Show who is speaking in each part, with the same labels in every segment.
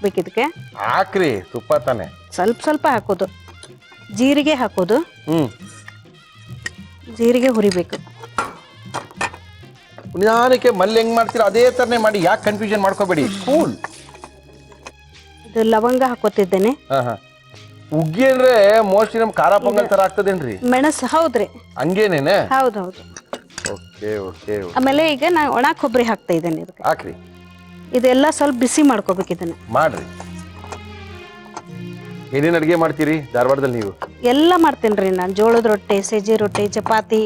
Speaker 1: ಹಾಕ್ಬೇಕು ಇದಕ್ಕೆ.
Speaker 2: ಹಾಕ್ರಿ, ತುಪ್ಪ ತಾನೆ.
Speaker 1: ಸ್ವಲ್ಪ ಹಾಕೋದು. ಜೀರಿಗೆ ಹಾಕೋದು. ಜೀರಿಗೆ ಹುರಿಬೇಕು.
Speaker 2: ನಿಧಾನಕ್ಕೆ ಮಲ್ಲಿ ಹೆಂಗ್ ಮಾಡ್ತೀರಾ ಅದೇ ತರನೇ ಮಾಡಿ, ಯಾಕೆ ಕನ್ಫ್ಯೂಷನ್ ಮಾಡ್ಕೋಬೇಡಿ. ಕೂಲ್.
Speaker 1: ಇದು ಲವಂಗ ಹಾಕೋತಿದ್ದೇನೆ.
Speaker 2: ಹುಗ್ಗಿ ಅಂದ್ರೆ ಮೋಸ್ಟ್ಲಿ ನಮ್ ಖಾರ ಪೊಂಗಲ್ ತರ ಆಗ್ತದೇನ್ರಿ?
Speaker 1: ಮೆಣಸು. ಹೌದ್ರಿ,
Speaker 2: ಹಂಗೇನೇನೆ.
Speaker 1: ಹೌದು.
Speaker 2: Okay okay.
Speaker 1: ಆಮೇಲೆ ಈಗ ನಾ ಒಣ ಕೊಬ್ಬರಿ ಹಾಕ್ತಾ ಇದ್ದೇನೆ ಇದಕ್ಕೆ.
Speaker 2: ಹಾಕ್ರಿ.
Speaker 1: ಇದೆಲ್ಲ ಸ್ವಲ್ಪ ಬಿಸಿ ಮಾಡ್ಕೋಬೇಕು ಇದನ್ನ.
Speaker 2: ಮಾಡ್ರಿ. ಏನೇನ್ ಅಡಿಗೆ ಮಾಡ್ತೀರಿ ಧಾರವಾಡದಲ್ಲಿ ನೀವು?
Speaker 1: ಎಲ್ಲ ಮಾಡ್ತೇನ್ರಿ ನಾನು. ಜೋಳದ ರೊಟ್ಟಿ, ಸಜ್ಜೆ ರೊಟ್ಟಿ, ಚಪಾತಿ.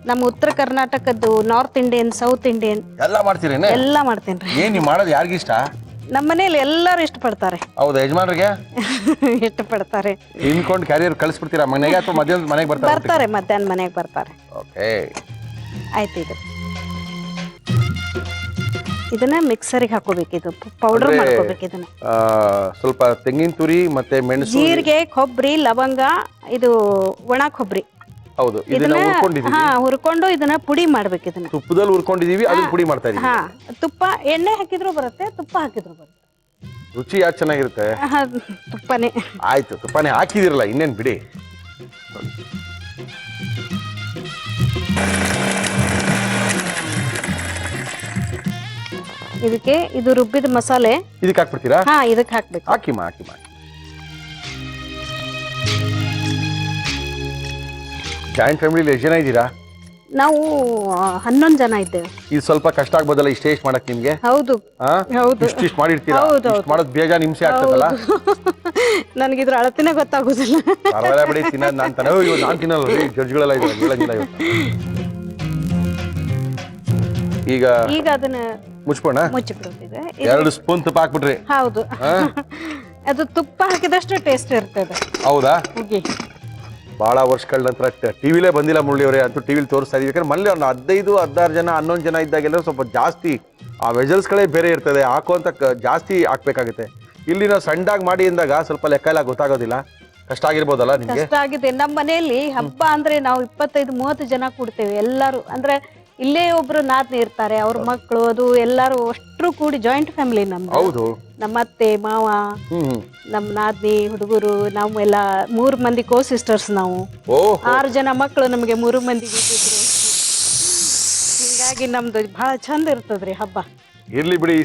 Speaker 1: ನಮ್ಮ ಉತ್ತರ ಕರ್ನಾಟಕದ್ದು, ನಾರ್ತ್ ಇಂಡಿಯನ್, ಸೌತ್ ಇಂಡಿಯನ್
Speaker 2: ಎಲ್ಲ ಮಾಡ್ತೀರೇನೆ?
Speaker 1: ಎಲ್ಲ ಮಾಡ್ತೇನ್ರಿ.
Speaker 2: ಏನ್ ನೀವು ಮಾಡೋದು ಯಾರಿಗಿಷ್ಟ?
Speaker 1: ನಮ್ಮ ಮನೇಲಿ ಎಲ್ಲರೂ ಇಷ್ಟಪಡ್ತಾರೆ.
Speaker 2: ಹೌದಾ? ಯಜಮಾನ್ರಿಗೆ
Speaker 1: ಇಷ್ಟಪಡ್ತಾರೆ.
Speaker 2: ತಿನ್ಕೊಂಡು ಕ್ಯಾರಿಯರ್ ಕಳಿಸ್ಬಿಡ್ತೀರಾ ಮನೆಗೆ ಅಥವಾ ಮಧ್ಯಾಹ್ನ ಮನೆಗೆ
Speaker 1: ಬರ್ತಾರೆ? ಮಧ್ಯಾಹ್ನ ಮನೆಗೆ ಬರ್ತಾರೆ.
Speaker 2: ಓಕೆ,
Speaker 1: ಆಯ್ತು. ಇದನ್ನ ಮಿಕ್ಸರಿಗೆ ಹಾಕೋಬೇಕು. ಇದು ಪೌಡರ್ ಮಾಡ್ಕೋಬೇಕು. ಇದನ್ನ
Speaker 2: ಸ್ವಲ್ಪ ತೆಂಗಿನ ತುರಿ ಮತ್ತೆ ಮೆಣಸು,
Speaker 1: ಜೀರಿಗೆ, ಕೊಬ್ಬರಿ, ಲವಂಗ, ಇದು ಒಣ ಕೊಬ್ಬರಿ.
Speaker 2: ಹೌದು, ಇದನ್ನ
Speaker 1: ಹುರ್ಕೊಂಡು ಇದನ್ನ ಪುಡಿ ಮಾಡ್ಬೇಕು. ಇದನ್ನ
Speaker 2: ತುಪ್ಪದಲ್ಲಿ ಹುರ್ಕೊಂಡಿದೀವಿ, ಅದನ್ನ ಪುಡಿ ಮಾಡ್ತಾ ಇದೀವಿ.
Speaker 1: ತುಪ್ಪ, ಎಣ್ಣೆ ಹಾಕಿದ್ರು ಬರುತ್ತೆ, ತುಪ್ಪ ಹಾಕಿದ್ರು ಬರುತ್ತೆ.
Speaker 2: ರುಚಿ ಯಾವ್ದು ಚೆನ್ನಾಗಿರುತ್ತೆ?
Speaker 1: ತುಪ್ಪನೇ.
Speaker 2: ಆಯ್ತು, ತುಪ್ಪನೇ ಹಾಕಿದಿರಲ್ಲ, ಇನ್ನೇನ್ ಬಿಡಿ.
Speaker 1: ಇದಕ್ಕೆ ಇದು ರುಬ್ಬಿದ ಮಸಾಲೆ
Speaker 2: ಇದಕ್ಕೆ ಹಾಕ್ಬಿಡ್ತೀರಾ?
Speaker 1: ಇದಕ್ಕೆ ಹಾಕ್ಬೇಕು.
Speaker 2: ಹಾಕಿಮ್ಮ. ಜಾಯಿಂಟ್ ಫ್ಯಾಮಿಲಿ ಎಷ್ಟು ಜನ ಇದ್ದೀರಾ?
Speaker 1: ನಾವು 11 ಜನ ಇದ್ದೇವೆ.
Speaker 2: ಇದು ಸ್ವಲ್ಪ ಕಷ್ಟ ಆಗ್ಬೋದಲ್ಲ ಇಷ್ಟ ಮಾಡಕ್ ನಿಮ್ಗೆ?
Speaker 1: ಹೌದು.
Speaker 2: ಇಷ್ಟು ಮಾಡಿರ್ತೀರಾ? ಮಾಡೋದು ಬೇಜಾನ್ ಹಿಂಸೆ ಆಗ್ತದಲ್ಲ?
Speaker 1: ನನಗಿದ್ರ ಅಳತಿನೇ ಗೊತ್ತಾಗೋದಿಲ್ಲ.
Speaker 2: ಪರವಾಗಿಲ್ಲ ಬಿಡಿ, ತಿನ್ನೋದು ನಾನು ತಾನೆ. ನಾನು ತಿನ್ನಲ್ಲ, ಜಡ್ಜ್ಗಳೆಲ್ಲ ಇದ್ದಾರೆ. ಈಗ ಅದನ್ನ ಮುಚ್ಚಿಬಿಡುತ್ತಿದೆ. 2 ಸ್ಪೂನ್ ತುಪ್ಪ ಹಾಕ್ಬಿಟ್ರಿ?
Speaker 1: ಹೌದು. ಅದು ತುಪ್ಪ ಹಾಕಿದಷ್ಟು ಟೇಸ್ಟ್ ಇರ್ತದೆ.
Speaker 2: ಹೌದಾ?
Speaker 1: ಬಹಳ
Speaker 2: ವರ್ಷಗಳ ನಂತರ ಟಿವಿಲೇ ಬಂದಿಲ್ಲ ಮುರಳಿ ಅವರೇ, ಅಂತೂ ಟಿವಿಲಿ ತೋರಿಸ್ತಾ ಇದೀವಿ. ಯಾಕಂದ್ರೆ ಮನೇಲಿ 15, 16 ಜನ, 11 ಜನ ಇದ್ದಾಗೆಲ್ಲ ಸ್ವಲ್ಪ ಜಾಸ್ತಿ ಆ ವೆಜಲ್ಸ್ಗಳೇ ಬೇರೆ ಇರ್ತದೆ, ಹಾಕುವಂತ ಜಾಸ್ತಿ ಹಾಕ್ಬೇಕಾಗುತ್ತೆ. ಇಲ್ಲಿ ನಾವು ಸಣ್ಣದಾಗಿ ಮಾಡಿ ಅಂದಾಗ ಸ್ವಲ್ಪ ಲೆಕ್ಕ ಎಲ್ಲ ಗೊತ್ತಾಗೋದಿಲ್ಲ. ಕಷ್ಟ ಆಗಿರ್ಬೋದಲ್ಲ ನಿಮ್ಗೆ?
Speaker 1: ಕಷ್ಟ ಆಗಿದೆ. ನಮ್ಮ ಮನೆಯಲ್ಲಿ ಹಬ್ಬ ಅಂದ್ರೆ ನಾವು 25-30 ಜನ ಕೂಡ್ತೇವೆ. ಎಲ್ಲರೂ ಅಂದ್ರೆ ಇಲ್ಲೇ ಒಬ್ರು ನಾದ್ನಿ ಇರ್ತಾರೆ, ಅವ್ರ ಮಕ್ಕಳು, ಅದು ಎಲ್ಲಾರು ಅಷ್ಟ್ರು ಕೂಡಿ ಜಾಯಿಂಟ್ ಫ್ಯಾಮಿಲಿ ನಮ್ದು.
Speaker 2: ಹೌದು. ನಮ್ಮ
Speaker 1: ಅತ್ತೆ, ಮಾವ, ನಮ್ ನಾದ್ನಿ, ಹುಡುಗರು, ನಾವು ಎಲ್ಲ 3 ಮಂದಿ ಕೋ ಸಿಸ್ಟರ್ಸ್. ನಾವು 6 ಜನ ಮಕ್ಕಳು, ನಮ್ಗೆ 3 ಮಂದಿ ಇದ್ದಿದ್ರು. ಹಿಂಗಾಗಿ ನಮ್ದು ಬಹಳ ಚಂದ ಇರ್ತದ್ರಿ ಹಬ್ಬ.
Speaker 2: ಇರ್ಲಿ ಬಿಡಿ,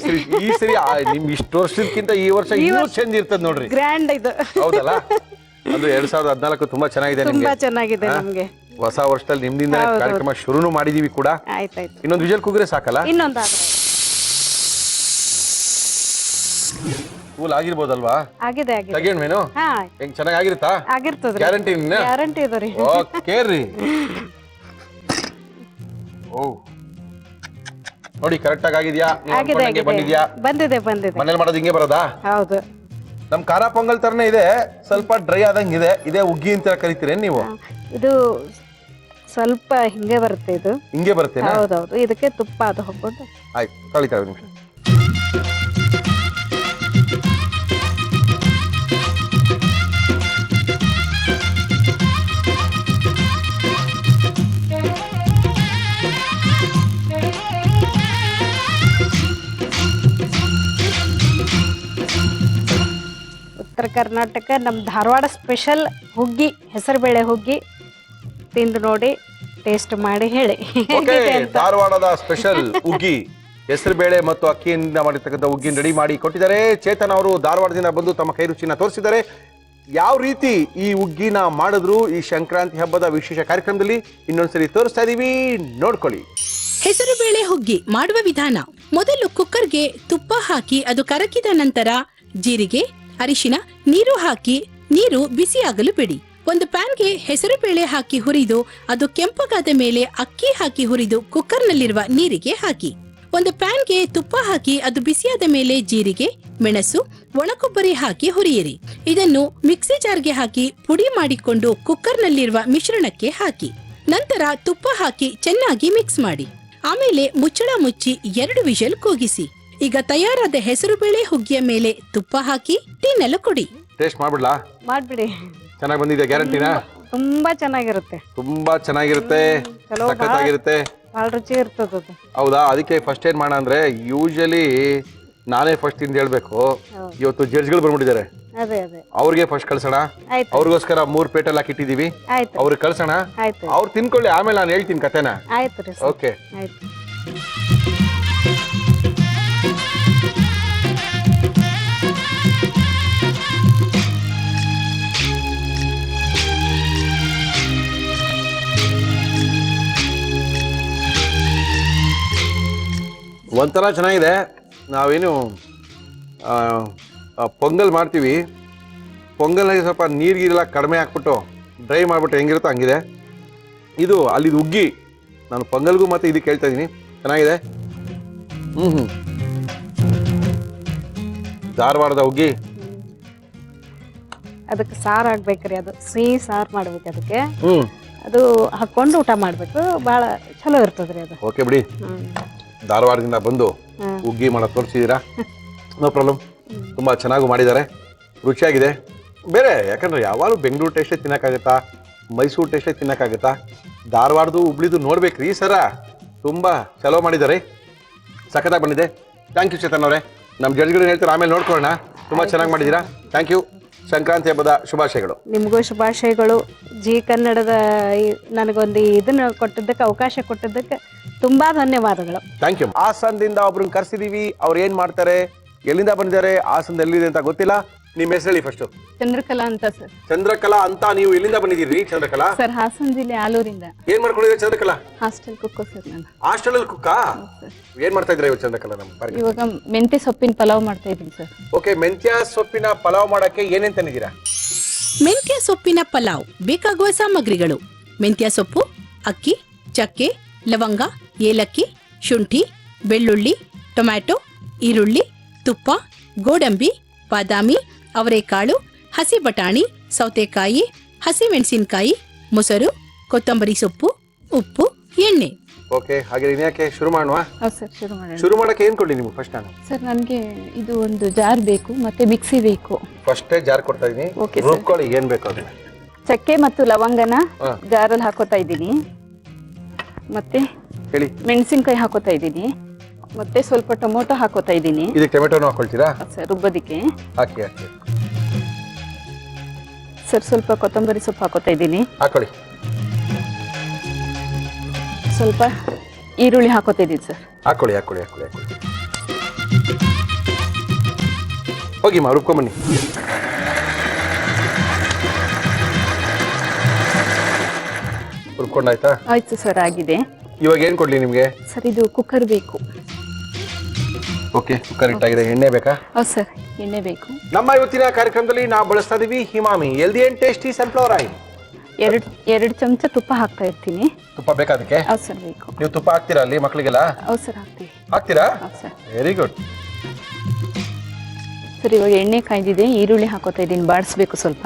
Speaker 2: ಈ ಸರಿ ನಿಮ್ ಇಷ್ಟು ವರ್ಷಕ್ಕಿಂತ ಈ ವರ್ಷ ಇನ್ನೂ ಚಂದ ಇರ್ತದ ನೋಡ್ರಿ.
Speaker 1: ಗ್ರ್ಯಾಂಡ್ ಇದು.
Speaker 2: ಹೌದಲ್ಲ? ಅಂದ್ರೆ 2014 ತುಂಬಾ ಚೆನ್ನಾಗಿದೆ.
Speaker 1: ತುಂಬಾ ಚೆನ್ನಾಗಿದೆ ನಮ್ಗೆ.
Speaker 2: ಹೊಸ ವರ್ಷದಲ್ಲಿ ನಿಮ್ದಿಂದ ಕಾರ್ಯಕ್ರಮ ಶುರುನು ಮಾಡಿದೀವಿ ಕೂಡ.
Speaker 1: ಆಯ್ತಾಯ್ತು.
Speaker 2: ಇನ್ನೊಂದು ವಿಜಲ್ ಕೂಗ್ರೆ ಸಾಕಲ್ಲ?
Speaker 1: ಇನ್ನೊಂದಾದ್ರೆ
Speaker 2: ಕೂಲ್ ಆಗಿರ್ಬೋದಲ್ವಾ?
Speaker 1: ಆಗಿದೆ.
Speaker 2: ತಗೊಂಡ್ಮೇನು ಹೆಂಗ್ ಚೆನ್ನಾಗಿ ಆಗಿರುತ್ತಾ?
Speaker 1: ಆಗಿರ್ತದ್ರಿ.
Speaker 2: ಗ್ಯಾರಂಟಿ
Speaker 1: ಇದರಿ.
Speaker 2: ಓಕೆ ರೀ. ನೋಡಿ ಕರೆಕ್ಟ್ ಆಗಿ ಆಗಿದ್ಯಾ?
Speaker 1: ಬಂದಿದೆ.
Speaker 2: ಮನೇಲಿ ಮಾಡೋದು ಹಿಂಗೆ ಬರೋದಾ?
Speaker 1: ಹೌದು.
Speaker 2: ನಮ್ ಖಾರ ಪೊಂಗಲ್ ತರನೇ ಇದೆ, ಸ್ವಲ್ಪ ಡ್ರೈ ಆದಂಗಿದೆ. ಇದೇ ಹುಗ್ಗಿ ಅಂತ ಕರಿತೀರೇನ್ ನೀವು?
Speaker 1: ಇದು ಸ್ವಲ್ಪ ಹಿಂಗೆ ಬರುತ್ತೆ. ಇದು
Speaker 2: ಹಿಂಗೆ ಬರುತ್ತೆ.
Speaker 1: ಹೌದೌದು. ಇದಕ್ಕೆ ತುಪ್ಪ ಅದು ಹಾಕೊಂಡು.
Speaker 2: ಆಯ್ತು, ಕಳಿತಾವೆ ನಿಮಿಷ.
Speaker 1: ಉತ್ತರ ಕರ್ನಾಟಕ ನಮ್ ಧಾರವಾಡ ಸ್ಪೆಷಲ್ ಹುಗ್ಗಿ, ಹೆಸರುಬೇಳೆ ಹುಗ್ಗಿ ತಿಂದು ನೋಡಿ, ಟೇಸ್ಟ್ ಮಾಡಿ ಹೇಳಿ.
Speaker 2: ಧಾರವಾಡದ ಸ್ಪೆಷಲ್ ಹುಗ್ಗಿ, ಹೆಸರುಬೇಳೆ ಮತ್ತು ಅಕ್ಕಿಯಿಂದ ಮಾಡಿರ್ತಕ್ಕಂಥ ಹುಗ್ಗಿ ರೆಡಿ ಮಾಡಿ ಕೊಟ್ಟಿದ್ದಾರೆ. ಚೇತನ್ ಅವರು ಧಾರವಾಡದಿಂದ ಬಂದು ತಮ್ಮ ಕೈ ರುಚಿನ ತೋರಿಸಿದ್ದಾರೆ. ಯಾವ ರೀತಿ ಈ ಹುಗ್ಗಿನ ಮಾಡಿದ್ರು ಈ ಸಂಕ್ರಾಂತಿ ಹಬ್ಬದ ವಿಶೇಷ ಕಾರ್ಯಕ್ರಮದಲ್ಲಿ ಇನ್ನೊಂದ್ಸರಿ ತೋರಿಸ್ತಾ ಇದೀವಿ, ನೋಡ್ಕೊಳ್ಳಿ.
Speaker 3: ಹೆಸರುಬೇಳೆ ಹುಗ್ಗಿ ಮಾಡುವ ವಿಧಾನ: ಮೊದಲು ಕುಕ್ಕರ್ಗೆ ತುಪ್ಪ ಹಾಕಿ ಅದು ಕರಗಿದ ನಂತರ ಜೀರಿಗೆ, ಅರಿಶಿನ, ನೀರು ಹಾಕಿ ನೀರು ಬಿಸಿಯಾಗಲು ಬಿಡಿ. ಒಂದು ಪ್ಯಾನ್ಗೆ ಹೆಸರುಬೇಳೆ ಹಾಕಿ ಹುರಿದು ಅದು ಕೆಂಪಗಾದ ಮೇಲೆ ಅಕ್ಕಿ ಹಾಕಿ ಹುರಿದು ಕುಕ್ಕರ್ನಲ್ಲಿರುವ ನೀರಿಗೆ ಹಾಕಿ. ಒಂದು ಪ್ಯಾನ್ಗೆ ತುಪ್ಪ ಹಾಕಿ ಅದು ಬಿಸಿಯಾದ ಮೇಲೆ ಜೀರಿಗೆ, ಮೆಣಸು, ಒಣಕೊಬ್ಬರಿ ಹಾಕಿ ಹುರಿಯಿರಿ. ಇದನ್ನು ಮಿಕ್ಸಿ ಜಾರ್ಗೆ ಹಾಕಿ ಪುಡಿ ಮಾಡಿಕೊಂಡು ಕುಕ್ಕರ್ನಲ್ಲಿರುವ ಮಿಶ್ರಣಕ್ಕೆ ಹಾಕಿ. ನಂತರ ತುಪ್ಪ ಹಾಕಿ ಚೆನ್ನಾಗಿ ಮಿಕ್ಸ್ ಮಾಡಿ. ಆಮೇಲೆ ಮುಚ್ಚಳ ಮುಚ್ಚಿ 2 ವಿಷಲ್ ಕೂಗಿಸಿ. ಈಗ ತಯಾರಾದ ಹೆಸರುಬೇಳೆ ಹುಗ್ಗಿಯ ಮೇಲೆ ತುಪ್ಪ ಹಾಕಿ ತಿನ್ನಲು ಕೊಡಿ.
Speaker 2: ಟೇಸ್ಟ್ ಮಾಡ್ಬಿಡ್ಲಾ?
Speaker 1: ಮಾಡ್ಬಿಡಿ.
Speaker 2: ಚೆನ್ನಾಗಿ ಬಂದಿದೆ? ಗ್ಯಾರಂಟಿನಾ?
Speaker 1: ತುಂಬಾ ಚೆನ್ನಾಗಿರುತ್ತೆ.
Speaker 2: ತುಂಬಾ ಚೆನ್ನಾಗಿರುತ್ತೆ, ಸಖತ್ತಾಗಿರುತ್ತೆ,
Speaker 1: ಬಹಳ ರುಚಿ ಇರ್ತದೆ.
Speaker 2: ಹೌದಾ? ಅದಕ್ಕೆ ಫಸ್ಟ್ ಏನ್ ಮಾಡ ಅಂದ್ರೆ ಯೂಶಲಿ ನಾನೇ ಫಸ್ಟ್ ಇಂದ ಹೇಳ್ಬೇಕು.
Speaker 1: ಹೌದು.
Speaker 2: ಇವತ್ತು ಜಡ್ಜ್ಗಳು ಬಂದ್ಬಿಟ್ಟಿದ್ದಾರೆ,
Speaker 1: ಅದೇ
Speaker 2: ಅವ್ರಿಗೆ ಫಸ್ಟ್ ಕಳ್ಸೋಣ.
Speaker 1: ಆಯ್ತು
Speaker 2: ಅವ್ರಿಗೋಸ್ಕರ 3 ಪ್ಲೇಟಲ್ಲಿ ಹಾಕಿಟ್ಟಿದೀವಿ,
Speaker 1: ಆಯ್ತು
Speaker 2: ಅವ್ರಿಗೆ ಕಳ್ಸೋಣ.
Speaker 1: ಆಯ್ತು
Speaker 2: ಅವ್ರು ತಿನ್ಕೊಳ್ಳಿ, ಆಮೇಲೆ ನಾನು ಹೇಳ್ತೀನಿ ಕತೆನ.
Speaker 1: ಆಯ್ತು ರೀ ಸರ್.
Speaker 2: ಓಕೆ.
Speaker 1: ಆಯ್ತು.
Speaker 2: ಒಂಥರ ಚೆನ್ನಾಗಿದೆ. ನಾವೇನು ಪೊಂಗಲ್ ಮಾಡ್ತೀವಿ, ಪೊಂಗಲ್ನಾಗೆ ಸ್ವಲ್ಪ ನೀರಿಗೆಲ್ಲ ಕಡಿಮೆ ಹಾಕ್ಬಿಟ್ಟು ಡ್ರೈ ಮಾಡಿಬಿಟ್ಟು ಹೆಂಗಿರುತ್ತೋ ಹಂಗಿದೆ. ಇದು ಅಲ್ಲಿದು ಉಗ್ಗಿ. ನಾನು ಪೊಂಗಲ್ಗೂ ಮತ್ತು ಇದಕ್ಕೆ ಹೇಳ್ತಾ ಇದ್ದೀನಿ, ಚೆನ್ನಾಗಿದೆ. ಧಾರವಾಡದ ಉಗ್ಗಿ.
Speaker 1: ಅದಕ್ಕೆ ಸಾರು ಆಗ್ಬೇಕ್ರಿ, ಅದು ಸಿಹಿ ಸಾರು ಮಾಡ್ಬೇಕು. ಅದಕ್ಕೆ ಅದು ಹಾಕೊಂಡು ಊಟ ಮಾಡ್ಬೇಕು, ಭಾಳ ಚಲೋ ಇರ್ತದ್ರಿ ಅದು.
Speaker 2: ಓಕೆ ಬಿಡಿ, ಧಾರವಾಡದಿಂದ ಬಂದು ಉಗ್ಗಿ ಮಾಡೋದು ತೋರಿಸಿದ್ದೀರಾ, ನೋ ಪ್ರಾಬ್ಲಮ್. ತುಂಬ ಚೆನ್ನಾಗೂ ಮಾಡಿದ್ದಾರೆ, ರುಚಿಯಾಗಿದೆ. ಬೇರೆ ಯಾಕಂದ್ರೆ ಯಾವಾಗಲೂ ಬೆಂಗಳೂರು ಟೇಸ್ಟೇ ತಿನ್ನೋಕ್ಕಾಗತ್ತಾ, ಮೈಸೂರು ಟೇಸ್ಟೇ ತಿನ್ನೋಕ್ಕಾಗತ್ತಾ? ಧಾರವಾಡದು ಹುಬ್ಳಿದು ನೋಡ್ಬೇಕ್ರಿ ಸರ. ತುಂಬ ಚಲೋ ಮಾಡಿದ್ದಾರೆ, ಸಖತ್ತಾಗಿ ಬಂದಿದೆ. ಥ್ಯಾಂಕ್ ಯು ಚೇತನ್ ಅವರೇ. ನಮ್ಮ ಜಡ್ಜ್ಗಳನ್ನ ಹೇಳ್ತಾರೆ, ಆಮೇಲೆ ನೋಡ್ಕೊಳ್ಳೋಣ. ತುಂಬ ಚೆನ್ನಾಗಿ ಮಾಡಿದ್ದೀರಾ, ಥ್ಯಾಂಕ್ ಯು. ಸಂಕ್ರಾಂತಿ ಹಬ್ಬದ ಶುಭಾಶಯಗಳು.
Speaker 1: ನಿಮಗೂ ಶುಭಾಶಯಗಳು. ಜಿ ಕನ್ನಡದ ನನಗೊಂದು ಇದನ್ನ ಕೊಟ್ಟಿದ್ದಕ್ಕೆ, ಅವಕಾಶ ಕೊಟ್ಟಿದ್ದಕ್ಕೆ ತುಂಬಾ ಧನ್ಯವಾದಗಳು.
Speaker 2: Thank you. ಹಾಸನದಿಂದ ಒಬ್ರನ್ನ ಕರ್ಸಿದೀವಿ. ಅವ್ರು ಏನ್ ಮಾಡ್ತಾರೆ, ಎಲ್ಲಿಂದ ಬಂದಿದ್ದಾರೆ, ಹಾಸನದ ಎಲ್ಲಿದೆ ಅಂತ ಗೊತ್ತಿಲ್ಲ. ನಿಮ್ಮ ಹೆಸರು ಹೇಳಿ ಫಸ್ಟ್.
Speaker 4: ಚಂದ್ರಕಲಾ ಅಂತ ಸರ್.
Speaker 2: ಚಂದ್ರಕಲಾ ಅಂತ, ನೀವು ಎಲ್ಲಿಂದ ಬಂದಿದ್ದೀರಿ ಚಂದ್ರಕಲಾ?
Speaker 4: ಸರ್ ಹಾಸನ ಜಿಲ್ಲೆ ಆಲೂರಿಂದ.
Speaker 2: ಏನ್ ಮಾಡ್ಕೊಂಡಿದ್ದೀರಿ ಚಂದ್ರಕಲಾ?
Speaker 4: ಹಾಸ್ಟೆಲ್ ಕುಕ್ಕೋ ಸರ್ ನಾನು.
Speaker 2: ಹಾಸ್ಟೆಲ್ ಅಲ್ಲಿ ಕುಕ್ಕಾ? ಏನ್ ಮಾಡ್ತಾ ಇದ್ರೆ ಚಂದ್ರಕಲಾ? ನಮ್ಮ
Speaker 4: ಇವಾಗ ಮೆಂತೆ ಸೊಪ್ಪಿನ ಪಲಾವ್ ಮಾಡ್ತಾ ಇದ್ದೀನಿ ಸರ್.
Speaker 2: ಓಕೆ, ಮೆಂತ್ಯ ಸೊಪ್ಪಿನ ಪಲಾವ್ ಮಾಡಕ್ಕೆ ಏನೇನ್ ತಂದಿದ್ದೀರಾ?
Speaker 3: ಮೆಂತ್ಯ ಸೊಪ್ಪಿನ ಪಲಾವ್ ಬೇಕಾಗುವ ಸಾಮಗ್ರಿಗಳು: ಮೆಂತ್ಯ ಸೊಪ್ಪು, ಅಕ್ಕಿ, ಚಕ್ಕೆ, ಲವಂಗ, ಏಲಕ್ಕಿ, ಶುಂಠಿ, ಬೆಳ್ಳುಳ್ಳಿ, ಟೊಮ್ಯಾಟೊ, ಈರುಳ್ಳಿ, ತುಪ್ಪ, ಗೋಡಂಬಿ, ಬಾದಾಮಿ, ಅವರೆಕಾಳು, ಹಸಿ ಬಟಾಣಿ, ಸೌತೆಕಾಯಿ, ಹಸಿಮೆಣಸಿನಕಾಯಿ, ಮೊಸರು, ಕೊತ್ತಂಬರಿ ಸೊಪ್ಪು, ಉಪ್ಪು, ಎಣ್ಣೆ.
Speaker 2: ಓಕೆ, ಹಾಗೆ ಇನ್ಯಾಕೆ ಶುರು ಮಾಡುವ?
Speaker 4: ಹೌದು ಸರ್, ಶುರು ಮಾಡೋಣ.
Speaker 2: ಶುರು ಮಾಡಕ್ಕೆ ಏನ್ ಕೊಡ್ಲಿ ನಿಮ್ಗೆ ಫಸ್ಟ್? ನಾನು
Speaker 4: ಸರ್ ನನಗೆ ಇದು ಒಂದು ಜಾರ್ ಬೇಕು, ಮತ್ತೆ ಮಿಕ್ಸಿ ಬೇಕು.
Speaker 2: ಫಸ್ಟೇ ಜಾರ್ ಕೊಡ್ತಾ ಇದೀನಿ,
Speaker 4: Okay, sir.
Speaker 2: ರುಬ್ಕೊಳ್ಳಿ ಏನ್ ಬೇಕು ಅದನ್ನ.
Speaker 4: ಚಕ್ಕೆ ಮತ್ತು ಲವಂಗನ ಜಾರಲ್ಲಿ ಹಾಕೋತಾ ಇದ್ದೀನಿ, ಮತ್ತೆ
Speaker 2: ಹೇಳಿ.
Speaker 4: ಮೆಣಸಿನ್ಕಾಯಿ ಹಾಕೋತಾ ಇದ್ದೀನಿ, ಮತ್ತೆ ಸ್ವಲ್ಪ ಟೊಮೊಟೊ ಹಾಕೋತಾ ಇದ್ದೀನಿ.
Speaker 2: ಇದಕ್ಕೆ ಟೊಮೆಟೊನು ಹಾಕೊಳ್ತೀರಾ?
Speaker 4: ಸರ್ ರುಬ್ಬೋದಿಕ್ಕೆ.
Speaker 2: ಹಾಕಿ ಹಾಕಿ.
Speaker 4: ಸರ್ ಸ್ವಲ್ಪ ಕೊತ್ತಂಬರಿ ಸೊಪ್ಪು ಹಾಕೋತಾ ಇದ್ದೀನಿ,
Speaker 2: ಹಾಕೊಳ್ಳಿ.
Speaker 4: ಸ್ವಲ್ಪ ಈರುಳ್ಳಿ ಹಾಕೋತಾ ಇದ್ದೀನಿ ಸರ್.
Speaker 2: ಹಾಕೊಳ್ಳಿ ಹಾಕೊಳ್ಳಿ ಹಾಕೊಳ್ಳಿ ಹಾಕೊಳ್ಳಿ. ಹೋಗಿ ಮಾ, ರುಬ್ಕೊಂಬನ್ನಿ. ರುಬ್ಕೊಂಡಾಯ್ತಾ?
Speaker 4: ಆಯ್ತು ಸರ್, ಆಗಿದೆ.
Speaker 2: ಇವಾಗ ಏನ್ ಕೊಡ್ಲಿ ನಿಮ್ಗೆ?
Speaker 4: ಸರ್ ಇದು ಕುಕ್ಕರ್ ಬೇಕು.
Speaker 2: ಓಕೆ, ಕುಕ್ಕರ್ ಇಟ್ಟಾಗಿದೆ. ಎಣ್ಣೆ ಬೇಕಾ?
Speaker 4: ಹೌದು ಸರ್, ಎಣ್ಣೆ ಬೇಕು.
Speaker 2: ನಮ್ಮ ಇವತ್ತಿನ ಕಾರ್ಯಕ್ರಮದಲ್ಲಿ ನಾವು ಬಳಸ್ತಾ ಇದೀವಿ Emami healthy and tasty sunflower oil.
Speaker 4: ಎರಡು ಚಮಚ ತುಪ್ಪ ಹಾಕ್ತಾ ಇರ್ತೀನಿ.
Speaker 2: ತುಪ್ಪ ಬೇಕಾ ಅದಕ್ಕೆ?
Speaker 4: ಹೌದು ಸರ್, ಬೇಕು.
Speaker 2: ನೀವು ತುಪ್ಪ ಹಾಕ್ತೀರಾ ಅಲ್ಲಿ ಮಕ್ಕಳಿಗೆಲ್ಲ?
Speaker 4: ಹೌದು ಸರ್, ಹಾಕ್ತೀವಿ.
Speaker 2: ಹಾಕ್ತೀರಾ?
Speaker 4: ಹೌದು ಸರ್.
Speaker 2: Very good.
Speaker 4: ಸರ್ ಇವಾಗ ಎಣ್ಣೆ ಕಾಯ್ದಿದೆ, ಈರುಳ್ಳಿ ಹಾಕೋತಾ ಇದ್ದೀನಿ, ಬಾಡಿಸ್ಬೇಕು ಸ್ವಲ್ಪ.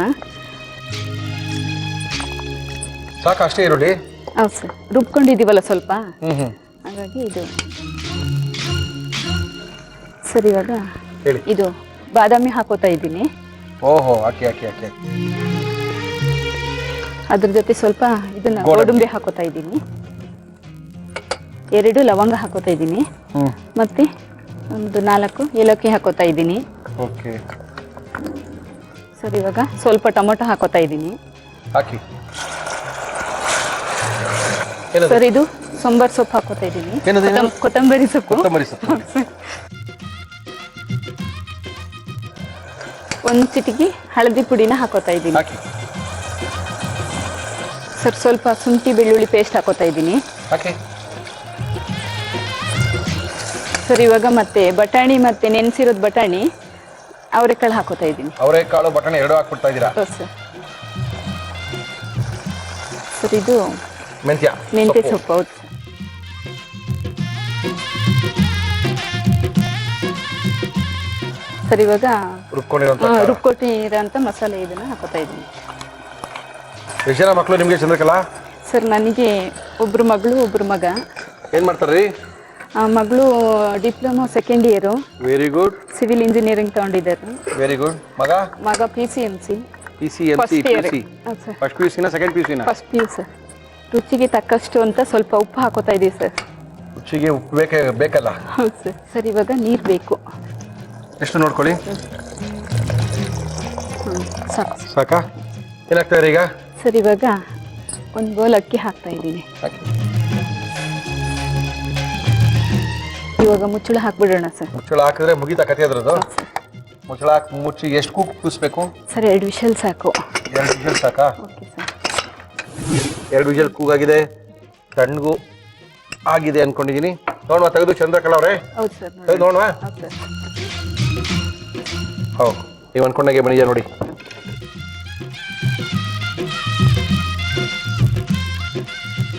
Speaker 2: ಸಾಕು ಅಷ್ಟೇ ಈರುಳ್ಳಿ?
Speaker 4: ಹೌದು ಸರ್, ರುಬ್ಕೊಂಡಿದ್ದೀವಲ್ಲ ಸ್ವಲ್ಪ,
Speaker 2: ಹ್ಮ್.
Speaker 4: ಹಾಗಾಗಿ ಇದು. ಸರ್ ಇವಾಗ
Speaker 2: ಹೇಳಿ.
Speaker 4: ಇದು ಬಾದಾಮಿ ಹಾಕೋತಾ ಇದ್ದೀನಿ.
Speaker 2: ಓಹೋ, ಹಾಕಿ ಹಾಕಿ ಹಾಕಿ.
Speaker 4: ಅದ್ರ ಜೊತೆ ಸ್ವಲ್ಪ ಇದನ್ನ ಗೋಡಂಬಿ ಹಾಕೋತಾ ಇದ್ದೀನಿ, 2 ಲವಂಗ ಹಾಕೋತಾ ಇದ್ದೀನಿ, ಮತ್ತೆ ಒಂದು 4 ಏಲಕ್ಕಿ ಹಾಕೋತಾ ಇದ್ದೀನಿ.
Speaker 2: ಓಕೆ.
Speaker 4: ಸರ್ ಇವಾಗ ಸ್ವಲ್ಪ ಟೊಮೊಟೊ ಹಾಕೋತಾ ಇದ್ದೀನಿ.
Speaker 2: ಹಾಕಿ.
Speaker 4: ಸರ್ ಇದು ಸಾಂಬಾರ್ ಸೊಪ್ಪು ಹಾಕೋತಾ ಇದ್ದೀನಿ, ಕೊತ್ತಂಬರಿ ಸೊಪ್ಪು.
Speaker 2: ಕೊತ್ತಂಬರಿ ಸೊಪ್ಪು.
Speaker 4: ಒಂದು ಚಿಟಿಕೆ ಹಳದಿ ಪುಡಿನ ಹಾಕೋತಾ ಇದ್ದೀನಿ.
Speaker 2: ಹಾಕಿ.
Speaker 4: ಸರ್ ಸ್ವಲ್ಪ ಶುಂಠಿ ಬೆಳ್ಳುಳ್ಳಿ ಪೇಸ್ಟ್ ಹಾಕೋತಾ ಇದ್ದೀನಿ.
Speaker 2: ಹಾಕಿ.
Speaker 4: ಸರ್ ಇವಾಗ ಮತ್ತೆ ಬಟಾಣಿ, ಮತ್ತೆ ನೆನೆಸಿರೋದು ಬಟಾಣಿ, ಅವರೆಕಾಳು ಹಾಕೋತಾ ಇದ್ದೀನಿ.
Speaker 2: ಅವರೆಕಾಳು ಬಟಾಣಿ 2 ಹಾಕ್ಬಿಡ್ತಾ ಇದ್ದೀರಾ?
Speaker 4: ಹೌದು ಸರ್. ಸರ್ ಇದು
Speaker 2: ಮೆಂತ್ಯ
Speaker 4: ಸೊಪ್ಪು. ಹೌದು ಸರ್. ಸರ್ ಇವಾಗ ರುಬ್ಕೊಟ್ಟಿರೋಂಥ ಮಸಾಲೆ ಇದನ್ನ ಹಾಕೋತಾ ಇದ್ದೀನಿ.
Speaker 2: ಎಷ್ಟು ಜನ ಮಕ್ಕಳು ನಿಮಗೆ ಚಂದ್ರಕಲಾ?
Speaker 4: ಸರ್ ನನಗೆ ಒಬ್ರು ಮಗಳು, ಒಬ್ರು ಮಗ.
Speaker 2: ಏನ್ ಮಾಡ್ತಾರ್ರಿ?
Speaker 4: ಮಗಳು diploma second year.
Speaker 2: Very good.
Speaker 4: Civil engineering ತಗೊಂಡಿದ್ದಾರೆ.
Speaker 2: Very good. ಮಗ
Speaker 4: PCMC.
Speaker 2: ಫಸ್ಟ್ PUC ನ ಸೆಕೆಂಡ್ PUC ನ?
Speaker 4: First PU sir. ರುಚಿಗೆ ತಕ್ಕಷ್ಟು ಅಂತ ಸ್ವಲ್ಪ ಉಪ್ಪು ಹಾಕೋತಾ ಇದೀವಿ ಸರ್.
Speaker 2: ರುಚಿಗೆ ಉಪ್ಪು ಬೇಕಲ್ಲ?
Speaker 4: ಹೌದು ಸರ್. ಸರ್ ಇವಾಗ ನೀರು ಬೇಕು.
Speaker 2: ಎಷ್ಟು ನೋಡ್ಕೊಳ್ಳಿ.
Speaker 4: ಸಾಕು
Speaker 2: ಸಾಕಾ? ಏನಾಗ್ತಾ ಇದೆ ಈಗ?
Speaker 4: ಸರ್ ಇವಾಗ ಒಂದು ಬೌಲ್ ಅಕ್ಕಿ ಹಾಕ್ತಾ ಇದ್ದೀನಿ. ಇವಾಗ ಮುಚ್ಚಳ ಹಾಕ್ಬಿಡೋಣ ಸರ್.
Speaker 2: ಮುಚ್ಚಳ ಹಾಕಿದ್ರೆ ಮುಗಿತಾ ಕತೆ ಅದ್ರದ್ದು? ಮುಚ್ಚಳ ಹಾಕಿ ಮುಚ್ಚಿ ಎಷ್ಟು ಕೂಗಿಸ್ಬೇಕು
Speaker 4: ಸರ್? 2 ವಿಷಲ್ ಸಾಕು.
Speaker 2: 2 ವಿಷಲ್ ಸಾಕಾ?
Speaker 4: Okay sir.
Speaker 2: 2 ವಿಷಲ್ ಕೂಗಾಗಿದೆ, ತಣ್ಣಗೂ ಆಗಿದೆ ಅನ್ಕೊಂಡಿದ್ದೀನಿ. ನೋಡುವ ತೆಗೆದು ಚಂದ್ರಕಲಾ ಅವರೇ,
Speaker 4: ಹೌದು ಸರ್.
Speaker 2: ತೆಗೆದು ನೋಡುವ.
Speaker 4: ಹೌದು ಸರ್.
Speaker 2: ಹೌದು, ನೀವು ಅನ್ಕೊಂಡಾಗೆ ಬಂದಿದೆ ನೋಡಿ.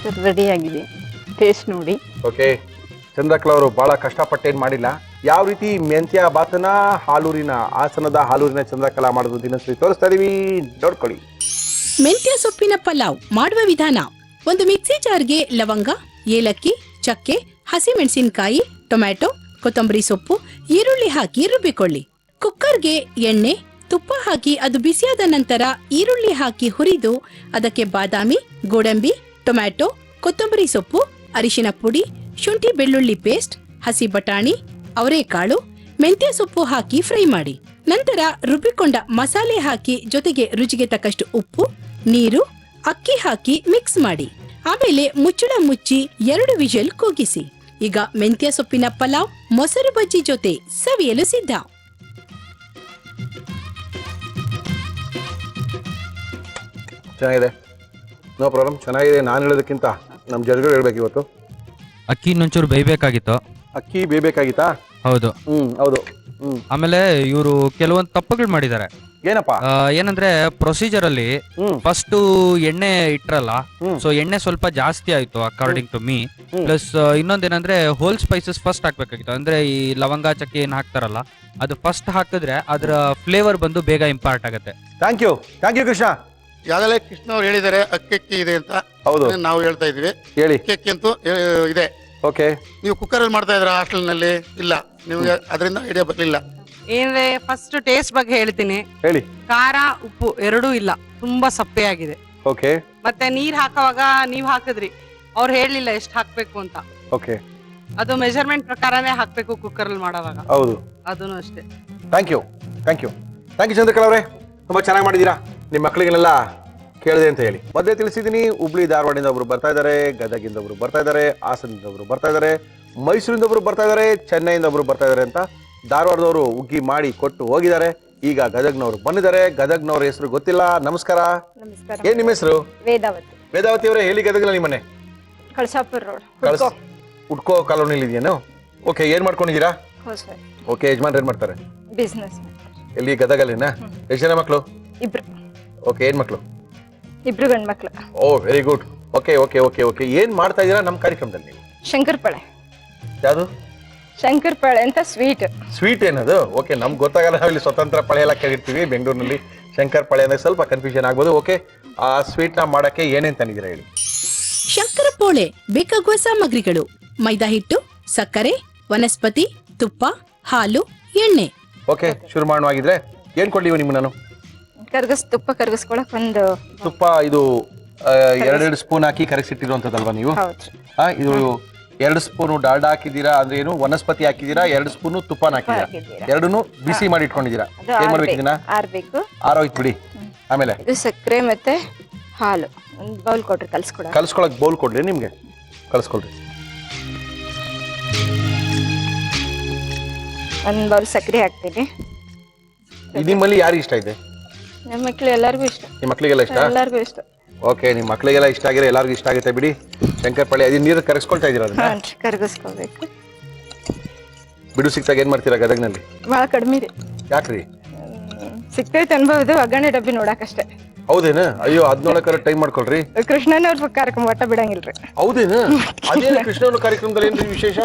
Speaker 4: ಸರ್ ರೆಡಿ ಆಗಿದೆ, ಟೇಸ್ಟ್ ನೋಡಿ.
Speaker 2: ಓಕೆ, ಚಂದ್ರಕಲಾ ಅವರು ಬಹಳ ಕಷ್ಟಪಟ್ಟೇನು ಮಾಡಿಲ್ಲ. ಯಾವ ರೀತಿ ಮೆಂತ್ಯ ಬಾತನ ಹಾಸನದ ಹಾಲೂರಿನ ಚಂದ್ರಕಲಾ ಮಾಡೋದು ದಿನಸರಿ ತೋರಿಸ್ತಾ ಇದೀವಿ, ನೋಡ್ಕೊಳ್ಳಿ.
Speaker 3: ಮೆಂತ್ಯ ಸೊಪ್ಪಿನ ಪಲಾವ್ ಮಾಡುವ ವಿಧಾನ. ಒಂದು ಮಿಕ್ಸಿ ಜಾರ್ಗೆ ಲವಂಗ, ಏಲಕ್ಕಿ, ಚಕ್ಕೆ, ಹಸಿಮೆಣಸಿನಕಾಯಿ, ಟೊಮ್ಯಾಟೊ, ಕೊತ್ತಂಬರಿ ಸೊಪ್ಪು, ಈರುಳ್ಳಿ ಹಾಕಿ ರುಬ್ಬಿಕೊಳ್ಳಿ. ಕುಕ್ಕರ್ಗೆ ಎಣ್ಣೆ, ತುಪ್ಪ ಹಾಕಿ ಅದು ಬಿಸಿಯಾದ ನಂತರ ಈರುಳ್ಳಿ ಹಾಕಿ ಹುರಿದು ಅದಕ್ಕೆ ಬಾದಾಮಿ, ಗೋಡಂಬಿ, ಟೊಮ್ಯಾಟೊ, ಕೊತ್ತಂಬರಿ ಸೊಪ್ಪು, ಅರಿಶಿನ ಪುಡಿ, ಶುಂಠಿ ಬೆಳ್ಳುಳ್ಳಿ ಪೇಸ್ಟ್, ಹಸಿ ಬಟಾಣಿ, ಅವರೆಕಾಳು, ಮೆಂತ್ಯ ಸೊಪ್ಪು ಹಾಕಿ ಫ್ರೈ ಮಾಡಿ. ನಂತರ ರುಬ್ಬಿಕೊಂಡ ಮಸಾಲೆ ಹಾಕಿ ಜೊತೆಗೆ ರುಚಿಗೆ ತಕ್ಕಷ್ಟು ಉಪ್ಪು, ನೀರು, ಅಕ್ಕಿ ಹಾಕಿ ಮಿಕ್ಸ್ ಮಾಡಿ. ಆಮೇಲೆ ಮುಚ್ಚಳ ಮುಚ್ಚಿ 2 ವಿಷಲ್ ಕೂಗಿಸಿ. ಈಗ ಮೆಂತ್ಯ ಸೊಪ್ಪಿನ ಪಲಾವ್ ಮೊಸರು ಬಜ್ಜಿ ಜೊತೆ ಸವಿಯಲು ಸಿದ್ಧ.
Speaker 2: ಚೆನ್ನಾಗಿದೆ, ನೋ ಪ್ರಾಬ್ಲಮ್, ಚೆನ್ನಾಗಿದೆ. ನಾನು ಹೇಳೋದಕ್ಕಿಂತ ನಮ್ಮ ಜಡ್ಗಳು ಹೇಳ್ಬೇಕು. ಇವತ್ತು
Speaker 5: ಅಕ್ಕಿ ಇನ್ನೊಂಚೂರು ಬೇಯಬೇಕಾಗಿತ್ತು.
Speaker 2: ಅಕ್ಕಿ ಬೇಯಬೇಕಾಗಿತ್ತಾ?
Speaker 5: ಹೌದು.
Speaker 2: ಹೌದು.
Speaker 5: ಆಮೇಲೆ ಇವರು ಕೆಲವೊಂದು ತಪ್ಪುಗಳು ಮಾಡಿದ್ದಾರೆ.
Speaker 2: ಏನಪ್ಪ?
Speaker 5: ಏನಂದ್ರೆ ಪ್ರೊಸೀಜರ್ ಅಲ್ಲಿ ಫಸ್ಟ್ ಎಣ್ಣೆ ಇಟ್ರಲ್ಲ, ಸೊ ಎಣ್ಣೆ ಸ್ವಲ್ಪ ಜಾಸ್ತಿ ಆಯ್ತು ಅಕಾರ್ಡಿಂಗ್ ಟು ಮೀ. ಪ್ಲಸ್ ಇನ್ನೊಂದೇನಂದ್ರೆ ಹೋಲ್ ಸ್ಪೈಸಸ್ ಫಸ್ಟ್ ಹಾಕ್ಬೇಕಾಗಿತ್ತು. ಅಂದ್ರೆ ಈ ಲವಂಗ, ಚಕ್ಕೆ ಏನ್ ಹಾಕ್ತಾರಲ್ಲ ಅದು ಫಸ್ಟ್ ಹಾಕಿದ್ರೆ ಅದರ ಫ್ಲೇವರ್ ಬಂದು ಬೇಗ ಇಂಪಾರ್ಟ್ ಆಗುತ್ತೆ.
Speaker 2: Thank you Krishna.
Speaker 6: ಈಗಾಗಲೇ ಕೃಷ್ಣ ಅವ್ರು ಹೇಳಿದ್ದಾರೆ ಅಕ್ಕಿ ಇದೆ ಅಂತ.
Speaker 2: ಹೌದು,
Speaker 6: ನಾವು ಹೇಳ್ತಾ ಇದೀವಿ
Speaker 2: ಹೇಳಿ.
Speaker 6: ಅಕ್ಕಿ ಅಂತೂ ಇದೆ.
Speaker 2: ಓಕೆ,
Speaker 6: ನೀವು ಕುಕ್ಕರ್ ಅಲ್ಲಿ ಮಾಡ್ತಾ ಇದ್ರ ಹಾಸ್ಟೆಲ್ನಲ್ಲಿ? ಇಲ್ಲ, ನಿಮ್ಗೆ ಅದರಿಂದ ಐಡಿಯಾ ಬರಲಿಲ್ಲ.
Speaker 7: ಏನ್ರೆ ಫಸ್ಟ್ ಟೇಸ್ಟ್ ಬಗ್ಗೆ ಹೇಳ್ತೀನಿ.
Speaker 2: ಹೇಳಿ.
Speaker 7: ಖಾರ, ಉಪ್ಪು ಎರಡೂ ಇಲ್ಲ, ತುಂಬಾ ಸಪ್ಪೆ ಆಗಿದೆ.
Speaker 2: ಓಕೆ.
Speaker 7: ಮತ್ತೆ ನೀರ್ ಹಾಕುವಾಗ ನೀವ್ ಹಾಕಿದ್ರಿ, ಅವ್ರು ಹೇಳಲಿಲ್ಲ ಎಷ್ಟು ಹಾಕ್ಬೇಕು ಅಂತ.
Speaker 2: ಓಕೆ,
Speaker 7: ಅದು ಮೆಜರ್ಮೆಂಟ್ ಪ್ರಕಾರನೇ ಹಾಕ್ಬೇಕು ಕುಕ್ಕರ್ ಅಲ್ಲಿ ಮಾಡೋವಾಗ.
Speaker 2: ಹೌದು,
Speaker 7: ಅದನ್ನು ಅಷ್ಟೇ.
Speaker 2: ಥ್ಯಾಂಕ್ ಯು ಚಂದ್ರಕಲಾ ಅವರೇ, ತುಂಬಾ ಚೆನ್ನಾಗಿ ಮಾಡಿದೀರಾ. ನಿಮ್ಮ ಮಕ್ಕಳಿಗೆಲ್ಲ ಕೇಳಿದೆ ಅಂತ ಹೇಳಿ ಮೊದಲೇ ತಿಳಿಸಿದ್ದೀನಿ. ಹುಬ್ಳಿ ಧಾರವಾಡದಿಂದ ಒಬ್ರು ಬರ್ತಾ ಇದ್ದಾರೆ, ಗದಗಿಂದ ಒಬ್ರು ಬರ್ತಾ ಇದ್ದಾರೆ, ಹಾಸನದಿಂದ ಒಬ್ರು ಬರ್ತಾ ಇದ್ದಾರೆ, ಮೈಸೂರಿಂದ ಒಬ್ರು ಬರ್ತಾ ಇದ್ದಾರೆ, ಚೆನ್ನೈಯಿಂದ ಒಬ್ರು ಬರ್ತಾ ಇದ್ದಾರೆ ಅಂತ. ಧಾರವಾಡದವರು ಉಗ್ಗಿ ಮಾಡಿ ಕೊಟ್ಟು ಹೋಗಿದ್ದಾರೆ. ಈಗ ಗದಗ್ನವ್ರು ಬಂದಿದ್ದಾರೆ. ಗದಗ್ನವ್ರ ಹೆಸರು ಗೊತ್ತಿಲ್ಲ. ನಮಸ್ಕಾರ.
Speaker 4: ನಮಸ್ಕಾರ.
Speaker 2: ಏನ್ ನಿಮ್ಮ ಹೆಸರು?
Speaker 4: ವೇದಾವತಿ.
Speaker 2: ವೇದಾವತಿ ಅವರೇ, ಹೇಳಿ. ಗದಗ್ನ ನಿಮ್ಮನೆ?
Speaker 4: ಕಳಸಾಪುರ ರೋಡ್,
Speaker 2: ಉಡ್ಕೋ ಕಾಲೋನಿಲಿ ಇದೆಯೇನು? ಓಕೆ, ಏನ್ ಮಾಡ್ಕೊಂಡಿದ್ದೀರಾ?
Speaker 4: ಹೊಸಪೇಟೆ.
Speaker 2: ಓಕೆ, ಯಜಮಾನ್ರು ಏನ್ ಮಾಡ್ತಾರೆ?
Speaker 4: ಬಿಸ್ನೆಸ್.
Speaker 2: ಎಲ್ಲಿ? ಗದಗಲ್ಲಿನ? ಎಷ್ಟು ಜನ ಮಕ್ಕಳು?
Speaker 4: 2.
Speaker 2: ಓಕೆ, ಏನ್ ಮಕ್ಕಳು?
Speaker 4: 2 ಗಂಡು ಮಕ್ಕಳು.
Speaker 2: Oh, very good. Okay okay okay okay ಏನ್ ಮಾಡ್ತಾ ಇದ್ದೀರಾ ನಮ್ಮ ಕಾರ್ಯಕ್ರಮದಲ್ಲಿ ನೀವು?
Speaker 4: ಶಂಕರಪಾಳೆ.
Speaker 2: ಯಾವುದು?
Speaker 4: ಶಂಕರಪಾಳೆ ಅಂತ ಸ್ವೀಟ್
Speaker 2: ಏನದು? ಓಕೆ, ನಮ್ಗೆ ಗೊತ್ತಾಗಲ್ಲ. ನಾವಿಲ್ಲಿ ಸ್ವತಂತ್ರ ಪಳೆ ಎಲ್ಲ ಕೇಳಿರ್ತೀವಿ. ಬೆಂಗಳೂರಿನಲ್ಲಿ ಶಂಕರಪಾಳೆ ಅಂದ್ರೆ ಸ್ವಲ್ಪ ಕನ್ಫ್ಯೂಷನ್ ಆಗ್ಬೋದು. ಓಕೆ, ಆ ಸ್ವೀಟ್ ನ ಮಾಡಕ್ಕೆ ಏನೇನ್ ತಂದಿದ್ದೀರಾ ಹೇಳಿ?
Speaker 3: ಶಂಕರಪೋಳೆ ಬೇಕಾಗುವ ಸಾಮಗ್ರಿಗಳು: ಮೈದಾ ಹಿಟ್ಟು, ಸಕ್ಕರೆ, ವನಸ್ಪತಿ, ತುಪ್ಪ, ಹಾಲು, ಎಣ್ಣೆ.
Speaker 2: ಓಕೆ, ಶುರು ಮಾಡುವಾಗಿದ್ರೆ ಏನ್ ಕೊಡ್ಲಿವ ನಿಮ್ಗೆ ನಾನು?
Speaker 4: ತುಪ್ಪ ಕರಗಿಸ್ಕೊಳಕ್ ಒಂದು
Speaker 2: ತುಪ್ಪ. ಇದು 2 ಸ್ಪೂನ್ ಹಾಕಿ ಕರಗಿಸಿಟ್ಟಿರುವಂತದಲ್ವಾ ನೀವು? ಇದು 2 ಸ್ಪೂನು ಡಾಲ್ಡಾ ಹಾಕಿದ್ದೀರಾ, ಅಂದ್ರೆ ಏನು ವನಸ್ಪತಿ ಹಾಕಿದ್ದೀರಾ, 2 ಸ್ಪೂನು ತುಪ್ಪನ ಹಾಕಿದ್ದೀರಾ, ಎರಡನ್ನೂ ಬಿಸಿ ಮಾಡಿ ಇಟ್ಕೊಂಡಿದ್ದೀರಾ. ಏನ್ ಮಾಡ್ಬೇಕು ಇದನ್ನ? ಆರೋಯ್ತು ಬಿಡಿ. ಆಮೇಲೆ
Speaker 4: ಇದು ಸಕ್ಕರೆ ಮತ್ತೆ ಹಾಲು ಒಂದು ಬೌಲ್ ಕೊಡ್ರಿ,
Speaker 2: ಕಲ್ಸ್ಕೊಳಕ್ ಬೌಲ್ ಕೊಡ್ರಿ. ನಿಮ್ಗೆ ಕಲ್ಸ್ಕೊಳ್ರಿ.
Speaker 4: ಒಂದು ಬೌಲ್ ಸಕ್ಕರೆ ಹಾಕ್ತೀನಿ.
Speaker 2: ನಿಮ್ಮಲ್ಲಿ ಯಾರಿಗೆ ಇಷ್ಟ ಇದೆ?
Speaker 4: ನಮ್ಮ ಮಕ್ಳು ಎಲ್ಲರಿಗೂ ಇಷ್ಟ.
Speaker 2: ನಿಮ್ಮ ಮಕ್ಳಿಗೆಲ್ಲ ಇಷ್ಟ?
Speaker 4: ಎಲ್ಲರಿಗೂ ಇಷ್ಟ.
Speaker 2: ಓಕೆ, ನಿಮ್ಮ ಮಕ್ಳಿಗೆಲ್ಲ ಇಷ್ಟ ಆಗಿರೋ ಎಲ್ಲರಿಗೂ ಇಷ್ಟ ಆಗುತ್ತೆ ಬಿಡಿ. ಶಂಕರಪಾಳೆ ಅದು ನೀರು ಕರಗಿಸ್ಕೊಳ್ತಾ ಇದೀರ? ಅದನ್ನ
Speaker 4: ಕರಗಿಸ್ಕೋಬೇಕು.
Speaker 2: ಬಿಡು ಸಿಕ್ತಾಗ ಏನ್ ಮಾಡ್ತೀರಾ ಗದಗ್ನಲ್ಲಿ?
Speaker 4: ಭಾಳ ಕಡಿಮೆ ರೀ.
Speaker 2: ಯಾಕ್ರಿ?
Speaker 4: ಸಿಕ್ತೈತೆ ಅನ್ಬೋದು, ಒಗ್ಗರಣೆ ಡಬ್ಬಿ ನೋಡಕಷ್ಟೇ.
Speaker 2: ಹೌದೇನು? ಅಯ್ಯೋ, ಅದ್ನೊಳಕರ ಟೈಮ್ ಮಾಡ್ಕೊಳ್ರಿ.
Speaker 4: ಕೃಷ್ಣನವ್ರ ಕಾರ್ಯಕ್ರಮ ಒಟ್ಟ ಬಿಡಂಗಿಲ್ರಿ.
Speaker 2: ಹೌದೇನು? ಅದೇನು ಕೃಷ್ಣವ್ರ ಕಾರ್ಯಕ್ರಮದಲ್ಲಿ ಏನ್ರಿ ವಿಶೇಷ?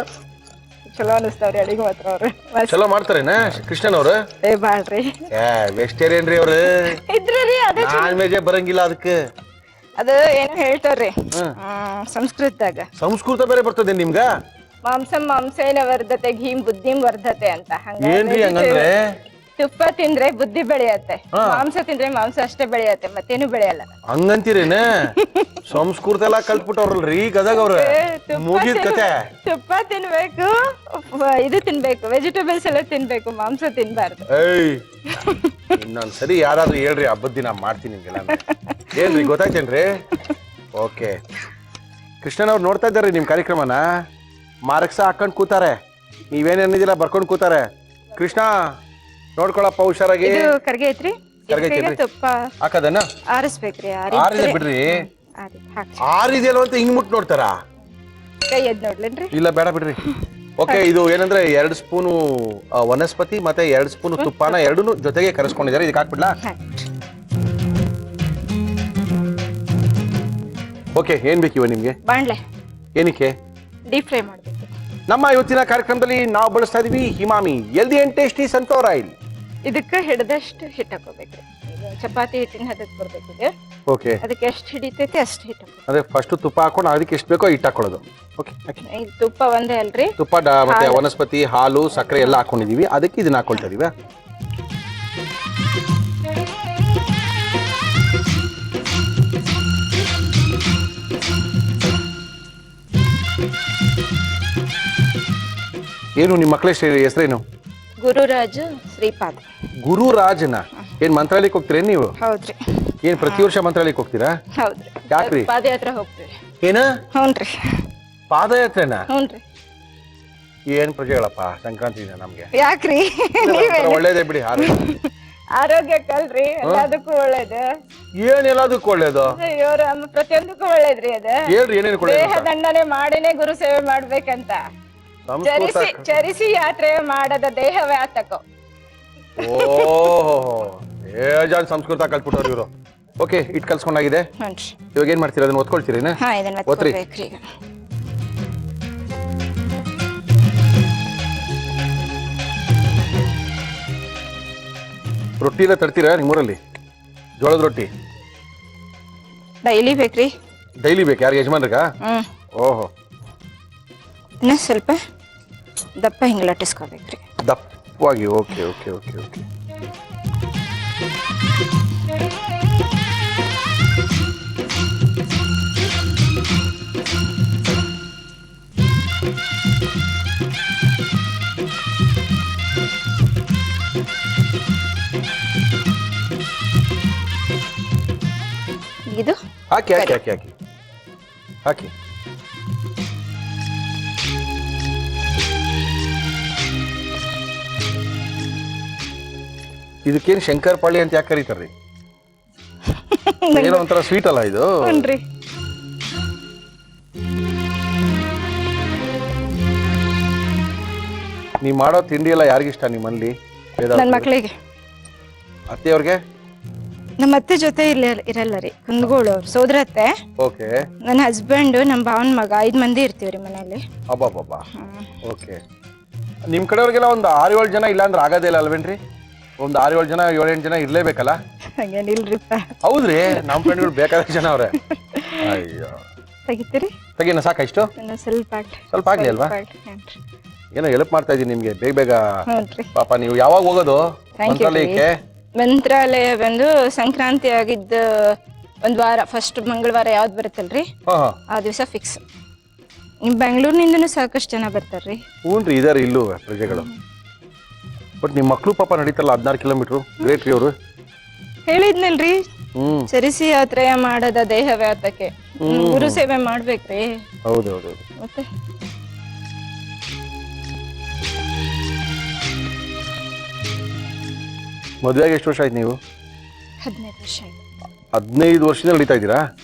Speaker 4: ಚಲೋ ಅನಿಸ್ತಾವ್ರಿ ಅಡಿಗೆ ಮಾತ್ರ. ಅವ್ರು
Speaker 2: ಚಲೋ ಮಾಡ್ತಾರೇನ ಕೃಷ್ಣನವ್ರು?
Speaker 4: ಬಾಳ್ರಿ.
Speaker 2: ವೆಜಿಟೇರಿಯನ್ ರೀ ಅವ್ರು.
Speaker 4: ಇದ್ರಿ ಅದೇ
Speaker 2: ನಾನ್ ವೆಜ್ ಬರಂಗಿಲ್ಲ ಅದಕ್ಕೆ.
Speaker 4: ಅದು ಏನೋ ಹೇಳ್ತಾರ್ರಿ ಸಂಸ್ಕೃತದಾಗ.
Speaker 2: ಸಂಸ್ಕೃತ ಬೇರೆ ಬರ್ತದೆ ನಿಮ್ಗ?
Speaker 4: ಮಾಂಸೇನ ವರ್ಧತೆ ಘೀಂ ಬುದ್ಧಿಂ ವರ್ಧತೆ ಅಂತ.
Speaker 2: ಏನ್ರಿ ಹಂಗಂದ್ರೆ?
Speaker 4: ತುಪ್ಪ ತಿಂದ್ರೆ ಬುದ್ಧಿ ಬೆಳೆಯತ್ತೆ,
Speaker 2: ಹಾ.
Speaker 4: ಮಾಂಸ ತಿಂದ್ರೆ ಮಾಂಸ ಅಷ್ಟೇ ಬೆಳೆಯತ್ತೆ, ಮತ್ತೇನು ಬೆಳೆಯಲ್ಲ.
Speaker 2: ಹಂಗಂತೀರೇನೆ? ಸಂಸ್ಕೃತ ಎಲ್ಲ ಕಲ್ತ್ಬಿಟ್ಟವ್ರಲ್ರಿ ಗದಗ ಅವ್ರ. ಮುಗಿದ್ ಕತೆ.
Speaker 4: ತುಪ್ಪ ತಿನ್ಬೇಕು, ಇದು ತಿನ್ಬೇಕು, ವೆಜಿಟೇಬಲ್ಸ್ ಎಲ್ಲ ತಿನ್ಬೇಕು, ಮಾಂಸ ತಿನ್ಬಾರ್ದು.
Speaker 2: ಏಯ್ ಇನ್ನೊಂದ್ಸರಿ ಯಾರಾದ್ರೂ ಹೇಳ್ರಿ, ಹಬ್ಬದ ದಿನ ಮಾಡ್ತೀನಿ ನಿಮ್ಗೆಲ್ಲ. ಏನ್ರಿ ಗೊತ್ತಾಯ್ತೇನ್ರಿ? ಓಕೆ. ಕೃಷ್ಣನ್ ಅವ್ರು ನೋಡ್ತಾ ಇದ್ದಾರ್ರಿ ನಿಮ್ ಕಾರ್ಯಕ್ರಮನ, ಮಾರ್ಕ್ಸ ಹಾಕೊಂಡ್ ಕೂತಾರೆ, ನೀವೇನೇನಿದಿಲ್ಲ ಬರ್ಕೊಂಡ್ ಕೂತಾರೆ. ಕೃಷ್ಣ ನೋಡ್ಕೊಳಪ್ಪ ಹುಷಾರಾಗಿ.
Speaker 4: ಇದು ಕರ್ಗೆ ಐತ್ರಿ,
Speaker 2: ಕರ್ಗೈತೇನ್ರಿ?
Speaker 4: ತುಪ್ಪ
Speaker 2: ಹಾಕದನ್ನ
Speaker 4: ಆರಿಸ್ಬೇಕ್ರಿ.
Speaker 2: ಆರಿದೆ ಬಿಡ್ರಿ. ಆರಿದೆಲ್ಲ ಅಂತ ಹಿಂಗ್ ಮುಟ್ ನೋಡ್ತಾರ?
Speaker 4: ಕೈ ಎದ್ ನೋಡ್ಲೇನ್ರಿ?
Speaker 2: ಇಲ್ಲ ಬೇಡ ಬಿಡ್ರಿ. ಓಕೆ, ಇದು ಏನಂದ್ರೆ 2 ಸ್ಪೂನು ವನಸ್ಪತಿ ಮತ್ತೆ 2 ಸ್ಪೂನು ತುಪ್ಪನ ಎರಡೂ ಜೊತೆಗೆ ಕರೆಸ್ಕೊಂಡಿದ್ದಾರೆ. ಇದಕ್ಕೆ ಹಾಕ್ಬಿಡ್ಲಾ? ಓಕೆ, ಏನ್ ಬೇಕಿವ ನಿಮ್ಗೆ?
Speaker 4: ಬಾಣ್ಲೆ
Speaker 2: ಏನಕ್ಕೆ?
Speaker 4: ಡೀಪ್ ಫ್ರೈ ಮಾಡ್ಬೇಕು.
Speaker 2: ನಮ್ಮ ಇವತ್ತಿನ ಕಾರ್ಯಕ್ರಮದಲ್ಲಿ ನಾವು ಬಳಸ್ತಾ ಇದೀವಿ Emami healthy and tasty sunflower oil.
Speaker 4: ಇದಕ್ಕೆ ಹಿಡ್ದಷ್ಟು ಹಿಟ್ಟು ಹಾಕೋಬೇಕ್ರಿ. ಈಗ ಚಪಾತಿ ಹಿಟ್ಟಿನ ಹದಕ್ಕೆ ಬರ್ಬೇಕಿದೆ.
Speaker 2: ಓಕೆ,
Speaker 4: ಅದಕ್ಕೆ ಎಷ್ಟು ಹಿಡಿತೈತೆ ಅಷ್ಟು ಹಿಟ್ಟು ಹಾಕ್ಬೇಕು.
Speaker 2: ಅಂದ್ರೆ ಫಸ್ಟ್ ತುಪ್ಪ ಹಾಕೊಂಡು ಅದಕ್ಕೆ ಎಷ್ಟು ಬೇಕೋ ಹಿಟ್ಟು ಹಾಕೊಳ್ಳೋದು. ಓಕೆ,
Speaker 4: ಈ ತುಪ್ಪ ಒಂದೇ ಅಲ್ರಿ,
Speaker 2: ತುಪ್ಪ ಮತ್ತೆ ವನಸ್ಪತಿ, ಹಾಲು, ಸಕ್ಕರೆ ಎಲ್ಲ ಹಾಕೊಂಡಿದೀವಿ. ಅದಕ್ಕೆ ಇದನ್ನ ಹಾಕೊಳ್ತಾ ಇದೀವಿ. ಏನು ನಿಮ್ಮ ಮಕ್ಕಳ ಹೆಸರೇನು?
Speaker 4: ಗುರುರಾಜ್ ಶ್ರೀಪಾದ.
Speaker 2: ಗುರುರಾಜನ? ಏನ್ ಮಂತ್ರಾಲಯಕ್ಕೆ ಹೋಗ್ತೀರೇನ್ ನೀವು?
Speaker 4: ಹೌದ್ರಿ.
Speaker 2: ಏನ್ ಪ್ರತಿ ವರ್ಷ ಮಂತ್ರಾಲಯಕ್ಕೆ ಹೋಗ್ತೀರಾ?
Speaker 4: ಹೌದ್ರಿ.
Speaker 2: ಯಾಕ್ರಿ?
Speaker 4: ಪಾದಯಾತ್ರೆ ಹೋಗ್ತೀವಿ.
Speaker 2: ಏನ
Speaker 4: ಹ್ಞೂನ್ರಿ.
Speaker 2: ಪಾದಯಾತ್ರೆನಾ?
Speaker 4: ಹ್ಞೂನ್ರಿ.
Speaker 2: ಏನ್ ಪ್ರಜೆಗಳಪ್ಪ, ಸಂಕ್ರಾಂತಿ ದಿನ ನಮ್ಗೆ
Speaker 4: ಯಾಕ್ರಿ?
Speaker 2: ಒಳ್ಳೇದೇ ಬಿಡಿ.
Speaker 4: ಆರೋಗ್ಯಕ್ಕಲ್ರಿ, ಎಲ್ಲದಕ್ಕೂ ಒಳ್ಳೇದು.
Speaker 2: ಏನ್ ಎಲ್ಲದಕ್ಕೂ ಒಳ್ಳೇದು?
Speaker 4: ಇವ್ರ ಪ್ರತಿಯೊಂದಕ್ಕೂ ಒಳ್ಳೇದ್ರಿ ಅದು.
Speaker 2: ಹೇಳ್ರಿ ಏನೇನು ಒಳ್ಳೇದು?
Speaker 4: ದೇಹ ದಂಡನೆ ಮಾಡಿನೇ ಗುರು ಸೇವೆ ಮಾಡ್ಬೇಕಂತ. ಚರಿಸಿ ಯಾತ್ರೆ ಮಾಡದ ದೇಹವೇ ಆತಕೋ.
Speaker 2: ಓಹೋ, ಏಜಾನ್ ಸಂಸ್ಕೃತ ಕಲ್ತ್ಬಿಟ್ಟವ್ರು ಇವರು. ಓಕೆ, ಇಟ್ ಕಲ್ಸ್ಕೊಂಡಾಗಿದೆ. ಇವಾಗ ಏನ್ ಮಾಡ್ತೀರಾ? ಅದನ್ನ ಒತ್ಕೊಳ್ತೀರೇನ?
Speaker 4: ಹಾ, ಇದನ್ನ
Speaker 2: ಒತ್ರಿ.
Speaker 4: ಒತ್ಕೊಬೇಕ್ರಿ ಈಗ.
Speaker 2: ರೊಟ್ಟಿ ಎಲ್ಲ ತರ್ತೀರಾ ನಿಮ್ಮೂರಲ್ಲಿ? ಜೋಳದ ರೊಟ್ಟಿ
Speaker 4: ಡೈಲಿ ಬೇಕ್ರಿ.
Speaker 2: ಡೈಲಿ ಬೇಕು? ಯಾರಿಗೆ? ಯಜಮಾನ್ರಿಗ? ಓಹೋ,
Speaker 4: ಇನ್ನ ಸ್ವಲ್ಪ ದಪ್ಪ ಹಿಂಗ್ ಲಟ್ಟಿಸ್ಕೋಬೇಕ್ರಿ.
Speaker 2: ದಪ್ಪವಾಗಿ. Okay okay okay okay.
Speaker 4: ಇದು
Speaker 2: ಹಾಕಿ ಹಾಕಿ ಹಾಕಿ ಹಾಕಿ ಹಾಕಿ. ಇದಕ್ಕೇನು ಶಂಕರಪಾಳಿ ಅಂತ ಯಾಕೆ ಕರೀತಾರ್ರಿ? ಏನೋ ಒಂಥರ ಸ್ವೀಟ್ ಅಲ್ಲ ಇದು?
Speaker 4: ಹ್ಞೂನ್ರಿ.
Speaker 2: ನೀವ್ ಮಾಡೋ ತಿಂಡಿ ಎಲ್ಲ ಯಾರಿಗಿಷ್ಟ ನಿಮ್ಮಲ್ಲಿ?
Speaker 4: ನನ್ನ ಮಕ್ಳಿಗೆ.
Speaker 2: ಅತ್ತೆಯವ್ರಿಗೆ?
Speaker 4: ನಮ್ಮ ಅತ್ತೆ ಜೊತೆ ಇರಲ್ಲ ರೀ, ಕುಂದಗೋಳು ಅವ್ರು ಸೋದರತ್ತೆ.
Speaker 2: ಓಕೆ.
Speaker 4: ನನ್ನ ಹಸ್ಬೆಂಡ್, ನಮ್ಮ ಭಾವನ ಮಗ, 5 ಮಂದಿ ಇರ್ತೀವ್ರಿ ಮನೇಲಿ.
Speaker 2: ಅಬ್ಬಬ್ಬಬ್ಬಾ. ಓಕೆ. ನಿಮ್ ಕಡೆಯವ್ರಿಗೆಲ್ಲ ಒಂದು 6-7 ಜನ ಇಲ್ಲ ಅಂದ್ರೆ ಆಗೋದೇ ಇಲ್ಲ ಅಲ್ವೇನ್ರಿ? ಒಂದು 6-7 ಜನ 7-8 ಜನ ಇರ್ಲೇಬೇಕಲ್ಲ?
Speaker 4: ಹಂಗೇನಿಲ್ರಿಪ್ಪ.
Speaker 2: ಹೌದ್ರಿ, ನಮ್ ಫ್ರೆಂಡ್ಗಳು ಬೇಕಾದ ಜನ ಅವ್ರೆ. ಅಯ್ಯೋ,
Speaker 4: ತೆಗಿತೀರಿ?
Speaker 2: ತೆಗಿನ ಸಾಕ ಇಷ್ಟು?
Speaker 4: ಸ್ವಲ್ಪ
Speaker 2: ಸ್ವಲ್ಪ ಆಗ್ಲಿ ಅಲ್ವಾ? ಏನೋ ಹೆಲ್ಪ್ ಮಾಡ್ತಾ ಇದೀನಿ ನಿಮ್ಗೆ ಬೇಗ ಬೇಗ. ಪಾಪ ನೀವು ಯಾವಾಗ ಹೋಗೋದು ಮಂತ್ರಾಲಯಕ್ಕೆ?
Speaker 4: ಮಂತ್ರಾಲಯ ಬಂದು ಸಂಕ್ರಾಂತಿ ಆಗಿದ್ದ 1 ವಾರ, ಫಸ್ಟ್ ಮಂಗಳವಾರ ಯಾವ್ದು ಬರುತ್ತಲ್ರಿ ಆ ದಿವಸ ಫಿಕ್ಸ್. ನಿಮ್ ಬೆಂಗಳೂರಿನಿಂದನೂ ಸಾಕಷ್ಟು ಜನ ಬರ್ತಾರ್ರಿ.
Speaker 2: ಹ್ಞೂನ್ರಿ, ಇದಾರೆ ಇಲ್ಲೂ ಪ್ರಜೆಗಳು. ಬಟ್ ನಿಮ್ ಮಕ್ಳು ಪಾಪ ನಡೀತಾರಲ್ಲ 16 ಕಿಲೋಮೀಟರ್. ಗ್ರೇಟ್ ರೀ ಅವರು.
Speaker 4: ಹೇಳಿದ್ನಲ್ರಿ, ಚರಿಸಿ ಯಾತ್ರೆ ಮಾಡದ ದೇಹವೇ ಆತಕ್ಕೆ. ಗುರು ಸೇವೆ ಮಾಡ್ಬೇಕ್ರಿ.
Speaker 2: ಹೌದೌದು.
Speaker 4: ಮತ್ತೆ
Speaker 2: ಮದುವೆಗೆ ಎಷ್ಟು ವರ್ಷ ಆಯ್ತು ನೀವು?
Speaker 4: 15 ವರ್ಷ ಆಯ್ತು.
Speaker 2: 15 ವರ್ಷದಿಂದ ನಡೀತಾ ಇದ್ದೀರಾ?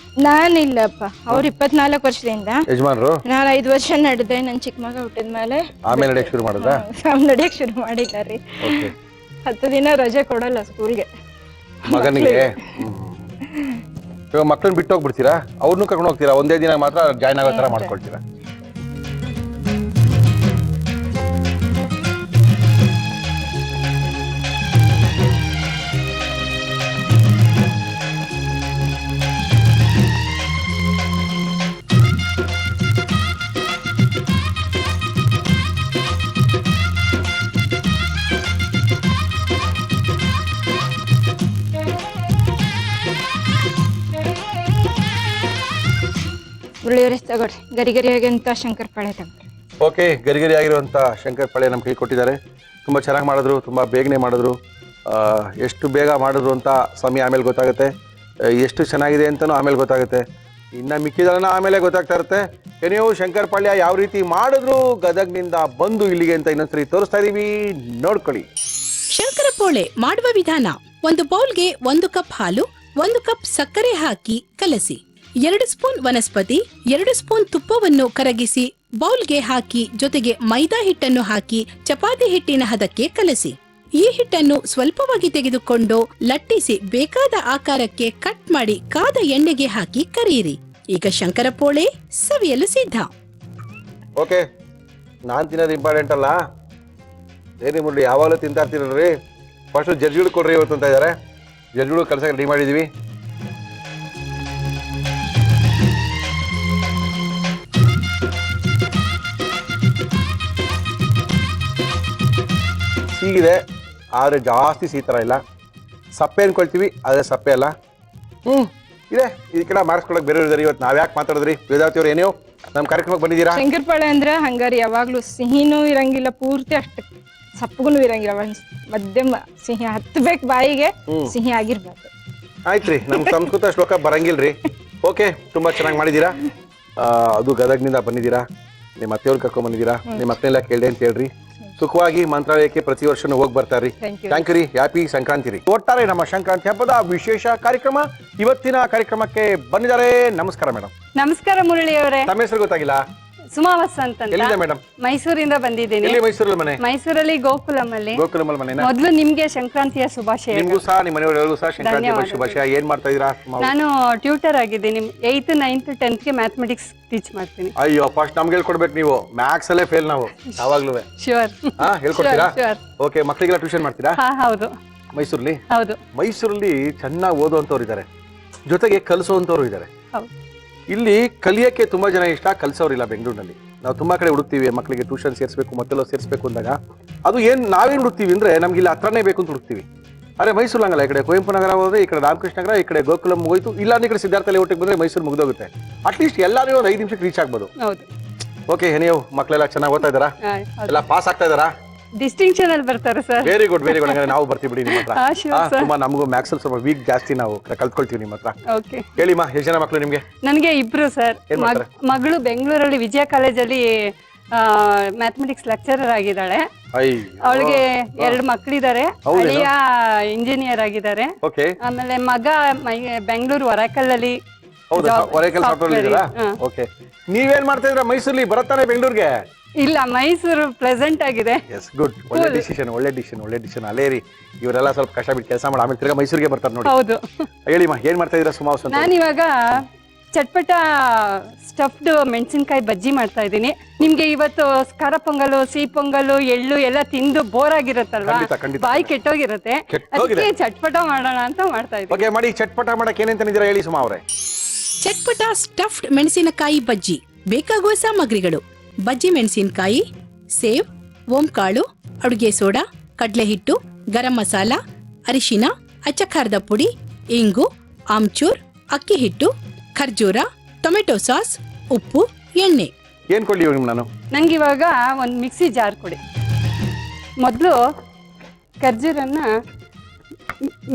Speaker 4: ನಾನಿಲ್ಲಪ್ಪ, ಅವ್ರು 24 ವರ್ಷದಿಂದ.
Speaker 2: ಯಜಮಾನ್ರು?
Speaker 4: ನಾನು 5 ವರ್ಷ ನಡೆದೆ. ನನ್ ಚಿಕ್ಕ ಮಗ ಹುಟ್ಟಿದ್ಮೇಲೆ
Speaker 2: ಆಮೇಲೆ ನಡೆಯಕ್ ಶುರು ಮಾಡೋದಾ?
Speaker 4: ನಡೆಯಕ್ ಶುರು ಮಾಡಿದ್ದಾರ್ರಿ. 10 ದಿನ ರಜೆ ಕೊಡಲ್ಲ ಸ್ಕೂಲ್ಗೆ
Speaker 2: ಮಗನಿಗೆ. ಇವಾಗ ಮಕ್ಳನ್ನ ಬಿಟ್ಟು ಹೋಗ್ಬಿಡ್ತೀರಾ? ಅವ್ರನ್ನೂ ಕರ್ಕೊಂಡು ಹೋಗ್ತೀರಾ? ಒಂದೇ ದಿನ ಮಾತ್ರ ಜಾಯ್ನ್ ಆಗೋ ತರ ಮಾಡ್ಕೊಳ್ತೀರಾ?
Speaker 4: ಮುರಳಿಯವರೇ ತಗೊಳ್ರಿ, ಗರಿ ಗರಿಯಾಗಿ ಅಂತ ಶಂಕರಪಾಳೆ ತಗೊಳ್ರಿ.
Speaker 2: ಓಕೆ, ಗರಿಗರಿ ಆಗಿರುವಂಥ ಶಂಕರ್ ಪಳ್ಳೆ ನಮ್ಮ ಕೈ ಕೊಟ್ಟಿದ್ದಾರೆ. ತುಂಬ ಚೆನ್ನಾಗಿ ಮಾಡಿದ್ರು, ತುಂಬ ಬೇಗನೆ ಮಾಡಿದ್ರು. ಎಷ್ಟು ಬೇಗ ಮಾಡಿದ್ರು ಅಂತ ಸಮಯ ಆಮೇಲೆ ಗೊತ್ತಾಗುತ್ತೆ, ಎಷ್ಟು ಚೆನ್ನಾಗಿದೆ ಅಂತಲೂ ಆಮೇಲೆ ಗೊತ್ತಾಗುತ್ತೆ. ಇನ್ನು ಮಿಕ್ಕಿದನ್ನ ಆಮೇಲೆ ಗೊತ್ತಾಗ್ತಾ ಇರುತ್ತೆ. ನೀವು ಶಂಕರ್ ಪಳ್ಯ ಯಾವ ರೀತಿ ಮಾಡಿದ್ರು ಗದಗ್ನಿಂದ ಬಂದು ಇಲ್ಲಿಗೆ ಅಂತ ಇನ್ನೊಂದ್ಸರಿ ತೋರಿಸ್ತಾ ಇದೀವಿ, ನೋಡ್ಕೊಳ್ಳಿ.
Speaker 3: ಶಂಕರಪೋಳೆ ಮಾಡುವ ವಿಧಾನ: ಒಂದು ಬೌಲ್ಗೆ 1 ಕಪ್ ಹಾಲು, 1 ಕಪ್ ಸಕ್ಕರೆ ಹಾಕಿ ಕಲಸಿ. 2 ಸ್ಪೂನ್ ವನಸ್ಪತಿ, 2 ಸ್ಪೂನ್ ತುಪ್ಪವನ್ನು ಕರಗಿಸಿ ಬೌಲ್ಗೆ ಹಾಕಿ, ಜೊತೆಗೆ ಮೈದಾ ಹಿಟ್ಟನ್ನು ಹಾಕಿ ಚಪಾತಿ ಹಿಟ್ಟಿನ ಹದಕ್ಕೆ ಕಲಸಿ. ಈ ಹಿಟ್ಟನ್ನು ಸ್ವಲ್ಪವಾಗಿ ತೆಗೆದುಕೊಂಡು ಲಟ್ಟಿಸಿ ಬೇಕಾದ ಆಕಾರಕ್ಕೆ ಕಟ್ ಮಾಡಿ ಕಾದ ಎಣ್ಣೆಗೆ ಹಾಕಿ ಕರಿಯಿರಿ. ಈಗ ಶಂಕರಪೋಳೆ ಸವಿಯಲು ಸಿದ್ಧ.
Speaker 2: ಓಕೆ, ನಾನು ತಿನ್ನೋದು ಇಂಪಾರ್ಟೆಂಟ್ ಅಲ್ಲ, ಏನೇ ಮುರಳಿ ಯಾವಾಗಲೂ ತಿಂತಾ ಇರ್ತೀರಲ್ರಿ. ಫಸ್ಟ್ ಜಡ್ಜ್ಗಳು ಕೊಡ್ರಿ ಇವತ್ತು ಅಂತ ಇದ್ದಾರೆ. ಜಡ್ಜ್ಗಳು ಕಲ್ಸಕ್ಕೆ ರೆಡಿ ಮಾಡಿದ್ದೀವಿ. ಸಿಗಿದೆ ಆದರೆ ಜಾಸ್ತಿ ಸಿಹಿ ಥರ ಇಲ್ಲ. ಸಪ್ಪೆ ಅನ್ಕೊಳ್ತೀವಿ ಆದರೆ ಸಪ್ಪೆ ಅಲ್ಲ. ಇದೆ, ಇದಕ್ಕೆಲ್ಲ ಮಾಡಿಸ್ಕೊಳಕ್ಕೆ ಬೇರೆ ಇದ್ದಾರೆ. ಇವತ್ತು ನಾವ್ಯಾಕೆ ಮಾತಾಡಿದ್ರಿ? ವೇದಾವತಿ ಅವ್ರು ಏನೋ ನಮ್ಮ ಕಾರ್ಯಕ್ರಮಕ್ಕೆ ಬಂದಿದ್ದೀರಾ?
Speaker 4: ಶಂಕರಪಾಳೆ ಅಂದ್ರೆ ಹಂಗಾರಿ ಯಾವಾಗ್ಲೂ ಸಿಹಿನೂ ಇರಂಗಿಲ್ಲ, ಪೂರ್ತಿ ಅಷ್ಟು ಸಪ್ಪಗೂ ಇರಂಗಿಲ್ಲ. ಮಧ್ಯಮ ಸಿಹಿ ಹತ್ತಬೇಕು ಬಾಯಿಗೆ, ಸಿಹಿ ಆಗಿರ್ಬಾರ್ದು.
Speaker 2: ಆಯ್ತ್ರಿ, ನಮ್ಮ ಸಂಸ್ಕೃತ ಶ್ಲೋಕ ಬರಂಗಿಲ್ರಿ. ಓಕೆ, ತುಂಬಾ ಚೆನ್ನಾಗಿ ಮಾಡಿದ್ದೀರಾ. ಅದು ಗದಗ್ನಿಂದ ಬಂದಿದ್ದೀರಾ, ನಿಮ್ಮ ಅತ್ತೆಯವ್ರು ಕರ್ಕೊಂಡ್ ಬಂದಿದ್ದೀರಾ. ನಿಮ್ಮ ಅತ್ತೆಲ್ಲ ಕೇಳಿದೆ ಅಂತ ಹೇಳ್ರಿ. ಸುಖವಾಗಿ ಮಂತ್ರಾಲಯಕ್ಕೆ ಪ್ರತಿ ವರ್ಷನೂ ಹೋಗಿ ಬರ್ತಾರ್ರಿ. ಥ್ಯಾಂಕ್ ಯು ರೀ. ಹ್ಯಾಪಿ ಸಂಕ್ರಾಂತಿ ರೀ. ಒಟ್ಟಾರೆ ನಮ್ಮ ಸಂಕ್ರಾಂತಿ ಹಬ್ಬದ ವಿಶೇಷ ಕಾರ್ಯಕ್ರಮ ಇವತ್ತಿನ ಕಾರ್ಯಕ್ರಮಕ್ಕೆ ಬಂದಿದ್ದಾರೆ. ನಮಸ್ಕಾರ ಮೇಡಮ್.
Speaker 1: ನಮಸ್ಕಾರ ಮುರಳಿಯವರೇ.
Speaker 2: ತಮ್ಮ ಹೆಸರು ಗೊತ್ತಾಗಿಲ್ಲ?
Speaker 1: ಸುಮಾವಸ್ ಅಂತ.
Speaker 2: ಎಲ್ಲಿಂದ ಮೇಡಮ್?
Speaker 1: ಮೈಸೂರಿಂದ ಬಂದಿದ್ದೀನಿ.
Speaker 2: ಎಲ್ಲಿ ಮೈಸೂರಲ್ಲಿ ಮನೆ?
Speaker 1: ಮೈಸೂರಲ್ಲಿ ಗೋಕುಲಮಲ್ಲಿ.
Speaker 2: ಗೋಕುಲಮಲ್ಲಿ ಮನೆ.
Speaker 1: ಮೊದಲು ನಿಮ್ಗೆ ಸಂಕ್ರಾಂತಿಯ ಶುಭಾಶಯ.
Speaker 2: ನಿಮ್ಗೂ ಸಹ ನಿಮ್ಮ ಮನೆಯವರೆಲ್ಲರೂ ಸಹ ಸಂಕ್ರಾಂತಿ ಶುಭಾಶಯ. ಏನ್ ಮಾಡ್ತಾ ಇದೀರಾ?
Speaker 1: ನಾನು ಟ್ಯೂಟರ್ ಆಗಿದ್ದೀನಿ. 8th, 9th, 10th ಗೆ ಮ್ಯಾಥಮೆಟಿಕ್ಸ್ ಟೀಚ್ ಮಾಡ್ತೀನಿ.
Speaker 2: ಅಯ್ಯೋ, ಫಸ್ಟ್ ನಮ್ಗೆ ಹೇಳ್ಕೊಡ್ಬೇಕು ನೀವು. ಮ್ಯಾಥ್ಸ್ ಅಲ್ಲೇ ಫೇಲ್ ನಾವು ಯಾವಾಗ್ಲೂ.
Speaker 1: ಶ್ಯೂರ್.
Speaker 2: ಹೇಳ್ಕೊಡ್ತೀರಾ? ಓಕೆ, ಮಕ್ಕಳಿಗೆಲ್ಲ ಟ್ಯೂಷನ್ ಮಾಡ್ತೀರಾ?
Speaker 1: ಹೌದು.
Speaker 2: ಮೈಸೂರಲ್ಲಿ?
Speaker 1: ಹೌದು.
Speaker 2: ಮೈಸೂರಲ್ಲಿ ಚೆನ್ನಾಗಿ ಓದುವಂತವ್ರು ಇದ್ದಾರೆ, ಜೊತೆಗೆ ಕಲಿಸುವಂತವ್ರು ಇದ್ದಾರೆ.
Speaker 1: ಹೌದು.
Speaker 2: ಇಲ್ಲಿ ಕಲಿಯಕ್ಕೆ ತುಂಬಾ ಜನ ಇಷ್ಟ, ಕಲ್ಸೋರಿಲ್ಲ. ಬೆಂಗಳೂರಿನಲ್ಲಿ ನಾವು ತುಂಬಾ ಕಡೆ ಹುಡುಕ್ತೀವಿ, ಮಕ್ಕಳಿಗೆ ಟ್ಯೂಷನ್ ಸೇರಿಸಬೇಕು, ಮತ್ತೆಲ್ಲ ಸೇರಿಸಬೇಕು ಅಂದಾಗ ಅದು ನಾವೇನ್ ಹುಡುಕ್ತೀವಿ ಅಂದ್ರೆ ನಮ್ಗೆ ಇಲ್ಲಿ ಹತ್ರನೇ ಬೇಕು ಅಂತ ಹುಡುಕ್ತೀವಿ. ಅರೆ ಮೈಸೂರು ಹಂಗಲ್ಲ. ಈ ಕಡೆ ಕುವೆಂಪು ನಗರ ಹೋದ್ರೆ, ಈ ಕಡೆ ರಾಮಕೃಷ್ಣ ನಗರ, ಈ ಕಡೆ ಗೋಕುಲಂ ಹೋಯ್ತು, ಇಲ್ಲ ಈ ಕಡೆ ಸಿದ್ಧಾರ್ಥ ಲೇಔಟಿಗೆ ಬಂದ್ರೆ ಮೈಸೂರು ಮುಗಿದೋಗುತ್ತೆ. ಅಟ್ಲೀಸ್ಟ್ ಎಲ್ಲರೂ ಒಂದು 5 ನಿಮಿಷಕ್ಕೆ ರೀಚ್ ಆಗ್ಬೋದು. ಓಕೆ, ನೀವು ಮಕ್ಕಳೆಲ್ಲ ಚೆನ್ನಾಗಿ ಓದ್ತಾ ಇದ್ದಾರಾ? ಎಲ್ಲ ಪಾಸ್ ಆಗ್ತಾ ಇದ್ದಾರಾ?
Speaker 1: ಡಿಸ್ಟಿಂಕ್ಷನ್ ಅಲ್ಲಿ ಬರ್ತಾರೆ sir.
Speaker 2: Very good, very good. ನಾವು ಬರ್ತೀವಿ ಬಿಡಿ ನಿಮ್ಮ ಹತ್ರ. ತುಂಬಾ ನಮಗೂ ಮ್ಯಾಥ್ಸ್ ಸ್ವಲ್ಪ ವೀಕ್ ಜಾಸ್ತಿ, ನಾವು ಕಲ್ತ್ಕೊಳ್ತೀವಿ ನಿಮ್ಮ ಹತ್ರ.
Speaker 1: ಓಕೆ,
Speaker 2: ಹೇಳಿಮ್ಮ, ಎಷ್ಟು ಜನ ಮಕ್ಕಳು ನಿಮ್ಗೆ?
Speaker 1: ನನಗೆ 2 ಸರ್. ಮಗಳು ಬೆಂಗಳೂರಲ್ಲಿ ವಿಜಯ ಕಾಲೇಜಲ್ಲಿ ಮ್ಯಾಥಮೆಟಿಕ್ಸ್ ಲೆಕ್ಚರರ್ ಆಗಿದ್ದಾಳೆ. ಅವಳಿಗೆ 2 ಮಕ್ಕಳಿದ್ದಾರೆ. ಅಳಿಯ ಇಂಜಿನಿಯರ್ ಆಗಿದ್ದಾರೆ. ಆಮೇಲೆ ಮಗ ಬೆಂಗಳೂರು ಒರಾಕಲ್ ಅಲ್ಲಿ.
Speaker 2: ನೀವೇನ್ ಮಾಡ್ತಾ ಇದ್ರ ಮೈಸೂರಲ್ಲಿ? ಬರತ್ತಾನೆ ಬೆಂಗಳೂರಿಗೆ?
Speaker 1: ಇಲ್ಲ, ಮೈಸೂರು ಪ್ರೆಸೆಂಟ್ ಆಗಿದೆ.
Speaker 2: Yes, good. ಒಳ್ಳೆ ಡಿಸಿಷನ್, ಒಳ್ಳೆ ಡಿಸಿಷನ್, ಒಳ್ಳೆ ಡಿಸಿಷನ್. ಅಲ್ಲೇ ರೀ, ಇವರೆಲ್ಲ ಸ್ವಲ್ಪ ಕಷ್ಟ ಬಿಟ್ಟು ಕೆಲಸ ಮಾಡಿ ಆಮೇಲೆ ತಿರ್ಗಾ ಮೈಸೂರಿಗೆ ಬರ್ತಾರೆ ನೋಡಿ.
Speaker 1: ಹೌದು.
Speaker 2: ಹೇಳಿಮ್ಮ, ಏನ್ ಮಾಡ್ತಾ ಇದ್ದೀರಾ? ಸುಮಾರು
Speaker 1: ನಾನು ಇವಾಗ ಚಟ್ಪಟ ಸ್ಟಫ್ಡ್ ಮೆಣಸಿನಕಾಯಿ ಬಜ್ಜಿ ಮಾಡ್ತಾ ಇದ್ದೀನಿ. ನಿಮ್ಗೆ ಇವತ್ತು ಖಾರ ಪೊಂಗಲು, ಸಿಹಿ ಪೊಂಗಲು, ಎಳ್ಳು ಎಲ್ಲ ತಿಂದು ಬೋರ್ ಆಗಿರುತ್ತಲ್ವಾ, ಬಾಯಿ ಕೆಟ್ಟೋಗಿರುತ್ತೆ. ಅದಕ್ಕೆ ಚಟ್ಪಟ ಮಾಡೋಣ ಅಂತ ಮಾಡ್ತಾ ಇದ್ದೀನಿ.
Speaker 2: ಓಕೆ, ಮಾಡಿ. ಚಟ್ಪಟ ಮಾಡಕ್ಕೆ ಏನೇನ್ ತಂದಿದ್ದೀರಾ ಹೇಳಿ ಸುಮಾ ಅವರೇ?
Speaker 3: ಚಟ್ಪಟ ಸ್ಟಫ್ಡ್ ಮೆಣಸಿನಕಾಯಿ ಬಜ್ಜಿ. ಬೇಕಾಗುವ ಸಾಮಗ್ರಿಗಳು: ಬಜ್ಜಿ ಮೆಣಸಿನಕಾಯಿ, ಸೇವ್, ಓಂಕಾಳು, ಅಡುಗೆ ಸೋಡಾ, ಕಡಲೆ ಹಿಟ್ಟು, ಗರಂ ಮಸಾಲ, ಅರಿಶಿನ, ಅಚ್ಚ ಖಾರದ ಪುಡಿ, ಇಂಗು, ಆಮ್ಚೂರ್, ಅಕ್ಕಿ ಹಿಟ್ಟು, ಖರ್ಜೂರ, ಟೊಮೆಟೊ ಸಾಸ್, ಉಪ್ಪು, ಎಣ್ಣೆ.
Speaker 2: ಏನ್ ಕೊಡ್ಲಿ ನಾನು?
Speaker 1: ನಂಗೆ ಇವಾಗ ಒಂದು ಮಿಕ್ಸಿ ಜಾರ್ ಕೊಡಿ. ಮೊದಲು ಖರ್ಜೂರನ್ನ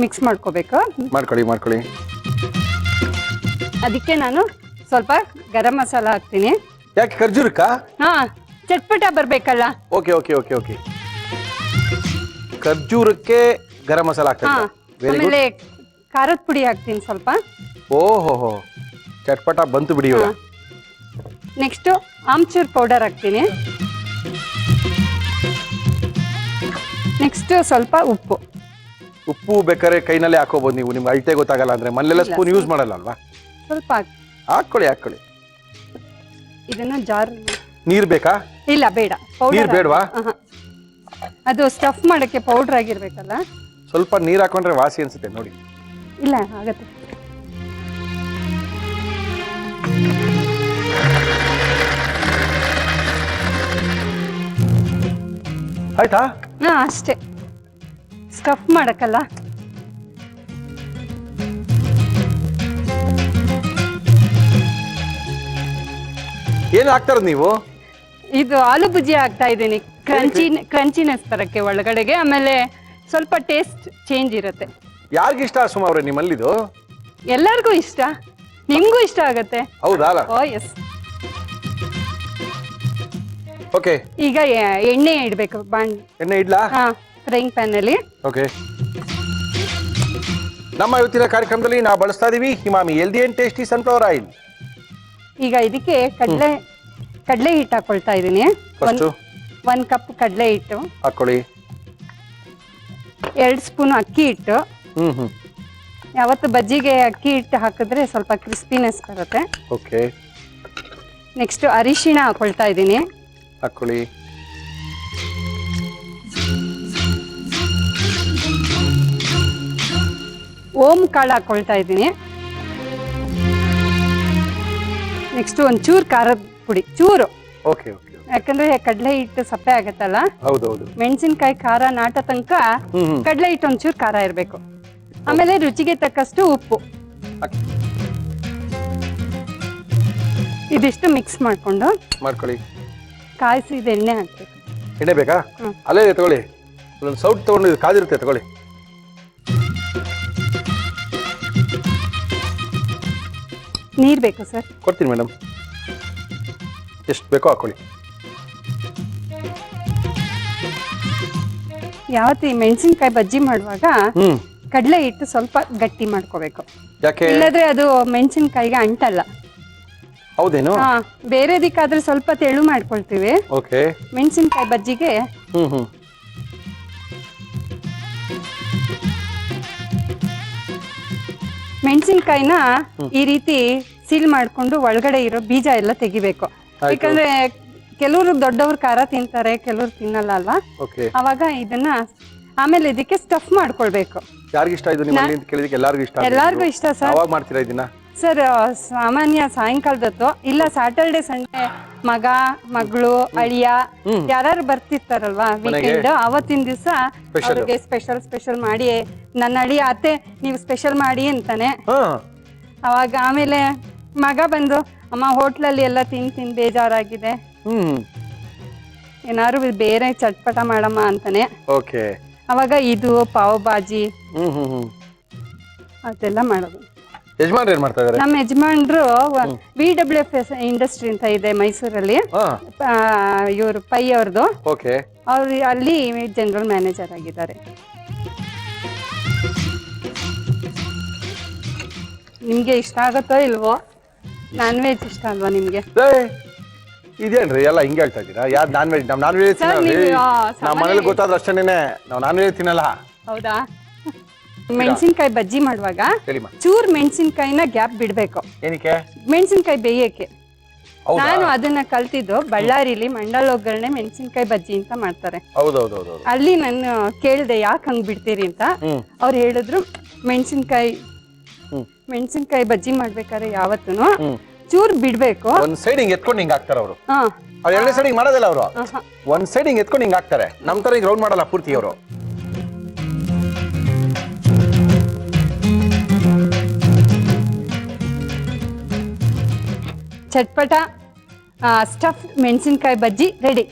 Speaker 1: ಮಿಕ್ಸ್ ಮಾಡ್ಕೋಬೇಕು.
Speaker 2: ಮಾಡ್ಕೊಳ್ಳಿ.
Speaker 1: ಅದಕ್ಕೆ ನಾನು ಸ್ವಲ್ಪ ಗರಂ ಮಸಾಲ ಹಾಕ್ತೀನಿ.
Speaker 2: ಯಾಕೆ ಖರ್ಜೂರಕ್ಕ?
Speaker 1: ಚಟ್ಪಟ ಬರ್ಬೇಕಲ್ಲ.
Speaker 2: ಓಕೆ, ಖರ್ಜೂರಕ್ಕೆ ಗರಂ ಮಸಾಲ ಹಾಕ್ತೀನಿ.
Speaker 1: ಆಮೇಲೆ ಖಾರದ ಪುಡಿ ಹಾಕ್ತೀನಿ ಸ್ವಲ್ಪ.
Speaker 2: ಓಹೋ, ಚಟ್ಪಟ ಬಂತು ಬಿಡಿ.
Speaker 1: ನೆಕ್ಸ್ಟ್ ಆಮ್ಚೂರ್ ಪೌಡರ್ ಹಾಕ್ತೀನಿ. ನೆಕ್ಸ್ಟ್ ಸ್ವಲ್ಪ
Speaker 2: ಉಪ್ಪು ಬೇಕಾದ್ರೆ ಕೈನಲ್ಲೇ ಹಾಕೋಬಹುದು ನೀವು, ನಿಮ್ಗೆ ಅಳತೆ ಗೊತ್ತಾಗಲ್ಲ ಅಂದ್ರೆ. ಮನೆಯಲ್ಲ ಸ್ಪೂನ್ ಯೂಸ್ ಮಾಡಲ್ಲ ಅಲ್ವಾ?
Speaker 1: ಸ್ವಲ್ಪ
Speaker 2: ಹಾಕೊಳ್ಳಿ.
Speaker 1: ಇದನ್ನ ಜಾರ್.
Speaker 2: ನೀರ್ ಬೇಕಾ?
Speaker 1: ಇಲ್ಲ, ಬೇಡ.
Speaker 2: ನೀರ್ ಬೇಡವಾ?
Speaker 1: ಅದು ಸ್ಟಫ್ ಮಾಡಕ್ಕೆ ಪೌಡರ್ ಆಗಿರ್ಬೇಕಲ್ಲ.
Speaker 2: ಸ್ವಲ್ಪ ನೀರ್ ಹಾಕೊಂಡ್ರೆ ವಾಸಿ ಅನ್ಸುತ್ತೆ ನೋಡಿ.
Speaker 1: ಇಲ್ಲ, ಆಗತ್ತೆ.
Speaker 2: ಆಯ್ತಾ?
Speaker 1: ಅಷ್ಟೇ. ಸ್ಟಫ್ ಮಾಡಕ್ಕಲ್ಲ.
Speaker 2: ಏನ್ ಹಾಕ್ತಾರದ್ ನೀವು?
Speaker 1: ಇದು ಆಲೂ ಭುಜಿ ಹಾಕ್ತಾ ಇದ್ದೀನಿ, ಕ್ರಂಚಿನೆಸ್ ತರಕ್ಕೆ ಒಳಗಡೆಗೆ. ಆಮೇಲೆ ಸ್ವಲ್ಪ ಟೇಸ್ಟ್ ಚೇಂಜ್ ಇರುತ್ತೆ.
Speaker 2: ಯಾರಿಗಿಷ್ಟ ಸುಮಾ ಅವ್ರೆ ನಿಮ್ಮಲ್ಲಿದು?
Speaker 1: ಎಲ್ಲರಿಗೂ ಇಷ್ಟ, ನಿಮ್ಗೂ ಇಷ್ಟ ಆಗತ್ತೆ.
Speaker 2: ಹೌದಾ?
Speaker 1: ಓ ಎಸ್.
Speaker 2: ಓಕೆ,
Speaker 1: ಈಗ ಎಣ್ಣೆ ಇಡ್ಬೇಕು.
Speaker 2: ಎಣ್ಣೆ ಇಡ್ಲಾ?
Speaker 1: ಹಾ, ಫ್ರೈಯಿಂಗ್ ಪ್ಯಾನ್ ಅಲ್ಲಿ.
Speaker 2: ಓಕೆ. ನಮ್ಮ ಇವತ್ತಿನ ಕಾರ್ಯಕ್ರಮದಲ್ಲಿ ನಾವು ಬಳಸ್ತಾ ಇದೀವಿ Emami healthy and tasty sunflower oil.
Speaker 1: ಈಗ ಇದಕ್ಕೆ ಕಡಲೆ ಹಿಟ್ಟು ಹಾಕೊಳ್ತಾ ಇದ್ದೀನಿ.
Speaker 2: ಫಸ್ಟ್
Speaker 1: 1 ಕಪ್ ಕಡಲೆ ಹಿಟ್ಟು
Speaker 2: ಹಾಕೊಳ್ಳಿ.
Speaker 1: 2 ಸ್ಪೂನ್ ಅಕ್ಕಿ ಹಿಟ್ಟು. ಯಾವತ್ತು ಬಜ್ಜಿಗೆ ಅಕ್ಕಿ ಹಿಟ್ಟು ಹಾಕಿದ್ರೆ ಸ್ವಲ್ಪ ಕ್ರಿಸ್ಪಿನೆಸ್ ಬರುತ್ತೆ.
Speaker 2: ಓಕೆ.
Speaker 1: ನೆಕ್ಸ್ಟ್ ಅರಿಶಿಣ ಹಾಕೊಳ್ತಾ ಇದ್ದೀನಿ.
Speaker 2: ಹಾಕೊಳ್ಳಿ.
Speaker 1: ಓಂ ಕಾಳು ಹಾಕೊಳ್ತಾ ಇದ್ದೀನಿ. ನೆಕ್ಸ್ಟ್ ಒಂಚೂರು ಖಾರದ ಪುಡಿ, ಚೂರು.
Speaker 2: Okay okay.
Speaker 1: ಯಾಕಂದ್ರೆ ಕಡಲೆ ಹಿಟ್ಟು ಸಪ್ಪೆ ಆಗತ್ತಲ್ಲ.
Speaker 2: ಹೌದೌದು.
Speaker 1: ಮೆಣಸಿನ್ಕಾಯಿ ಖಾರ ನಾಟ ತನಕ ಕಡಲೆ ಹಿಟ್ಟು ಒಂಚೂರು ಖಾರ ಇರಬೇಕು. ಆಮೇಲೆ ರುಚಿಗೆ ತಕ್ಕಷ್ಟು ಉಪ್ಪು. ಇದಿಷ್ಟು ಮಿಕ್ಸ್ ಮಾಡ್ಕೊಳ್ಳಿ. ಕಾಯಿಸಿದ ಎಣ್ಣೆ ಹಾಕ್ಬೇಕು.
Speaker 2: ಎಣ್ಣೆ ಬೇಕಾ? ಅಲ್ಲೇ ತಗೊಳ್ಳಿ, ಒಂದು ಸೌಟ್ ತಗೊಂಡು ಕಾದಿರುತ್ತೆ, ತಗೊಳ್ಳಿ.
Speaker 1: ನೀರ್ ಬೇಕು ಸರ್?
Speaker 2: ಕೊಡ್ತೀನಿ ಮೇಡಮ್, ಎಷ್ಟು ಬೇಕೋ ಹಾಕೊಳ್ಳಿ.
Speaker 1: ಯಾವತ್ತು ಈ ಮೆಣಸಿನ್ಕಾಯಿ ಬಜ್ಜಿ ಮಾಡುವಾಗ ಕಡಲೆ ಹಿಟ್ಟು ಸ್ವಲ್ಪ ಗಟ್ಟಿ ಮಾಡ್ಕೋಬೇಕು.
Speaker 2: ಯಾಕೆ?
Speaker 1: ಇಲ್ಲದ್ರೆ ಅದು ಮೆಣಸಿನ್ಕಾಯಿಗೆ ಅಂಟಲ್ಲ.
Speaker 2: ಹೌದೇನು?
Speaker 1: ಹಾ, ಬೇರೆದಕ್ಕಾದ್ರೆ ಸ್ವಲ್ಪ ತೆಳು ಮಾಡ್ಕೊಳ್ತೀವಿ.
Speaker 2: ಓಕೆ.
Speaker 1: ಮೆಣಸಿನ್ಕಾಯಿ ಬಜ್ಜಿಗೆ ಮೆಣಸಿನ್ಕಾಯಿನ ಈ ರೀತಿ ಸೀಲ್ ಮಾಡ್ಕೊಂಡು ಒಳಗಡೆ ಇರೋ ಬೀಜ ಎಲ್ಲ ತೆಗಿಬೇಕು. ಯಾಕಂದ್ರೆ ಕೆಲವರು ದೊಡ್ಡವ್ರು ಖಾರ ತಿಂತಾರೆ, ಕೆಲವ್ರು ತಿನ್ನಲ್ಲ ಅಲ್ವಾ. ಅವಾಗ ಇದನ್ನ ಆಮೇಲೆ ಇದಕ್ಕೆ ಸ್ಟಫ್ ಮಾಡ್ಕೊಳ್ಬೇಕು.
Speaker 2: ಯಾರಿಗಿಷ್ಟ ಇದು ನಿಮ್ಮಲ್ಲಿ ಅಂತ ಕೇಳಿದಕ್ಕೆ ಎಲ್ಲರಿಗೂ ಇಷ್ಟ?
Speaker 1: ಎಲ್ಲರಿಗೂ ಇಷ್ಟ ಸರ್.
Speaker 2: ಯಾವಾಗ ಮಾಡ್ತೀರಾ ಇದನ್ನ?
Speaker 1: ಸರ್ ಸಾಮಾನ್ಯ ಸಾಯಂಕಾಲದತ್ತು, ಇಲ್ಲ ಸ್ಯಾಟರ್ಡೆ ಸಂಡೇ ಮಗ ಮಗಳು ಅಳಿಯ ಯಾರು ಬರ್ತಿರ್ತಾರಲ್ವಾ ವೀಕೆಂಡ್, ಅವತ್ತಿನ ದಿವಸ ಅವ್ರಿಗೆ ಸ್ಪೆಷಲ್ ಮಾಡಿ, ನನ್ನ ಅಳಿಯ ಅತ್ತೆ ನೀವು ಸ್ಪೆಷಲ್ ಮಾಡಿ ಅಂತಾನೆ. ಅವಾಗ ಆಮೇಲೆ ಮಗ ಬಂದು ಅಮ್ಮ ಹೋಟ್ಲಲ್ಲಿ ಎಲ್ಲ ತಿಂದು ಬೇಜಾರಾಗಿದೆ, ಏನಾದ್ರು ಬೇರೆ ಚಟ್ಪಟ ಮಾಡಮ್ಮ ಅಂತಾನೆ. ಅವಾಗ ಇದು ಪಾವ್ ಬಾಜಿ ಅದೆಲ್ಲ ಮಾಡೋದು.
Speaker 2: ಯಜಮಾನ್ರು ಏನ್ ಮಾಡ್ತಾ ಇದ್ದಾರೆ?
Speaker 1: ನಮ್ಮ ಯಜಮಾನ್ರು VWF ಇಂಡಸ್ಟ್ರಿ ಅಂತ ಇದೆ ಮೈಸೂರಲ್ಲಿ, ಇವರು ಪೈ ಅವ್ರದ್ದು. ಅವ್ರು ಅಲ್ಲಿ ಜನರಲ್ ಮ್ಯಾನೇಜರ್ ಆಗಿದ್ದಾರೆ. ನಿಮ್ಗೆ ಇಷ್ಟ ಆಗತ್ತೋ ಇಲ್ವೋ? ನಾನ್ ವೆಜ್ ಇಷ್ಟ ಅಲ್ವಾ ನಿಮ್ಗೆ?
Speaker 2: ಇದೇನ್ರಿ ಎಲ್ಲ ಹಿಂಗೆ ಹೇಳ್ತಾ ಇದ್ದೀರಾ? ಯಾರು ನಾನ್ ವೆಜ್? ನಾವು ನಾನ್ ವೆಜ್ ನಮ್ಮ ಮನೇಲಿ ಗೊತ್ತಾದ್ರೆ ಅಷ್ಟೇನೆ, ನಾವು ನಾನ್ ವೆಜ್ ತಿನ್ನಲ್ಲ.
Speaker 1: ಹೌದಾ? ಮೆಣಸಿನ್ಕಾಯಿ ಬಜ್ಜಿ ಮಾಡುವಾಗ ಚೂರ್ ಮೆಣಸಿನ್ಕಾಯಿನ ಗ್ಯಾಪ್ ಬಿಡ್ಬೇಕು.
Speaker 2: ಏನಕ್ಕೆ?
Speaker 1: ಮೆಣಸಿನ್ಕಾಯಿ ಬೇಯಕ್ಕೆ. ನಾನು ಅದನ್ನ ಕಲ್ತಿದ್ದು ಬಳ್ಳಾರಿಲಿ ಮಂಡಲ ಒಗ್ಗರಣೆ ಮೆಣಸಿನ್ಕಾಯಿ ಬಜ್ಜಿ ಅಂತ ಮಾಡ್ತಾರೆ. ಅಲ್ಲಿ ನಾನು ಕೇಳಿದೆ ಯಾಕೆ ಹಂಗ್ ಬಿಡ್ತೀರಿ ಅಂತ. ಅವ್ರು ಹೇಳಿದ್ರು ಮೆಣಸಿನ್ಕಾಯಿ ಬಜ್ಜಿ ಮಾಡ್ಬೇಕಾದ್ರೆ ಯಾವತ್ತೂ ಚೂರ್ ಬಿಡ್ಬೇಕು.
Speaker 2: ಒಂದ್ ಸೈಡ್ ಹಿಂಗ್ ಎತ್ಕೊಂಡು ಹಿಂಗ್ ಹಾಕ್ತಾರೆ ಅವರು. ಎರಡನೇ ಸೈಡ್ ಹಿಂಗ್ ಮಾಡೋದಿಲ್ಲ ಅವರು, ಒಂದ್ ಸೈಡ್ ಹಿಂಗ್ ಎತ್ಕೊಂಡು ಹಿಂಗ್ ಹಾಕ್ತಾರೆ. ನಮ್ ತರ ಹಿಂಗ್ ರೌಂಡ್ ಮಾಡಲ್ಲ ಪೂರ್ತಿ ಅವರು.
Speaker 1: ಚಟ್ಪಟ ಸ್ಟಫ್ ಮೆಣಸಿನ್ಕಾಯಿ ಬಜ್ಜಿ ರೆಡಿ.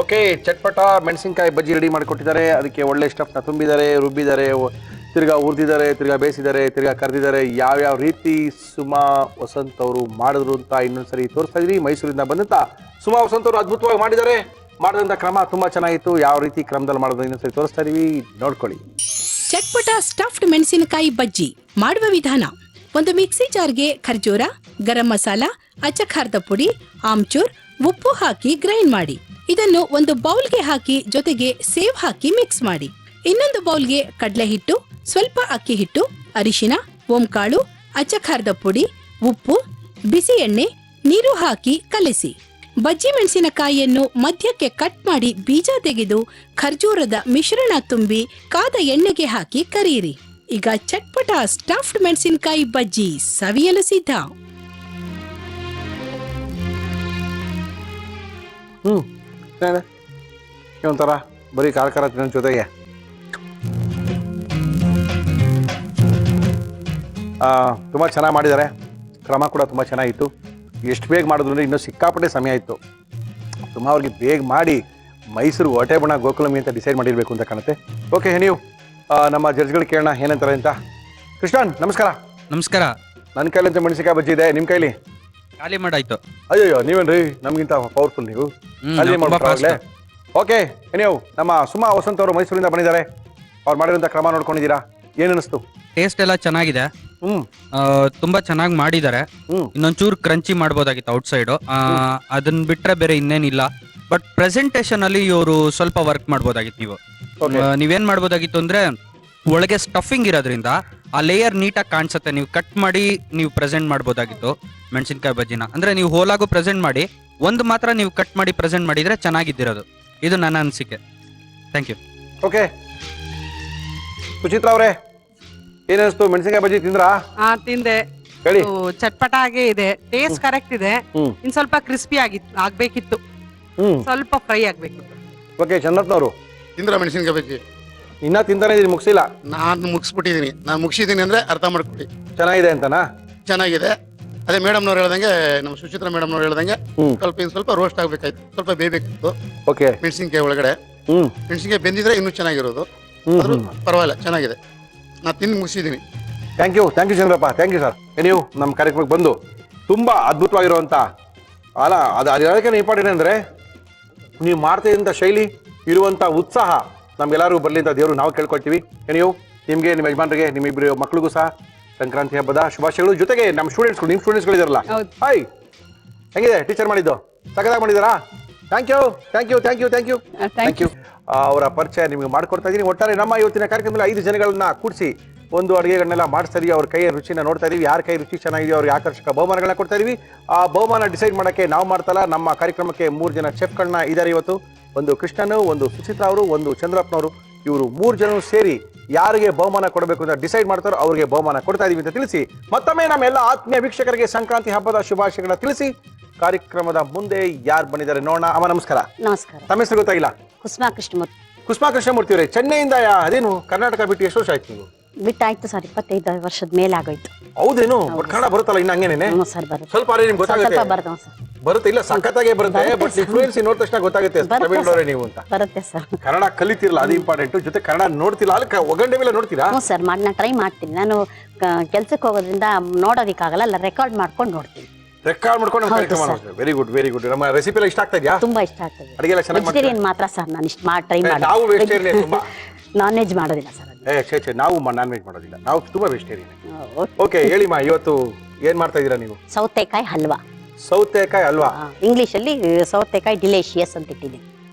Speaker 2: ಓಕೆ, ಚಟ್ಪಟ ಮೆಣಸಿನ್ಕಾಯಿ ಬಜ್ಜಿ ರೆಡಿ ಮಾಡಿಕೊಟ್ಟಿದ್ದಾರೆ. ಅದಕ್ಕೆ ಒಳ್ಳೆ ಸ್ಟಫ್ನ ತುಂಬಿದ್ದಾರೆ, ರುಬ್ಬಿದ್ದಾರೆ, ತಿರ್ಗಾ ಹುರಿದಿದ್ದಾರೆ, ತಿರ್ಗಾ ಬೇಯಿಸಿದ್ದಾರೆ, ತಿರ್ಗಾ ಕರೆದಿದ್ದಾರೆ. ಯಾವ್ಯಾವ ರೀತಿ ಸುಮಾ ವಸಂತ್ ಅವರು ಮಾಡಿದ್ರು ಅಂತ ಇನ್ನೊಂದ್ಸರಿ ತೋರಿಸ್ತಾ ಇದ್ರಿ. ಮೈಸೂರಿಂದ ಬಂದಂತ ಸುಮಾ ವಸಂತ್ ಅವರು ಅದ್ಭುತವಾಗಿ ಮಾಡಿದ್ದಾರೆ. ಮಾಡಿದಂಥ ಕ್ರಮ ತುಂಬಾ ಚೆನ್ನಾಗಿತ್ತು. ಯಾವ ರೀತಿ ಕ್ರಮದಲ್ಲಿ ಮಾಡೋದು ಇನ್ನೊಂದ್ಸರಿ ತೋರಿಸ್ತಾ ಇದೀವಿ, ನೋಡ್ಕೊಳ್ಳಿ.
Speaker 3: ಚಟ್ಪಟ ಸ್ಟಫ್ಡ್ ಮೆಣಸಿನಕಾಯಿ ಬಜ್ಜಿ ಮಾಡುವ ವಿಧಾನ: ಒಂದು ಮಿಕ್ಸಿ ಜಾರ್ಗೆ ಖರ್ಜೂರ, ಗರಂ ಮಸಾಲ, ಅಚ್ಚ ಖಾರದ ಪುಡಿ, ಆಮ್ಚೂರ್, ಉಪ್ಪು ಹಾಕಿ ಗ್ರೈಂಡ್ ಮಾಡಿ. ಇದನ್ನು ಒಂದು ಬೌಲ್ಗೆ ಹಾಕಿ ಜೊತೆಗೆ ಸೇವ್ ಹಾಕಿ ಮಿಕ್ಸ್ ಮಾಡಿ. ಇನ್ನೊಂದು ಬೌಲ್ಗೆ ಕಡಲೆ ಹಿಟ್ಟು, ಸ್ವಲ್ಪ ಅಕ್ಕಿ ಹಿಟ್ಟು, ಅರಿಶಿನ, ಓಂಕಾಳು, ಅಚ್ಚ ಖಾರದ ಪುಡಿ, ಉಪ್ಪು, ಬಿಸಿ ಎಣ್ಣೆ, ನೀರು ಹಾಕಿ ಕಲಿಸಿ. ಬಜ್ಜಿ ಮೆಣಸಿನಕಾಯಿಯನ್ನು ಮಧ್ಯಕ್ಕೆ ಕಟ್ ಮಾಡಿ ಬೀಜ ತೆಗೆದು ಖರ್ಜೂರದ ಮಿಶ್ರಣ ತುಂಬಿ ಕಾದ ಎಣ್ಣೆಗೆ ಹಾಕಿ ಕರಿಯಿರಿ. ಈಗ ಚಟ್ಪಟ ಸ್ಟಫ್ಡ್ ಮೆಣಸಿನಕಾಯಿ ಬಜ್ಜಿ ಸವಿಯಲು ಸಿದ್ಧ.
Speaker 2: ಒಂಥರ ಬರೀ ಖಾರ ತಿನ್ನೋ ಜೊತೆಗೆ ತುಂಬ ಚೆನ್ನಾಗಿ ಮಾಡಿದ್ದಾರೆ. ಕ್ರಮ ಕೂಡ ತುಂಬ ಚೆನ್ನಾಗಿತ್ತು. ಎಷ್ಟು ಬೇಗ ಮಾಡಿದ್ರು ಅಂದರೆ ಇನ್ನೂ ಸಿಕ್ಕಾಪಟ್ಟೆ ಸಮಯ ಇತ್ತು. ತುಂಬ ಅವ್ರಿಗೆ ಬೇಗ ಮಾಡಿ ಮೈಸೂರು ಹೊಟೆ ಬಣ ಗೋಕುಲಮಿ ಅಂತ ಡಿಸೈಡ್ ಮಾಡಿರಬೇಕು ಅಂತ ಕಾಣುತ್ತೆ. ಓಕೆ, ನೀವು ನಮ್ಮ ಜಡ್ಜ್ಗಳು ಕೇಳೋಣ ಏನಂತಾರೆ ಅಂತ. ಕೃಷ್ಣನ್ ನಮಸ್ಕಾರ.
Speaker 5: ನಮಸ್ಕಾರ.
Speaker 2: ನನ್ನ ಕೈಲಂತ ಮೆಣಸಿಕಾಯಿ ಬಜ್ಜಿ ಇದೆ, ನಿಮ್ಮ ಕೈಲಿ
Speaker 5: ಖಾಲಿ ಮಾಡಾಯ್ತು.
Speaker 2: ಅಯ್ಯೋ ನೀವೇನ್ರಿ ನಮ್ಗಿಂತ ಪವರ್ಫುಲ್ ನೀವು. ಅಲ್ಲಿ ಮಾಡ್ಬಿಟ್ಟಾಗಲೇ. ಓಕೆ, ನೀವು ನಮ್ಮ ಸುಮಾ ವಸಂತ್ ಅವರು ಮೈಸೂರಿಂದ ಬಂದಿದ್ದಾರೆ. ಅವ್ರು ಮಾಡಿರೋಂಥ ಕ್ರಮ ನೋಡ್ಕೊಂಡಿದ್ದೀರಾ, ಏನು ಅನಿಸ್ತು?
Speaker 5: ಟೇಸ್ಟ್ ಎಲ್ಲ ಚೆನ್ನಾಗಿದೆ, ತುಂಬಾ ಚೆನ್ನಾಗಿ ಮಾಡಿದ್ದಾರೆ. ಇನ್ನೊಂಚೂರು ಕ್ರಂಚಿ ಮಾಡ್ಬೋದಾಗಿತ್ತು ಔಟ್ ಸೈಡ್, ಅದನ್ನ ಬಿಟ್ರೆ ಬೇರೆ ಇನ್ನೇನಿಲ್ಲ. ಬಟ್ ಪ್ರೆಸೆಂಟೇಶನ್ ಅಲ್ಲಿ ಇವರು ಸ್ವಲ್ಪ ವರ್ಕ್ ಮಾಡ್ಬೋದಾಗಿತ್ತು. ನೀವೇನ್ ಮಾಡ್ಬೋದಾಗಿತ್ತು ಅಂದ್ರೆ ಒಳಗೆ ಸ್ಟಫಿಂಗ್ ಇರೋದ್ರಿಂದ ಆ ಲೇಯರ್ ನೀಟಾಗಿ ಕಾಣಿಸುತ್ತೆ. ನೀವು ಕಟ್ ಮಾಡಿ ನೀವು ಪ್ರೆಸೆಂಟ್ ಮಾಡ್ಬೋದಾಗಿತ್ತು ಮೆಣಸಿನ್ಕಾಯಿ ಬಜ್ಜಿನ. ಅಂದ್ರೆ ನೀವು ಹೋಲಾಗೂ ಪ್ರೆಸೆಂಟ್ ಮಾಡಿ, ಒಂದು ಮಾತ್ರ ನೀವು ಕಟ್ ಮಾಡಿ ಪ್ರೆಸೆಂಟ್ ಮಾಡಿದ್ರೆ ಚೆನ್ನಾಗಿದ್ದಿರೋದು. ಇದು ನನ್ನ ಅನಿಸಿಕೆ. Thank you.
Speaker 2: ಓಕೆ, ಸುಚಿತ್ರಾ ಅವರೇ ಏನಿಸ್ತು ಮೆಣಸಿನ್ಕಾಯಿ ಬಜ್ಜಿ ತಿಂದ್ರಾ?
Speaker 7: ತಿಂದೆ.
Speaker 2: ಹೇಳಿ.
Speaker 7: ಚಟ್ಪಟ ಆಗೇ ಇದೆ, ಟೇಸ್ಟ್ ಕರೆಕ್ಟ್ ಇದೆ. ಇನ್ ಸ್ವಲ್ಪ ಕ್ರಿಸ್ಪಿ ಆಗ್ಬೇಕಿತ್ತು, ಸ್ವಲ್ಪ ಫ್ರೈ ಆಗ್ಬೇಕಿತ್ತು.
Speaker 2: ಓಕೆ, ಚಂದ್ರಪ್ಪನವರು
Speaker 6: ತಿಂದ್ರ ಮೆಣಸಿನ್ಕಾಯಿ ಬಜ್ಜಿ?
Speaker 2: ಇನ್ನ ತಿಂತಾನೆ ಇದೀನಿ, ಮುಗಿಸಿಲ್ಲ.
Speaker 6: ನಾನು ಮುಗಿಸ್ಬಿಟ್ಟಿದ್ದೀನಿ. ನಾನು ಮುಗಿಸಿದ್ದೀನಿ ಅಂದ್ರೆ ಅರ್ಥ ಮಾಡ್ಕೊಡಿ.
Speaker 2: ಚೆನ್ನಾಗಿದೆ ಅಂತನಾ?
Speaker 6: ಚೆನ್ನಾಗಿದೆ. ಅದೇ ಮೇಡಮ್ನವ್ರು ಹೇಳ್ದಂಗೆ, ನಮ್ಮ ಸುಚಿತ್ರಾ ಮೇಡಮ್ನವ್ರು ಹೇಳ್ದಂಗೆ ಸ್ವಲ್ಪ ರೋಸ್ಟ್ ಆಗ್ಬೇಕಾಯ್ತು, ಸ್ವಲ್ಪ ಬೇಯಬೇಕಿತ್ತು.
Speaker 2: ಓಕೆ,
Speaker 6: ಮೆಣಸಿನ್ಕಾಯಿ ಒಳಗಡೆ ಮೆಣಸಿನ್ಕಾಯಿ ಬೆಂದಿದ್ರೆ ಇನ್ನೂ ಚೆನ್ನಾಗಿರೋದು. ಪರವಾಗಿಲ್ಲ, ಚೆನ್ನಾಗಿದೆ. ನಾನು ತಿಂದು ಮುಗಿಸಿದ್ದೀನಿ.
Speaker 2: Thank you Chandrappa, thank you sir. ನೀವು ನಮ್ಮ ಕಾರ್ಯಕ್ರಮಕ್ಕೆ ಬಂದು ತುಂಬಾ ಅದ್ಭುತವಾಗಿರುವಂತ ಅಲ್ಲ, ಅದು ಹೇಳೋಕೆ ಇಂಪಾರ್ಟೆಂಟ್ ಅಂದರೆ ನೀವು ಮಾಡ್ತಾ ಇದ್ದಂಥ ಶೈಲಿ, ಇರುವಂಥ ಉತ್ಸಾಹ ನಮ್ಗೆಲ್ಲರಿಗೂ ಬರಲಿ ಅಂತ ದೇವರು ನಾವು ಕೇಳ್ಕೊಳ್ತೀವಿ. ನೀವು ನಿಮಗೆ, ನಿಮ್ಮ ಯಜಮಾನರಿಗೆ, ನಿಮ್ಮಿಬ್ಬರು ಮಕ್ಳಿಗೂ ಸಹ ಸಂಕ್ರಾಂತಿ ಹಬ್ಬದ ಶುಭಾಶಯಗಳು. ಜೊತೆಗೆ ನಮ್ಮ ಸ್ಟೂಡೆಂಟ್ಸ್ಗಳು, ನಿಮ್ಮ ಸ್ಟೂಡೆಂಟ್ಸ್ಗಳಿದಾರಲ್ಲ, ಹಾಯ್, ಹೆಂಗಿದೆ ಟೀಚರ್ ಮಾಡಿದ್ದು? ಸಖತ್ತಾಗಿ ಮಾಡಿದಾರಾ? Thank you. ಅವರ ಪರಿಚಯ ನಿಮಗೆ ಮಾಡ್ಕೊಡ್ತಾ ಇದ್ದೀನಿ. ಒಟ್ಟಾರೆ ನಮ್ಮ ಇವತ್ತಿನ ಕಾರ್ಯಕ್ರಮದಲ್ಲಿ 5 ಜನಗಳನ್ನ ಕೂಡಿಸಿ ಒಂದು ಅಡುಗೆಗಳನ್ನೆಲ್ಲ ಮಾಡಿಸ್ತಾ ಇದೀವಿ. ಅವ್ರ ಕೈಯ ರುಚಿನ ನೋಡ್ತಾ ಇದೀವಿ. ಯಾರ ಕೈ ರುಚಿ ಚೆನ್ನಾಗಿದೆಯೋ ಅವ್ರಿಗೆ ಆಕರ್ಷಕ ಬಹುಮಾನಗಳನ್ನ ಕೊಡ್ತಾ ಇದೀವಿ. ಆ ಬಹುಮಾನ ಡಿಸೈಡ್ ಮಾಡೋಕ್ಕೆ ನಾವು ಮಾಡ್ತಲ್ಲ, ನಮ್ಮ ಕಾರ್ಯಕ್ರಮಕ್ಕೆ 3 ಜನ ಚೆಫ್ಗಳನ್ನ ಇದ್ದಾರೆ ಇವತ್ತು. ಒಂದು ಕೃಷ್ಣನು, ಒಂದು ಸುಚಿತ್ರಾ ಅವರು, ಒಂದು ಚಂದ್ರಪ್ಪನವರು. ಇವರು 3 ಜನ ಸೇರಿ ಯಾರಿಗೆ ಬಹುಮಾನ ಕೊಡಬೇಕು ಅಂತ ಡಿಸೈಡ್ ಮಾಡ್ತಾರೋ ಅವ್ರಿಗೆ ಬಹುಮಾನ ಕೊಡ್ತಾ ಇದೀವಿ ಅಂತ ತಿಳಿಸಿ, ಮತ್ತೊಮ್ಮೆ ನಮ್ಮ ಎಲ್ಲ ಆತ್ಮೀಯ ವೀಕ್ಷಕರಿಗೆ ಸಂಕ್ರಾಂತಿ ಹಬ್ಬದ ಶುಭಾಶಯಗಳನ್ನ ತಿಳಿಸಿ ಕಾರ್ಯಕ್ರಮದ ಮುಂದೆ ಯಾರು ಬಂದಿದ್ದಾರೆ ನೋಡೋಣ. ಅಮ್ಮ ನಮಸ್ಕಾರ.
Speaker 8: ನಮಸ್ಕಾರ.
Speaker 2: ತಮ್ಮ ಹೆಸರು ಗೊತ್ತಾಗಿಲ್ಲ? ಕುಸುಮಾ ಕೃಷ್ಣಮೂರ್ತಿ ಅವರೇ, ಚೆನ್ನೈಯಿಂದ ಅದೇನು ಕರ್ನಾಟಕ ಬಿಟ್ಟು ಎಷ್ಟು ವರ್ಷ ಆಯ್ತು ನೀವು?
Speaker 8: ಬಿಟ್ಟಾಯ್ತು ಸರ್, 25 ವರ್ಷದ ಮೇಲೆ ಆಗೋಯ್ತು.
Speaker 2: ಹೌದೇನು? ಬಟ್ ಕನ್ನಡ ಬರುತ್ತಲ್ಲ ಇನ್ನ ಹಂಗೇನೆ?
Speaker 8: ಸರ್ ಬರುತ್ತೆ,
Speaker 2: ಸ್ವಲ್ಪ ನಿಮ್ಗೆ ಗೊತ್ತಾಗುತ್ತೆ. ಬರುತ್ತೆ, ಇಲ್ಲ ಸಖತ್ತಾಗೆ ಬರುತ್ತೆ. ಬಟ್ ಇನ್ಫ್ಲೂಯೆನ್ಸ್ ನೋಡಿದ ತಕ್ಷಣ ಗೊತ್ತಾಗುತ್ತೆ ತಮಿಳ್ನವರೇ ನೀವು ಅಂತ.
Speaker 8: ಬರುತ್ತೆ ಸರ್.
Speaker 2: ಕನ್ನಡ ಕಲಿತಿರಲ್ಲ, ಅದು ಇಂಪಾರ್ಟೆಂಟ್. ಜೊತೆ ಕನ್ನಡ ನೋಡ್ತಿಲ್ಲ, ಅಲ್ಲಿ ಒಗಂಡೆ ಮೇಲೆ ನೋಡ್ತೀರಾ?
Speaker 8: ಹ್ಞೂ ಸರ್, ನಾನು ಟ್ರೈ ಮಾಡ್ತೀನಿ. ನಾನು ಕೆಲ್ಸಕ್ಕೆ ಹೋಗೋದ್ರಿಂದ ನೋಡೋದಿಕ್ಕಾಗಲ್ಲ, ಅಲ್ಲ ರೆಕಾರ್ಡ್ ಮಾಡ್ಕೊಂಡು ನೋಡ್ತೀನಿ.
Speaker 2: ರೆಕಾರ್ಡ್ ಮಾಡ್ಕೊಂಡು ವೆರಿ ಗುಡ್. ನಮ್ಮ ರೆಸಿಪಿ ಎಲ್ಲ ಇಷ್ಟ ಆಗ್ತಾ ಇದೆಯಾ?
Speaker 8: ತುಂಬಾ ಇಷ್ಟ ಆಗ್ತದೆ.
Speaker 2: ಅಡಿಗೆ ಎಲ್ಲ ಚೆನ್ನಾಗಿ
Speaker 8: ವೆಜಿಟೇರಿಯನ್ ಮಾತ್ರ ಸರ್ ನಾನು ಇಷ್ಟ ಮಾಡಿ ಟ್ರೈ ಮಾಡಿ.
Speaker 2: ನಾವು ವೆಜಿಟೇರಿಯನ್ ತುಂಬಾ.
Speaker 8: ನಾನ್ ವೆಜ್ ಮಾಡೋದಿಲ್ಲ ಸರ್.
Speaker 2: ನಾವು ನಾನ್ ವೆಜ್ ಮಾಡೋದಿಲ್ಲ, ನಾವು ತುಂಬಾ ವೆಜಿಟೇರಿಯನ್. ಓಕೆ, ಹೇಳಿಮಾ, ಇವತ್ತು ಏನ್ ಮಾಡ್ತಾ ಇದೀರಾ ನೀವು?
Speaker 8: ಸೌತೆಕಾಯಿ ಹಲ್ವಾ.
Speaker 2: ಸೌತೆಕಾಯಿ ಹಲ್ವಾ,
Speaker 8: ಇಂಗ್ಲಿಷ್ ಅಲ್ಲಿ ಸೌತೆಕಾಯಿ ಡಿಲೇಶಿಯಸ್ ಅಂತ ಇಟ್ಟಿದ್ದೀನಿ.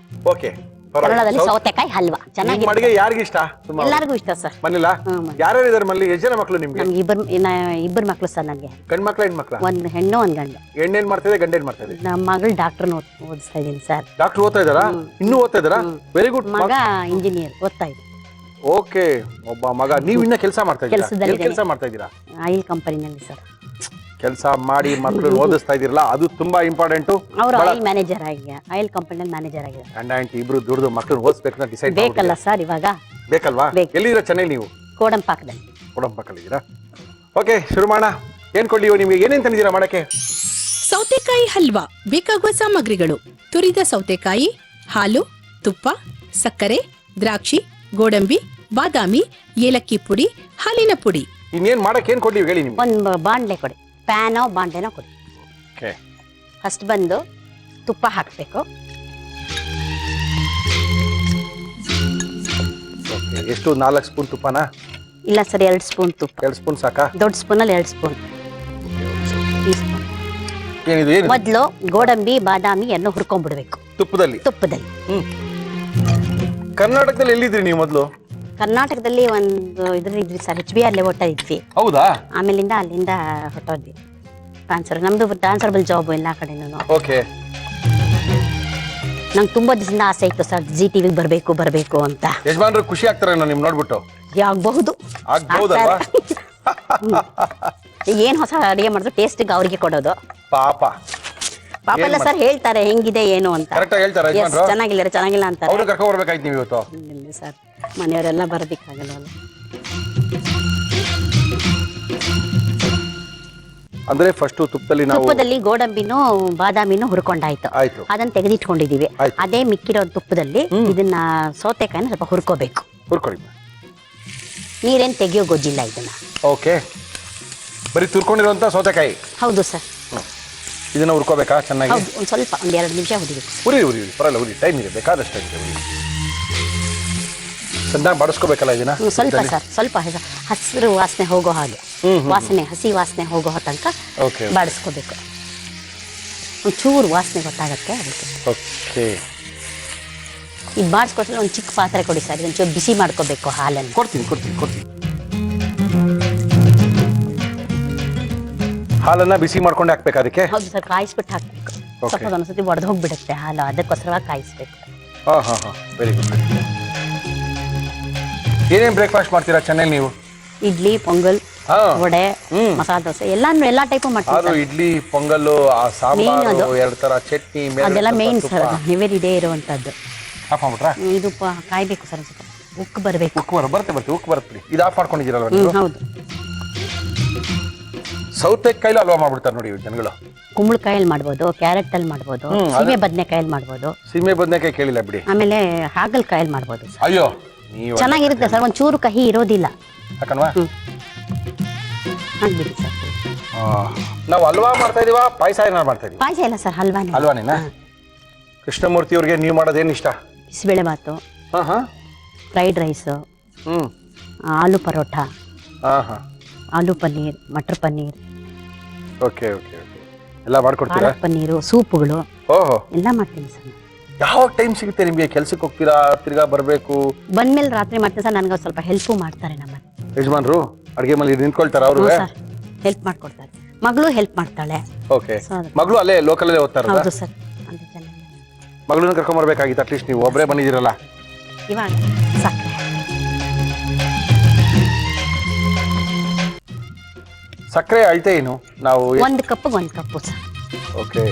Speaker 2: ಓಕೆ,
Speaker 8: ಕನ್ನಡದಲ್ಲಿ ಸೌತೆಕಾಯಿ ಹಲ್ವಾ. ಚೆನ್ನಾಗಿ
Speaker 2: ಅಡಿಗೆ ಯಾರಿಗೆ ಇಷ್ಟ?
Speaker 8: ಎಲ್ಲರಿಗೂ ಇಷ್ಟ ಸರ್.
Speaker 2: ಮನೆಯಲ್ಲ ಯಾರ್ಯಾರು ಇದಾರೆ ಮನೇಲಿ? ಎಷ್ಟು ಜನ ಮಕ್ಕಳು ನಿಮ್ಗೆ?
Speaker 8: ನಮ್ಗೆ ಇಬ್ಬರು ಮಕ್ಕಳು ಸರ್. ನನಗೆ
Speaker 2: ಗಂಡ್ ಮಕ್ಳ ಹೆಣ್ಮಕ್ಳ?
Speaker 8: ಒಂದು ಹೆಣ್ಣು ಒಂದು ಗಂಡು.
Speaker 2: ಹೆಣ್ಣೇನ್ ಮಾಡ್ತಿದೆ, ಗಂಡ ಏನ್ ಮಾಡ್ತಿದೆ?
Speaker 8: ನಮ್ಮ ಮಗಳು ಡಾಕ್ಟರ್ ಓದಿಸ್ತಾ ಇದ್ದೀನಿ ಸರ್.
Speaker 2: ಡಾಕ್ಟರ್ ಓದ್ತಾ ಇದಾರಾ? ಇನ್ನೂ ಓದ್ತಾ ಇದಾರಾ? Very good.
Speaker 8: ಮಗ ಇಂಜಿನಿಯರ್ ಓದ್ತಾ ಇದ್ದೀನಿ.
Speaker 2: ಓಕೆ, ಒಬ್ಬ ಮಗ. ನೀವು ಇನ್ನ ಕೆಲಸ ಮಾಡ್ತಾ ಇದ್ದೀರಾ? ಕೆಲಸ ಮಾಡ್ತಾ ಇದ್ದೀರಾ?
Speaker 8: ಆಯಿಲ್ ಕಂಪನಿನಲ್ಲಿ ಸರ್.
Speaker 2: ಕೆಲಸ ಮಾಡಿ ಮಕ್ಕಳು ಓದಿಸ್ತಾ ಇದಿರಲ್ಲ, ಅದು ತುಂಬಾ ಇಂಪಾರ್ಟೆಂಟ್.
Speaker 8: ಅವರು ಆಯಿಲ್ ಮ್ಯಾನೇಜರ್ ಆಗಿ, ಆಯಿಲ್ ಕಂಪನಿಯಲ್ಲಿ ಮ್ಯಾನೇಜರ್ ಆಗಿದ್ದಾರೆ.
Speaker 2: ಗಂಡ ಹೆಂಡತಿ ಇಬ್ರು ದುಡ್ದು ಮಕ್ಕಳು ಓದಿಸ್ಬೇಕಂತ ಡಿಸೈಡ್
Speaker 8: ಬೇಕಲ್ಲ ಸರ್ ಇವಾಗ?
Speaker 2: ಬೇಕಲ್ವಾ? ಎಲ್ಲಿದ್ದೀರಾ ಚೆನ್ನೈ ನೀವು?
Speaker 8: ಕೋಡಂಪಾಕದಲ್ಲಿ.
Speaker 2: ಕೋಡಂಪಾಕಲ್ಲಿದ್ದೀರಾ? ಓಕೆ, ಶುರು ಮಾಡೋಣ. ಏನ್ ಕೊಡ್ಲಿ ನಿಮಗೆ? ಏನೇನ್ ತಂದಿದ್ದೀರಾ ಮಾಡಕ್ಕೆ?
Speaker 3: ಸೌತೆಕಾಯಿ ಹಲ್ವಾ ಬೇಕಾಗುವ ಸಾಮಗ್ರಿಗಳು: ತುರಿದ ಸೌತೆಕಾಯಿ, ಹಾಲು, ತುಪ್ಪ, ಸಕ್ಕರೆ, ದ್ರಾಕ್ಷಿ, ಗೋಡಂಬಿ, ಬಾದಾಮಿ, ಏಲಕ್ಕಿ ಪುಡಿ, ಹಾಲಿನ ಪುಡಿ.
Speaker 2: ಇನ್ನೇನ್ ಮಾಡಕ್ಕೆ ಏನ್ ಕೊಡ್ಲಿ ಹೇಳಿ ನಿಮ್ಗೆ?
Speaker 8: ಒಂದು ಬಾಂಡ್ಲೆ ಕೊಡಿ, ಪ್ಯಾನೋ ಬಾಂಡ್ಲೆನೋ ಕೊಡಿ.
Speaker 2: ಓಕೆ,
Speaker 8: ಫಸ್ಟ್ ಬಂದು ತುಪ್ಪ ಹಾಕಬೇಕು.
Speaker 2: ಎಷ್ಟು? 4 ಸ್ಪೂನ್ ತುಪ್ಪನಾ?
Speaker 8: ಇಲ್ಲ ಸರ್, 2 ಸ್ಪೂನ್ ತುಪ್ಪ.
Speaker 2: 2 ಸ್ಪೂನ್ ಸಾಕಾ?
Speaker 8: ದೊಡ್ಡ ಸ್ಪೂನಲ್ಲಿ 2 ಸ್ಪೂನ್.
Speaker 2: ಏನಿದು? ಏನು?
Speaker 8: ಮೊದಲು ಗೋಡಂಬಿ ಬಾದಾಮಿಯನ್ನು ಹುರ್ಕೊಂಡ್ಬಿಡ್ಬೇಕು ತುಪ್ಪದಲ್ಲಿ.
Speaker 2: ಕರ್ನಾಟಕದಲ್ಲಿ ಎಲ್ಲಿದ್ರಿ ನೀವು ಮೊದಲು?
Speaker 8: ಕರ್ನಾಟಕದಲ್ಲಿ ಒಂದು ಇದ್ರಿ ಸರ್, HBR ಲೇಔಟ್ ಇದ್ವಿ.
Speaker 2: ಹೌದಾ?
Speaker 8: ಆಮೇಲಿಂದ ಅಲ್ಲಿಂದ ಹೊಟ್ಟೋದ್ವಿ ಟ್ರಾನ್ಸ್ಫರ್. ನಮ್ದು ಟ್ರಾನ್ಸ್ಫರ್ಬಲ್ ಜಾಬ್ ಎಲ್ಲ ಕಡೆನೂ.
Speaker 2: ಓಕೆ,
Speaker 8: ನಂಗೆ ತುಂಬಾ ದಿವಸದಿಂದ ಆಸೆ ಇತ್ತು ಸರ್, ಜಿ ಟಿವಿಗೆ ಬರಬೇಕು ಅಂತ.
Speaker 2: ಯಜಮಾನ್ರು ಖುಷಿ ಆಗ್ತಾರೆ ನಿಮ್ ನೋಡ್ಬಿಟ್ಟು?
Speaker 8: ಆಗ್ಬಹುದು. ಏನ್ ಹೊಸ ಅಡಿಗೆ ಮಾಡಿದ್ರು ಟೇಸ್ಟಿಗೆ ಅವ್ರಿಗೆ ಕೊಡೋದು.
Speaker 2: ಪಾಪ
Speaker 8: ಎಲ್ಲ ಸರ್ ಹೇಳ್ತಾರೆ ಹೆಂಗಿದೆ ಏನು ಅಂತ. ಚೆನ್ನಾಗಿಲ್ಲ ಅಂತಾರೆ.
Speaker 2: ಅವ್ರು ಕರ್ಕೊಂಡು ಬರ್ಬೇಕಾಯ್ತು ನೀವು ಇವತ್ತು?
Speaker 8: ಸರ್, ಮನೆಯವರೆಲ್ಲ ಬರೋದಿಕ್ಕಾಗಲ್ಲ.
Speaker 2: ಅಂದ್ರೆ ಫಸ್ಟ್ ತುಪ್ಪದಲ್ಲಿ ನಾವು
Speaker 8: ತುಪ್ಪದಲ್ಲಿ ಗೋಡಂಬಿನೂ ಬಾದಾಮಿನೂ ಹುರ್ಕೊಂಡಾಯ್ತು.
Speaker 2: ಆಯ್ತು.
Speaker 8: ಅದನ್ನ ತೆಗೆದಿಟ್ಕೊಂಡಿದೀವಿ.
Speaker 2: ಆಯ್ತು.
Speaker 8: ಅದೇ ಮಿಕ್ಕಿರೋ ತುಪ್ಪದಲ್ಲಿ ಇದನ್ನ ಸೌತೆಕಾಯಿನ ಸ್ವಲ್ಪ ಹುರ್ಕೋಬೇಕು.
Speaker 2: ಹುರ್ಕೊಳ್ಳಿ.
Speaker 8: ನೀರೇನ್ ತೆಗಿಯೋ ಗೊಜ್ಜಿಲ್ಲ ಇದನ್ನ.
Speaker 2: ಓಕೆ, ಬರೀ ತುರ್ಕೊಂಡಿರುವಂತ ಸೌತೆಕಾಯಿ.
Speaker 8: ಹೌದು ಸರ್.
Speaker 2: ಇದನ್ನ ಹುರ್ಕೋಬೇಕಾ ಚೆನ್ನಾಗಿ?
Speaker 8: ಹೌದು, ಒಂದ್ ಸ್ವಲ್ಪ 2 ನಿಮಿಷ ಹುರಿಬೇಕು.
Speaker 2: ಉರಿ ಪರವಾಗಿಲ್ಲ, ಉರಿ, ಟೈಮ್ ಇದೆ, ಬೇಕಾದಷ್ಟು ಟೈಮ್ ಇದೆ, ಉರಿ. ಚೆನ್ನಾಗಿ ಬಾಡಿಸ್ಕೋಬೇಕಲ್ಲ ಇದನ್ನ?
Speaker 8: ಸ್ವಲ್ಪ ಸರ್, ಸ್ವಲ್ಪ ಹಸಿರು ವಾಸನೆ ಹೋಗೋ ಹಾಗೆ, ಹಸಿ ವಾಸನೆ ಹೋಗೋ ತನಕ ಬಾಡಿಸ್ಕೋಬೇಕು. ಒಂಚೂರು ವಾಸನೆ ಗೊತ್ತಾಗತ್ತೆ ಅದಕ್ಕೆ.
Speaker 2: ಓಕೆ,
Speaker 8: ಇದು ಬಾಡಿಸ್ಕೊಟ್ರೆ ಒಂದು ಚಿಕ್ಕ ಪಾತ್ರೆ ಕೊಡಿ ಸರ್, ಒಂಚೂರು ಬಿಸಿ ಮಾಡ್ಕೋಬೇಕು ಹಾಲನ್ನು.
Speaker 2: ಕೊಡ್ತೀನಿ. ಹಾಲನ್ನ ಬಿಸಿ ಮಾಡ್ಕೊಂಡೆ ಹಾಕ್ಬೇಕು ಅದಕ್ಕೆ?
Speaker 8: ಹೌದು ಸರ್, ಕಾಯಿಸ್ಬಿಟ್ಟು ಹಾಕ್ಬೇಕು. ಸ್ವಲ್ಪ ಒಂದ್ಸತಿ ಒಡೆದು ಹೋಗ್ಬಿಡುತ್ತೆ ಹಾಲು, ಅದಕ್ಕೋಸ್ಕರವಾಗಿ ಕಾಯಿಸ್ಬೇಕು.
Speaker 2: ಹಾ, ವೆರಿ ಗುಡ್. ಏನೇನು ಬ್ರೇಕ್ಫಾಸ್ಟ್ ಮಾಡ್ತೀರಾ ಚೆನ್ನೈಲಿ ನೀವು?
Speaker 8: ಇಡ್ಲಿ, ಪೊಂಗಲ್, ವಡೆ, ಮಸಾಲೆ ದೋಸೆ, ಎಲ್ಲಾ ಟೈಪು ಮಾಡ್ತೀವಿ.
Speaker 2: ಇಡ್ಲಿ, ಪೊಂಗಲ್ಲು, ಸಾಂಬಾರು, 2 ತರ ಚಟ್ನಿ,
Speaker 8: ಅದೆಲ್ಲ ಮೇನ್ ಸರ್, ಎವರಿ ಡೇ ಇರುವಂತದ್ದು.
Speaker 2: ಆಫ್ ಮಾಡ್ಬಿಟ್ರಾ?
Speaker 8: ಇದು ಕಾಯ್ಬೇಕು ಸರ್, ಸ್ವಲ್ಪ ಉಕ್ಕು ಬರಬೇಕು.
Speaker 2: ಉಕ್ಕು ಬರುತ್ತೆ. ಇದು ಆಫ್ ಮಾಡ್ಕೊಂಡಿದ್ದೀರಲ್ವ ನೀವು?
Speaker 8: ಹೌದು.
Speaker 2: ಸೌತೆಕಾಯಿಲು ಹಲ್ವಾ ಮಾಡ್ಬಿಡ್ತಾರೆ ನೋಡಿ ಜನಗಳು.
Speaker 8: ಕುಂಬಳಕಾಯಲ್ಲಿ ಮಾಡ್ಬೋದು, ಕ್ಯಾರೆಟ್ ಅಲ್ಲಿ ಮಾಡ್ಬೋದು, ಸೀಮೆ ಬದನೆಕಾಯಲ್ಲಿ ಮಾಡ್ಬೋದು.
Speaker 2: ಸೀಮೆ ಬದನೆಕಾಯಿ ಕೇಳಿಲ್ಲ ಬಿಡಿ.
Speaker 8: ಆಮೇಲೆ ಹಾಗಲಕಾಯಲ್ಲಿ ಮಾಡ್ಬೋದು.
Speaker 2: ಅಯ್ಯೋ,
Speaker 8: ಚೆನ್ನಾಗಿರುತ್ತೆ ಸರ್, ಒಂಚೂರು ಕಹಿ ಇರೋದಿಲ್ಲ.
Speaker 2: ಯಾಕನ್ವಾ?
Speaker 8: ಹಾಕ್ಬಿಡಿ ಸರ್.
Speaker 2: ನಾವು ಹಲ್ವಾ ಮಾಡ್ತಾ ಇದೀವಾ, ಪಾಯಸ ಏನಾರು ಮಾಡ್ತಾ ಇದೀವಿ?
Speaker 8: ಪಾಯಸ ಇಲ್ಲ ಸರ್, ಹಲ್ವಾನೇ.
Speaker 2: ಹಲ್ವಾನೇನಾ? ಕೃಷ್ಣಮೂರ್ತಿ ಅವ್ರಿಗೆ ನೀವು ಮಾಡೋದೇನು ಇಷ್ಟ?
Speaker 8: ಬಿಸಿಬೇಳೆ ಬಾತು, ಫ್ರೈಡ್ ರೈಸು, ಆಲೂ ಪರೋಟ, ಆಲೂ ಪನ್ನೀರ್, ಮಟರ್ ಪನ್ನೀರ್,
Speaker 2: ಓಕೆ, ಎಲ್ಲ ಮಾಡ್ಕೊಡ್ತೀರಾ?
Speaker 8: ಪನ್ನೀರು, ಸೂಪ್ಗಳು,
Speaker 2: ಓಹೋ,
Speaker 8: ಎಲ್ಲ ಮಾಡ್ತೀನಿ ಸರ್.
Speaker 2: ಯಾವ ಟೈಮ್ ಸಿಗುತ್ತೆ ನಿಮಗೆ? ಕೆಲ್ಸಕ್ಕೆ ಹೋಗ್ತೀರಾ, ತಿರ್ಗಾ ಬರಬೇಕು?
Speaker 8: ಬಂದ್ಮೇಲೆ ರಾತ್ರಿ ಮಾಡ್ತೀನಿ ಸರ್, ನನಗೆ ಸ್ವಲ್ಪ ಹೆಲ್ಪು ಮಾಡ್ತಾರೆ ನಮ್ಮ
Speaker 2: ಯಜಮಾನ್ರು. ಅಡುಗೆ ಮೇಲೆ ನಿಂತ್ಕೊಳ್ತಾರ ಅವರು?
Speaker 8: ಹೆಲ್ಪ್ ಮಾಡ್ಕೊಡ್ತಾರೆ. ಮಗಳು ಹೆಲ್ಪ್ ಮಾಡ್ತಾಳೆ.
Speaker 2: ಓಕೆ, ಮಗಳು ಅಲ್ಲೇ ಲೋಕಲಲ್ಲೇ ಓದ್ತಾರ?
Speaker 8: ಹೌದು ಸರ್.
Speaker 2: ಮಗಳನ್ನ ಕರ್ಕೊಂಡ್ ಬರ್ಬೇಕಾಗಿತ್ತು, ಅಟ್ಲೀಸ್ಟ್ ನೀವು ಒಬ್ಬರೇ ಬಂದಿದ್ದೀರಲ್ಲ.
Speaker 8: ಇವಾಗ ಸಕ್ಕರೆ
Speaker 2: ಸಕ್ಕರೆ ಐತೆ ಏನು? ನಾವು
Speaker 8: 1 ಕಪ್ಪು ಸರ್.
Speaker 2: ಓಕೆ,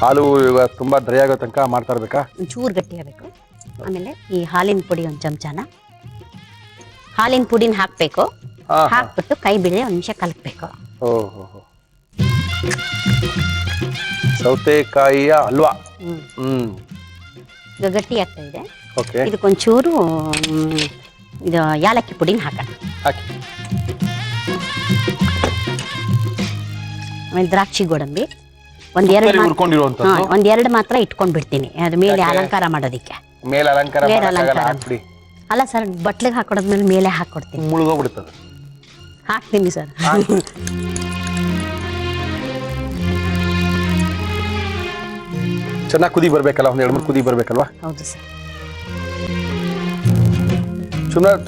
Speaker 2: ಹಾಲು ಇವಾಗ ತುಂಬಾ ಡ್ರೈ ಆಗೋ ತನಕ ಮಾಡ್ತಾ ಇರ್ಬೇಕಾ?
Speaker 8: ಒಂಚೂರು ಗಟ್ಟಿ ಆಗಬೇಕು. ಆಮೇಲೆ ಈ ಹಾಲಿನ ಪುಡಿ 1 ಚಮಚನ, ಹಾಲಿನ ಪುಡಿನ ಹಾಕ್ಬೇಕು. ಹಾಕ್ಬಿಟ್ಟು ಕೈ ಬಿಡದೆ 1 ನಿಮಿಷ ಕಲಕಬೇಕು.
Speaker 2: ಓಹೋ, ಸೌತೆಕಾಯಿಯ ಹಲ್ವಾ.
Speaker 8: ಈಗ ಗಟ್ಟಿ ಆಗ್ತಾ ಇದೆ.
Speaker 2: ಓಕೆ,
Speaker 8: ಇದಕ್ಕೊಂಚೂರು ಇದು ಯಾಲಕ್ಕಿ ಪುಡಿನ ಹಾಕೋಣ.
Speaker 2: ಹಾಕಿ.
Speaker 8: ಆಮೇಲೆ ದ್ರಾಕ್ಷಿ ಗೋಡಂಬಿ ಒಂದೆರಡು ಮಾತ್ರ ಇಟ್ಕೊಂಡ್ ಬಿಡ್ತೀನಿ, ಅದ್ರ ಮೇಲೆ ಅಲಂಕಾರ ಮಾಡೋದಿಕ್ಕೆ.
Speaker 2: ಮೇಲೆ ಅಲಂಕಾರ ಹಾಕ್ಬಿಡಿ.
Speaker 8: ಅಲ್ಲ ಸರ್, ಬಟ್ಲಿಗೆ ಹಾಕೊಡದ್ಮೇಲೆ ಮೇಲೆ ಹಾಕೊಡ್ತೀನಿ.
Speaker 2: ಮುಳುಗೋಗ್ಬಿಡ್ತದೆ.
Speaker 8: ಹಾಕ್ತೀನಿ ಸರ್.
Speaker 2: ಚೆನ್ನಾಗಿ ಕುದಿ ಬರ್ಬೇಕಲ್ಲ, 1-2 ಕುದಿ ಬರ್ಬೇಕಲ್ವಾ?
Speaker 8: ಹೌದು ಸರ್.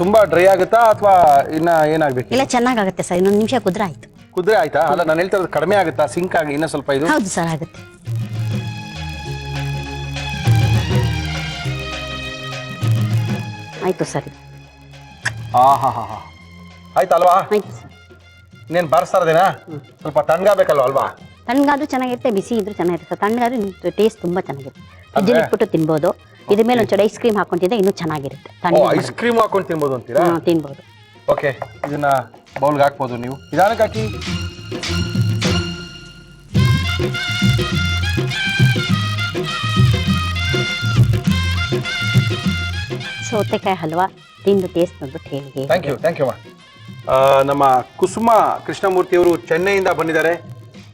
Speaker 2: ತುಂಬಾ ಡ್ರೈ ಆಗುತ್ತಾ ಅಥವಾ ಇನ್ನ ಏನಾಗ್ಬೇಕು?
Speaker 8: ಇಲ್ಲ, ಚೆನ್ನಾಗಾಗುತ್ತೆ ಸರ್, ಇನ್ನೊಂದು ನಿಮಿಷ ಕುದ್ರೆ ಆಯ್ತು.
Speaker 2: ಕುದ್ರೆ ಆಯ್ತಾ? ಅಲ್ಲ, ನಾನು ಹೇಳ್ತಾ ಇರೋದು ಕಡಿಮೆ ಆಗುತ್ತಾ, ಸಿಂಕ್ ಆಗಿ ಇನ್ನೂ ಸ್ವಲ್ಪ ಇದು?
Speaker 8: ಹೌದು ಸರ್, ಆಗುತ್ತೆ. ಆಯ್ತು ಸರ್.
Speaker 2: ಆಯ್ತಲ್ವಾ?
Speaker 8: ಆಯ್ತು ಸರ್.
Speaker 2: ಇನ್ನೇನು ಬಾರಿಸ್ತಾ ಇರೋದೇನಾ? ಸ್ವಲ್ಪ ತಣ್ಣಗಾಗಬೇಕಲ್ವ ಅಲ್ವಾ?
Speaker 8: ತಣ್ಣಗಾದ್ರೂ ಚೆನ್ನಾಗಿರುತ್ತೆ, ಬಿಸಿ ಇದ್ರೂ ಚೆನ್ನಾಗಿರುತ್ತೆ ಸರ್. ತಣ್ಣಗಾದ್ರೂ ಟೇಸ್ಟ್ ತುಂಬಾ ಚೆನ್ನಾಗಿರುತ್ತೆ. ಫ್ರಿಜ್ಜಲ್ಲಿ ಇಟ್ಬಿಟ್ಟು ತಿನ್ಬೋದು. ಇದ್ರ ಮೇಲೆ ಒಂಚೂರು ಐಸ್ ಕ್ರೀಮ್ ಹಾಕೊಂತಿದ್ದೆ ಇನ್ನೂ ಚೆನ್ನಾಗಿರುತ್ತೆ.
Speaker 2: ಐಸ್ ಕ್ರೀಮ್ ಹಾಕೊಂಡು ತಿನ್ಬೋದು ಅಂತೀರಾ?
Speaker 8: ತಿನ್ಬೋದು.
Speaker 2: ಓಕೆ, ಇದನ್ನ ಬೌಲ್ಗೆ ಹಾಕ್ಬೋದು ನೀವು. ನಿಧಾನಕ್ಕೆ ಹಾಕಿ.
Speaker 8: ಸೌತೆಕಾಯಿ ಹಲ್ವಾ ತಿಂದು ಟೇಸ್ಟ್ ನೋಡ್ಬಿಟ್ಟು ಹೇಳಿ.
Speaker 2: Thank you. ನಮ್ಮ ಕುಸುಮ ಕೃಷ್ಣಮೂರ್ತಿ ಅವರು ಚೆನ್ನೈಯಿಂದ ಬಂದಿದ್ದಾರೆ.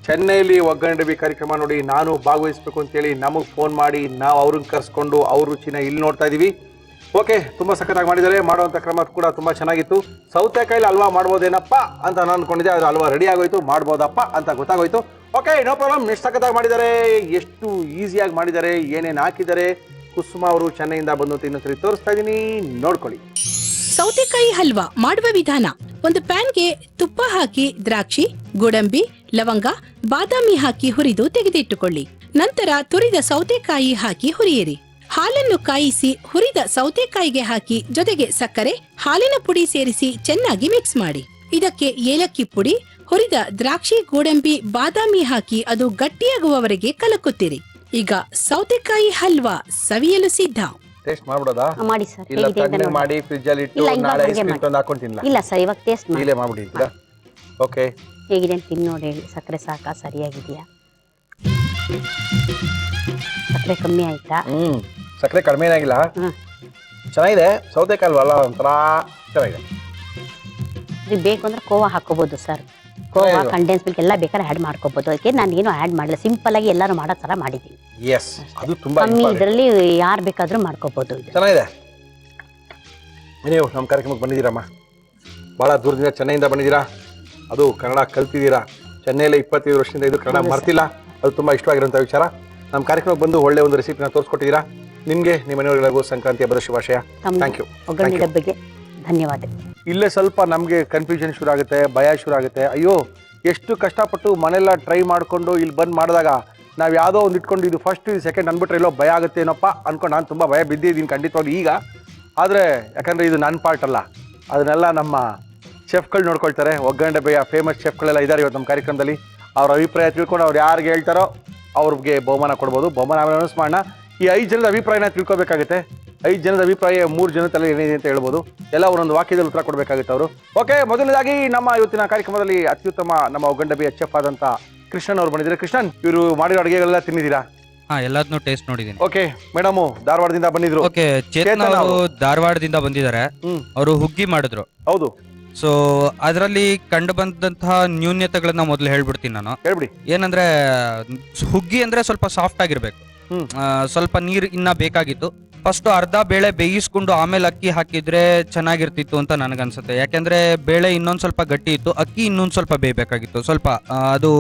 Speaker 2: ಚೆನ್ನೈಲಿ ಒಗ್ಗರಣೆ ಡಬ್ಬಿ ಕಾರ್ಯಕ್ರಮ ನೋಡಿ ನಾನು ಭಾಗವಹಿಸಬೇಕು ಅಂತೇಳಿ ನಮಗೆ ಫೋನ್ ಮಾಡಿ ನಾವು ಅವ್ರನ್ನ ಕರೆಸ್ಕೊಂಡು ಅವ್ರ ರುಚಿನ ಇಲ್ಲಿ ನೋಡ್ತಾ ಇದೀವಿ. ಓಕೆ, ತುಂಬ ಸಖತ್ತಾಗಿ ಮಾಡಿದ್ದಾರೆ. ಮಾಡುವಂಥ ಕ್ರಮ ಕೂಡ ತುಂಬ ಚೆನ್ನಾಗಿತ್ತು. ಸೌತೆಕಾಯಿಲಿ ಹಲ್ವಾ ಮಾಡ್ಬೋದೇನಪ್ಪ ಅಂತ ನಾನು ಅಂದ್ಕೊಂಡಿದ್ದೆ, ಆದರೆ ಹಲ್ವಾ ರೆಡಿ ಆಗೋಯ್ತು, ಮಾಡ್ಬೋದಪ್ಪ ಅಂತ ಗೊತ್ತಾಗೋಯ್ತು. Okay, no problem. ಎಷ್ಟು ಸಖತ್ತಾಗಿ ಮಾಡಿದ್ದಾರೆ, ಎಷ್ಟು ಈಸಿಯಾಗಿ ಮಾಡಿದ್ದಾರೆ, ಏನೇನು ಹಾಕಿದ್ದಾರೆ. ಕುಸುಮ ಅವರು ಚೆನ್ನೈಯಿಂದ ಬಂದು ಇನ್ನೊಂದ್ಸರಿ ತೋರಿಸ್ತಾ ಇದ್ದೀನಿ, ನೋಡ್ಕೊಳ್ಳಿ.
Speaker 3: ಸೌತೆಕಾಯಿ ಹಲ್ವಾ ಮಾಡುವ ವಿಧಾನ: ಒಂದು ಪ್ಯಾನ್ಗೆ ತುಪ್ಪ ಹಾಕಿ ದ್ರಾಕ್ಷಿ, ಗೋಡಂಬಿ, ಲವಂಗ, ಬಾದಾಮಿ ಹಾಕಿ ಹುರಿದು ತೆಗೆದಿಟ್ಟುಕೊಳ್ಳಿ. ನಂತರ ತುರಿದ ಸೌತೆಕಾಯಿ ಹಾಕಿ ಹುರಿಯಿರಿ. ಹಾಲನ್ನು ಕಾಯಿಸಿ ಹುರಿದ ಸೌತೆಕಾಯಿಗೆ ಹಾಕಿ ಜೊತೆಗೆ ಸಕ್ಕರೆ, ಹಾಲಿನ ಪುಡಿ ಸೇರಿಸಿ ಚೆನ್ನಾಗಿ ಮಿಕ್ಸ್ ಮಾಡಿ. ಇದಕ್ಕೆ ಏಲಕ್ಕಿ ಪುಡಿ, ಹುರಿದ ದ್ರಾಕ್ಷಿ, ಗೋಡಂಬಿ, ಬಾದಾಮಿ ಹಾಕಿ ಅದು ಗಟ್ಟಿಯಾಗುವವರೆಗೆ ಕಲಕುತ್ತಿರಿ. ಈಗ ಸೌತೆಕಾಯಿ ಹಲ್ವಾ ಸವಿಯಲು ಸಿದ್ಧ.
Speaker 2: ಟೇಸ್ಟ್ ಮಾಡ್ಬಿಡೋದಾ?
Speaker 8: ಮಾಡಿ ಸರ್.
Speaker 2: ಇಲ್ಲ, ತಣ್ಣಗೆ ಮಾಡಿ ಫ್ರಿಡ್ಜ್ ಅಲ್ಲಿ ಇಟ್ಟು ನಾಳೆ ಐಸ್ ಕ್ರೀಮ್ ತಂದು ಹಾಕೊಂಡು ತಿನ್ನಲ್ಲ?
Speaker 8: ಇಲ್ಲ ಸರ್, ಇವಾಗ ಟೇಸ್ಟ್ ಮಾಡಿ.
Speaker 2: ಇಲ್ಲೇ ಮಾಡ್ಬಿಡಿ. ಓಕೆ,
Speaker 8: ಹೇಗಿದೆ ಅಂತ ತಿಂದು ನೋಡಿ ಹೇಳಿ. ಸಕ್ಕರೆ ಸಾಕಾ, ಸರಿಯಾಗಿದೆಯಾ, ಸಕ್ಕರೆ ಕಮ್ಮಿ ಆಯ್ತಾ?
Speaker 2: ಸಕ್ಕರೆ ಕಡಿಮೆ ಆಗಿಲ್ಲ, ಚೆನ್ನಾಗಿದೆ. ಸೌತೆಕಾಯಿ ಅಲ್ವಲ್ಲ, ಒಂಥರ ಚೆನ್ನಾಗಿದೆ.
Speaker 8: ಇದು ಬೇಕು ಅಂದ್ರೆ ಕೋವಾ ಹಾಕೋಬಹುದು ಸರ್. ಕೋವಾ, ಕಂಡೆನ್ಸ್ ಮಿಲ್ಕ್ ಎಲ್ಲ ಬೇಕಾದ್ರೆ ಆ್ಯಡ್ ಮಾಡ್ಕೋಬಹುದು. ಅದಕ್ಕೆ ನಾನು ಏನು ಆ್ಯಡ್ ಮಾಡಿಲ್ಲ, ಸಿಂಪಲ್ ಆಗಿ ಎಲ್ಲರೂ ಮಾಡೋ ಥರ ಮಾಡಿದ್ದೀನಿ.
Speaker 2: ಎಸ್, ಅದು ತುಂಬಾ
Speaker 8: ಕಮ್ಮಿ ಇದರಲ್ಲಿ ಯಾರು ಬೇಕಾದ್ರೂ ಮಾಡ್ಕೋಬಹುದು.
Speaker 2: ಚೆನ್ನಾಗಿದೆ. ನೀವು ನಮ್ಮ ಕಾರ್ಯಕ್ರಮಕ್ಕೆ ಬಂದಿದ್ದೀರಮ್ಮ, ಭಾಳ ದೂರದಿಂದ ಚೆನ್ನೈಯಿಂದ ಬಂದಿದ್ದೀರಾ. ಅದು ಕನ್ನಡ ಕಲ್ತಿದ್ದೀರಾ. ಚೆನ್ನೈಯಲ್ಲಿ 25 ವರ್ಷದಿಂದ ಇದು ಕನ್ನಡ ಮರ್ತಿಲ್ಲ. ಅದು ತುಂಬ ಇಷ್ಟವಾಗಿರೋಂಥ ವಿಚಾರ. ನಮ್ಮ ಕಾರ್ಯಕ್ರಮಕ್ಕೆ ಬಂದು ಒಳ್ಳೆ ಒಂದು ರೆಸಿಪಿನ ತೋರಿಸ್ಕೊಟ್ಟಿದ್ದೀರಾ. ನಿಮಗೆ ನಿಮ್ಮ ಮನೆಯವರಿಗೂ ಸಂಕ್ರಾಂತಿಯ ಹಬ್ಬದ ಶುಭಾಶಯ. Thank you.
Speaker 8: ಒಗ್ಗರಣೆ ಡಬ್ಬಿಗೆ ಧನ್ಯವಾದ.
Speaker 2: ಇಲ್ಲೇ ಸ್ವಲ್ಪ ನಮಗೆ ಕನ್ಫ್ಯೂಷನ್ ಶುರು ಆಗುತ್ತೆ, ಭಯ ಶುರು ಆಗುತ್ತೆ. ಅಯ್ಯೋ, ಎಷ್ಟು ಕಷ್ಟಪಟ್ಟು ಮನೆಲ್ಲ ಟ್ರೈ ಮಾಡಿಕೊಂಡು ಇಲ್ಲಿ ಬಂದು ಮಾಡಿದಾಗ ನಾವು ಯಾವುದೋ ಒಂದು ಇಟ್ಕೊಂಡು ಇದು ಫಸ್ಟ್ ಇದು ಸೆಕೆಂಡ್ ಅಂದ್ಬಿಟ್ರೆ ಎಲ್ಲೋ ಭಯ ಆಗುತ್ತೆ ಏನಪ್ಪ ಅಂದ್ಕೊಂಡು ನಾನು ತುಂಬ ಭಯ ಬಿದ್ದಿದ್ದೀನಿ ಖಂಡಿತವಾಗಿ ಈಗ. ಆದರೆ ಯಾಕಂದರೆ ಇದು ನನ್ನ ಪಾರ್ಟ್ ಅಲ್ಲ, ಅದನ್ನೆಲ್ಲ ನಮ್ಮ ಶೆಫ್ಗಳು ನೋಡ್ಕೊಳ್ತಾರೆ. ಒಗ್ಗರಣೆ ಡಬ್ಬೆಯ ಫೇಮಸ್ ಶೆಫ್ಗಳೆಲ್ಲ ಇದ್ದಾರೆ ಇವತ್ತು ನಮ್ಮ ಕಾರ್ಯಕ್ರಮದಲ್ಲಿ. ಅವ್ರ ಅಭಿಪ್ರಾಯ ತಿಳ್ಕೊಂಡು ಅವ್ರು ಯಾರಿಗೆ ಹೇಳ್ತಾರೋ ಅವ್ರಿಗೆ ಬಹುಮಾನ ಕೊಡ್ಬೋದು. ಬಹುಮಾನ ಅನೌನ್ಸ್ ಮಾಡೋಣ. ಈ 5 ಜನದ ಅಭಿಪ್ರಾಯನ ತಿಳ್ಕೊಬೇಕಾಗುತ್ತೆ. 5 ಜನದ ಅಭಿಪ್ರಾಯ 3 ಜನ ತಲೆ ಏನಿದೆ ಅಂತ ಹೇಳ್ಬೋದು. ಎಲ್ಲ ಒಂದೊಂದು ವಾಕ್ಯದಲ್ಲಿ ಉತ್ತರ ಕೊಡಬೇಕಾಗುತ್ತೆ ಅವರು. ಓಕೆ, ಮೊದಲನೇದಾಗಿ ನಮ್ಮ ಇವತ್ತಿನ ಕಾರ್ಯಕ್ರಮದಲ್ಲಿ ಅತ್ಯುತ್ತಮ ನಮ್ಮ ಒಗ್ಗರಣೆ ಡಬ್ಬಿಯ ಚೆಫ್ ಆದಂಥ ಕೃಷ್ಣನ್ ಅವ್ರು ಬಂದಿದ್ದಾರೆ. ಕೃಷ್ಣನ್, ಇವರು ಮಾಡಿರೋ ಅಡುಗೆಗಳೆಲ್ಲ ತಿನ್ನಿದ್ದೀರಾ?
Speaker 5: ಎಲ್ಲದನ್ನೂ ಟೇಸ್ಟ್ ನೋಡಿದ್ದೀನಿ.
Speaker 2: ಓಕೆ, ಮೇಡಮ್ ಧಾರವಾಡದಿಂದ ಬಂದಿದ್ರು.
Speaker 5: ಓಕೆ, ಚೇತನ್ ಅವರು ಧಾರವಾಡದಿಂದ ಬಂದಿದ್ದಾರೆ. ಅವರು ಹುಗ್ಗಿ ಮಾಡಿದ್ರು.
Speaker 2: ಹೌದು.
Speaker 5: ಸೊ ಅದರಲ್ಲಿ ಕಂಡು ಬಂದಂತಹ ನ್ಯೂನ್ಯತೆಗಳನ್ನ ಮೊದಲು ಹೇಳ್ಬಿಡ್ತೀನಿ ನಾನು.
Speaker 2: ಹೇಳ್ಬಿಡಿ.
Speaker 5: ಏನಂದ್ರೆ ಹುಗ್ಗಿ ಅಂದ್ರೆ ಸ್ವಲ್ಪ ಸಾಫ್ಟ್ ಆಗಿರ್ಬೇಕು. ಸ್ವಲ್ಪ ನೀರು ಇನ್ನ ಬೇಕಾಗಿತ್ತು. ಫಸ್ಟ್ ಅರ್ಧ ಬೇಳೆ ಬೇಯಿಸ್ಕೊಂಡು ಆಮೇಲೆ ಅಕ್ಕಿ ಹಾಕಿದ್ರೆ ಚೆನ್ನಾಗಿರ್ತಿತ್ತು ಅಂತ ನನಗನ್ಸುತ್ತೆ. ಯಾಕೆಂದ್ರೆ ಬೇಳೆ ಇನ್ನೊಂದ್ ಸ್ವಲ್ಪ ಗಟ್ಟಿ ಇತ್ತು, ಅಕ್ಕಿ ಇನ್ನೊಂದ್ ಸ್ವಲ್ಪ ಬೇಯಬೇಕಾಗಿತ್ತು. ಸ್ವಲ್ಪ ಅದು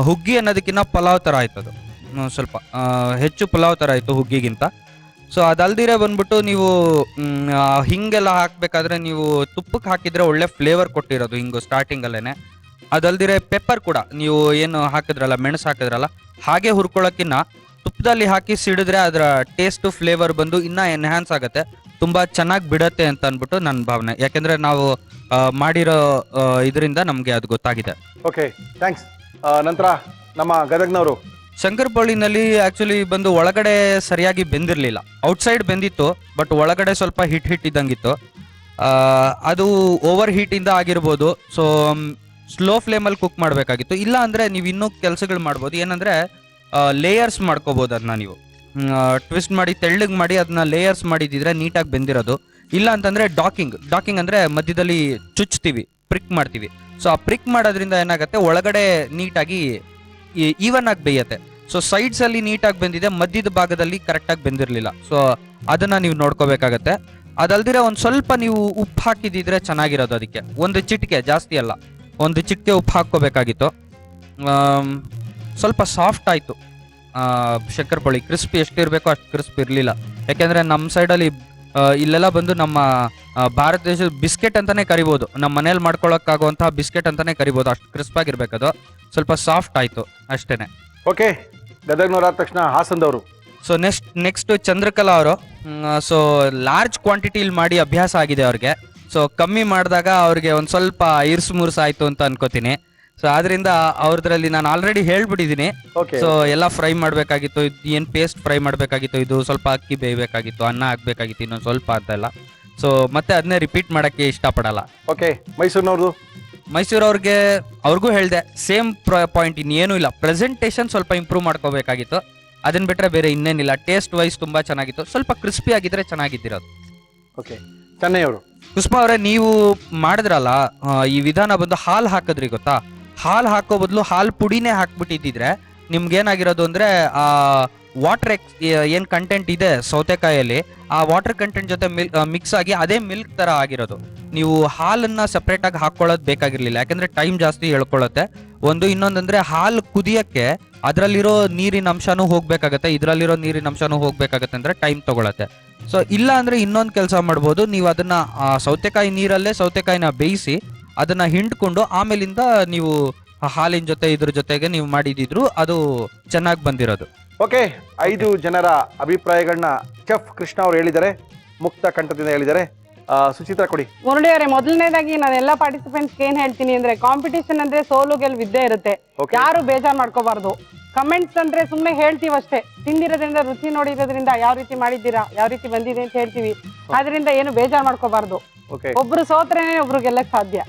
Speaker 5: ಹುಗ್ಗಿ ಅನ್ನೋದಕ್ಕಿಂತ ಪಲಾವ್ ತರ ಆಯ್ತು. ಅದು ಸ್ವಲ್ಪ ಹೆಚ್ಚು ಪಲಾವ್ ತರ ಆಯ್ತು ಹುಗ್ಗಿಗಿಂತ. ಸೊ ಅದಲ್ದಿರೆ ಬಂದ್ಬಿಟ್ಟು ನೀವು ಹಿಂಗೆಲ್ಲ ಹಾಕ್ಬೇಕಾದ್ರೆ ನೀವು ತುಪ್ಪಕ್ಕೆ ಹಾಕಿದ್ರೆ ಒಳ್ಳೆ ಫ್ಲೇವರ್ ಕೊಟ್ಟಿರೋದು ಹಿಂಗು ಸ್ಟಾರ್ಟಿಂಗ್ ಅಲ್ಲೇನೆ. ಅದಲ್ದಿರೆ ಪೆಪ್ಪರ್ ಕೂಡ ನೀವು ಏನು ಹಾಕಿದ್ರಲ್ಲ, ಮೆಣಸು ಹಾಕಿದ್ರಲ್ಲ, ಹಾಗೆ ಹುರ್ಕೊಳ್ಳೋಕ್ಕಿನ್ನ ತುಪ್ಪದಲ್ಲಿ ಹಾಕಿ ಸಿಡಿದ್ರೆ ಅದರ ಟೇಸ್ಟ್ ಫ್ಲೇವರ್ ಬಂದು ಇನ್ನ ಎನ್ಹ್ಯಾನ್ಸ್ ಆಗುತ್ತೆ, ತುಂಬಾ ಚೆನ್ನಾಗಿ ಬಿಡತ್ತೆ ಅಂತ ಅನ್ಬಿಟ್ಟು ನನ್ನ ಭಾವನೆ. ಯಾಕೆಂದ್ರೆ ನಾವು ಮಾಡಿರೋ ಇದರಿಂದ ನಮ್ಗೆ ಅದು ಗೊತ್ತಾಗಿದೆ.
Speaker 2: Okay, thanks. ನಂತರ ನಮ್ಮ ಗದಗ್ನವರು.
Speaker 5: ಶಂಕರಪಳ್ಳಿನಲ್ಲಿ ಆಕ್ಚುಲಿ ಬಂದು ಒಳಗಡೆ ಸರಿಯಾಗಿ ಬೆಂದಿರ್ಲಿಲ್ಲ. ಔಟ್ಸೈಡ್ ಬೆಂದಿತ್ತು, ಬಟ್ ಒಳಗಡೆ ಸ್ವಲ್ಪ ಹಿಟ್ ಇದ್ದಂಗಿತ್ತು. ಅದು ಓವರ್ ಹೀಟ್ ಇಂದ ಆಗಿರ್ಬೋದು. ಸೊ ಸ್ಲೋ ಫ್ಲೇಮಲ್ಲಿ ಕುಕ್ ಮಾಡಬೇಕಾಗಿತ್ತು. ಇಲ್ಲ ಅಂದ್ರೆ ನೀವು ಇನ್ನೂ ಕೆಲಸಗಳು ಮಾಡ್ಬೋದು. ಏನಂದ್ರೆ ಲೇಯರ್ಸ್ ಮಾಡ್ಕೋಬಹುದು. ಅದನ್ನ ನೀವು ಟ್ವಿಸ್ಟ್ ಮಾಡಿ ತೆಳ್ಳಗೆ ಮಾಡಿ ಅದನ್ನ ಲೇಯರ್ಸ್ ಮಾಡಿದಿದ್ರೆ ನೀಟಾಗಿ ಬೆಂದಿರೋದು. ಇಲ್ಲ ಅಂತಂದ್ರೆ ಡಾಕಿಂಗ್ ಅಂದ್ರೆ ಮಧ್ಯದಲ್ಲಿ ಚುಚ್ತೀವಿ, ಪ್ರಿಕ್ ಮಾಡ್ತೀವಿ. ಸೊ ಆ ಪ್ರಿಕ್ ಮಾಡೋದ್ರಿಂದ ಏನಾಗುತ್ತೆ, ಒಳಗಡೆ ನೀಟಾಗಿ ಈವನ್ ಆಗಿ ಬೇಯತ್ತೆ. ಸೊ ಸೈಡ್ಸ್ ಅಲ್ಲಿ ನೀಟಾಗಿ ಬೆಂದಿದೆ, ಮಧ್ಯದ ಭಾಗದಲ್ಲಿ ಕರೆಕ್ಟ್ ಆಗಿ ಬೆಂದಿರ್ಲಿಲ್ಲ. ಸೊ ಅದನ್ನ ನೀವು ನೋಡ್ಕೋಬೇಕಾಗತ್ತೆ. ಅದಲ್ದಿರ ಒಂದ್ ಸ್ವಲ್ಪ ನೀವು ಉಪ್ಪು ಹಾಕಿದಿದ್ರೆ ಚೆನ್ನಾಗಿರೋದು. ಅದಕ್ಕೆ ಒಂದು ಚಿಟಿಕೆ, ಜಾಸ್ತಿ ಅಲ್ಲ, ಒಂದು ಚಿಟಿಕೆ ಉಪ್ಪು ಹಾಕೋಬೇಕಾಗಿತ್ತು. ಸ್ವಲ್ಪ ಸಾಫ್ಟ್ ಆಯ್ತು ಶಂಕರಪಳ್ಳಿ. ಕ್ರಿಸ್ಪಿ ಎಷ್ಟು ಇರಬೇಕೋ ಅಷ್ಟು ಕ್ರಿಸ್ಪಿ ಇರಲಿಲ್ಲ. ಯಾಕೆಂದ್ರೆ ನಮ್ಮ ಸೈಡಲ್ಲಿ ಇಲ್ಲೆಲ್ಲ ಬಂದು ನಮ್ಮ ಭಾರತ ದೇಶದ ಬಿಸ್ಕೆಟ್ ಅಂತಾನೆ ಕರಿಬೋದು, ನಮ್ಮ ಮನೇಲಿ ಮಾಡ್ಕೊಳಕ್ಕಾಗುವಂತಹ ಬಿಸ್ಕೆಟ್ ಅಂತಾನೆ ಕರಿಬೋದು. ಅಷ್ಟು ಕ್ರಿಸ್ಪ್ ಆಗಿರ್ಬೇಕದು. ಸ್ವಲ್ಪ ಸಾಫ್ಟ್ ಆಯ್ತು ಅಷ್ಟೇನೆ.
Speaker 2: ಓಕೆ, ಗದಗ್ನವರಾದ ತಕ್ಷಣ ಹಾಸನದವರು.
Speaker 5: ಸೊ ನೆಕ್ಸ್ಟ್ ಚಂದ್ರಕಲಾ ಅವರು. ಸೊ ಲಾರ್ಜ್ ಕ್ವಾಂಟಿಟಿಲಿ ಮಾಡಿ ಅಭ್ಯಾಸ ಆಗಿದೆ ಅವ್ರಿಗೆ. ಸೊ ಕಮ್ಮಿ ಮಾಡಿದಾಗ ಅವ್ರಿಗೆ ಒಂದ್ ಸ್ವಲ್ಪ ಇರ್ಸು ಮುರ್ಸು ಆಯ್ತು ಅಂತ ಅನ್ಕೋತೀನಿ. ಸೊ ಆದ್ರಿಂದ ಅವ್ರದ್ರಲ್ಲಿ ನಾನು ಆಲ್ರೆಡಿ ಹೇಳ್ಬಿಟ್ಟಿದ್ದೀನಿ. ಸೊ ಎಲ್ಲ ಫ್ರೈ ಮಾಡ್ಬೇಕಾಗಿತ್ತು, ಏನ್ ಪೇಸ್ಟ್ ಫ್ರೈ ಮಾಡ್ಬೇಕಾಗಿತ್ತು, ಇದು ಸ್ವಲ್ಪ ಅಕ್ಕಿ ಬೇಯಬೇಕಾಗಿತ್ತು, ಅನ್ನ ಹಾಕ್ಬೇಕಾಗಿತ್ತು, ಇನ್ನೊಂದು ಸ್ವಲ್ಪ ಅಂತ ಎಲ್ಲ. ಸೊ ಮತ್ತೆ ಅದನ್ನೇ ರಿಪೀಟ್ ಮಾಡಕ್ಕೆ ಇಷ್ಟಪಡಲ್ಲ.
Speaker 2: ಓಕೆ, ಮೈಸೂರವ್ರಿಗೆ
Speaker 5: ಅವ್ರಿಗೂ ಹೇಳ್ದೆ ಸೇಮ್ ಪಾಯಿಂಟ್, ಇನ್ನೇನು ಇಲ್ಲ. ಪ್ರೆಸೆಂಟೇಷನ್ ಸ್ವಲ್ಪ ಇಂಪ್ರೂವ್ ಮಾಡ್ಕೋಬೇಕಾಗಿತ್ತು. ಅದನ್ನ ಬಿಟ್ರೆ ಬೇರೆ ಇನ್ನೇನಿಲ್ಲ. ಟೇಸ್ಟ್ ವೈಸ್ ತುಂಬಾ ಚೆನ್ನಾಗಿತ್ತು. ಸ್ವಲ್ಪ ಕ್ರಿಸ್ಪಿ ಆಗಿದ್ರೆ ಚೆನ್ನಾಗಿದ್ದಿರೋದು.
Speaker 2: ಓಕೆ, ಚೆನ್ನೈ ಅವರು.
Speaker 5: ಕುಸ್ಮಾ ಅವರೇ, ನೀವು ಮಾಡಿದ್ರಲ್ಲ ಈ ವಿಧಾನ ಬಂದು ಹಾಲು ಹಾಕಿದ್ರಿ ಗೊತ್ತಾ? ಹಾಲು ಹಾಕೋ ಬದಲು ಹಾಲು ಪುಡಿನೇ ಹಾಕ್ಬಿಟ್ಟಿದ್ರೆ ನಿಮ್ಗೇನಾಗಿರೋದು ಅಂದ್ರೆ ಆ ವಾಟರ್ ಏನ್ ಕಂಟೆಂಟ್ ಇದೆ ಸೌತೆಕಾಯಲ್ಲಿ, ಆ ವಾಟರ್ ಕಂಟೆಂಟ್ ಜೊತೆ ಮಿಕ್ಸ್ ಆಗಿ ಅದೇ ಮಿಲ್ಕ್ ತರ ಆಗಿರೋದು. ನೀವು ಹಾಲನ್ನ ಸೆಪರೇಟ್ ಆಗಿ ಹಾಕೊಳ್ಳೋದು ಬೇಕಾಗಿರ್ಲಿಲ್ಲ. ಯಾಕಂದ್ರೆ ಟೈಮ್ ಜಾಸ್ತಿ ಹೇಳ್ಕೊಳ್ಳುತ್ತೆ ಒಂದು. ಇನ್ನೊಂದಂದ್ರೆ ಹಾಲು ಕುದಿಯಕ್ಕೆ ಅದ್ರಲ್ಲಿರೋ ನೀರಿನ ಅಂಶನೂ ಹೋಗ್ಬೇಕಾಗತ್ತೆ, ಇದ್ರಲ್ಲಿರೋ ನೀರಿನ ಅಂಶನೂ ಹೋಗ್ಬೇಕಾಗತ್ತೆ, ಅಂದ್ರೆ ಟೈಮ್ ತಗೊಳತ್ತೆ. ಸೊ ಇಲ್ಲ ಅಂದ್ರೆ ಇನ್ನೊಂದು ಕೆಲಸ ಮಾಡ್ಬೋದು, ನೀವು ಅದನ್ನ ಸೌತೆಕಾಯಿ ನೀರಲ್ಲೇ ಸೌತೆಕಾಯಿನ ಬೇಯಿಸಿ ಅದನ್ನ ಹಿಂಡ್ಕೊಂಡು ಆಮೇಲಿಂದ ನೀವು ಹಾಲಿನ ಜೊತೆ ಇದ್ರ ಜೊತೆಗೆ ನೀವು ಮಾಡಿದಿದ್ರು ಅದು ಚೆನ್ನಾಗಿ ಬಂದಿರೋದು.
Speaker 2: ಓಕೆ, 5 ಜನರ ಅಭಿಪ್ರಾಯಗಳನ್ನ ಚೆಫ್ ಕೃಷ್ಣ ಅವರು ಹೇಳಿದ್ದಾರೆ, ಮುಕ್ತ ಕಂಠದಿಂದ ಹೇಳಿದ್ದಾರೆ. ಸುಚಿತ್ರಾ ಕೊಡಿ.
Speaker 7: ಮುರಳಿಯವರೇ, ಮೊದಲನೇದಾಗಿ ನಾನು ಎಲ್ಲ ಪಾರ್ಟಿಸಿಪೆಂಟ್ಸ್ ಏನ್ ಹೇಳ್ತೀನಿ ಅಂದ್ರೆ, ಕಾಂಪಿಟೇಷನ್ ಅಂದ್ರೆ ಸೋಲು ಗೆಲುವು ಇದ್ದೇ ಇರುತ್ತೆ. ಯಾರು ಬೇಜಾರ್ ಮಾಡ್ಕೋಬಾರ್ದು. ಕಮೆಂಟ್ಸ್ ಅಂದ್ರೆ ಸುಮ್ನೆ ಹೇಳ್ತೀವಿ ಅಷ್ಟೇ. ತಿಂದಿರೋದ್ರಿಂದ, ರುಚಿ ನೋಡಿರೋದ್ರಿಂದ ಯಾವ ರೀತಿ ಮಾಡಿದ್ದೀರಾ, ಯಾವ ರೀತಿ ಬಂದಿದೆ ಅಂತ ಹೇಳ್ತೀವಿ. ಆದ್ರಿಂದ ಏನು ಬೇಜಾರ್ ಮಾಡ್ಕೋಬಾರ್ದು. ಒಬ್ರು ಸೋತ್ರೇನೆ ಒಬ್ರು ಗೆಲ್ಲಕ್ ಸಾಧ್ಯ.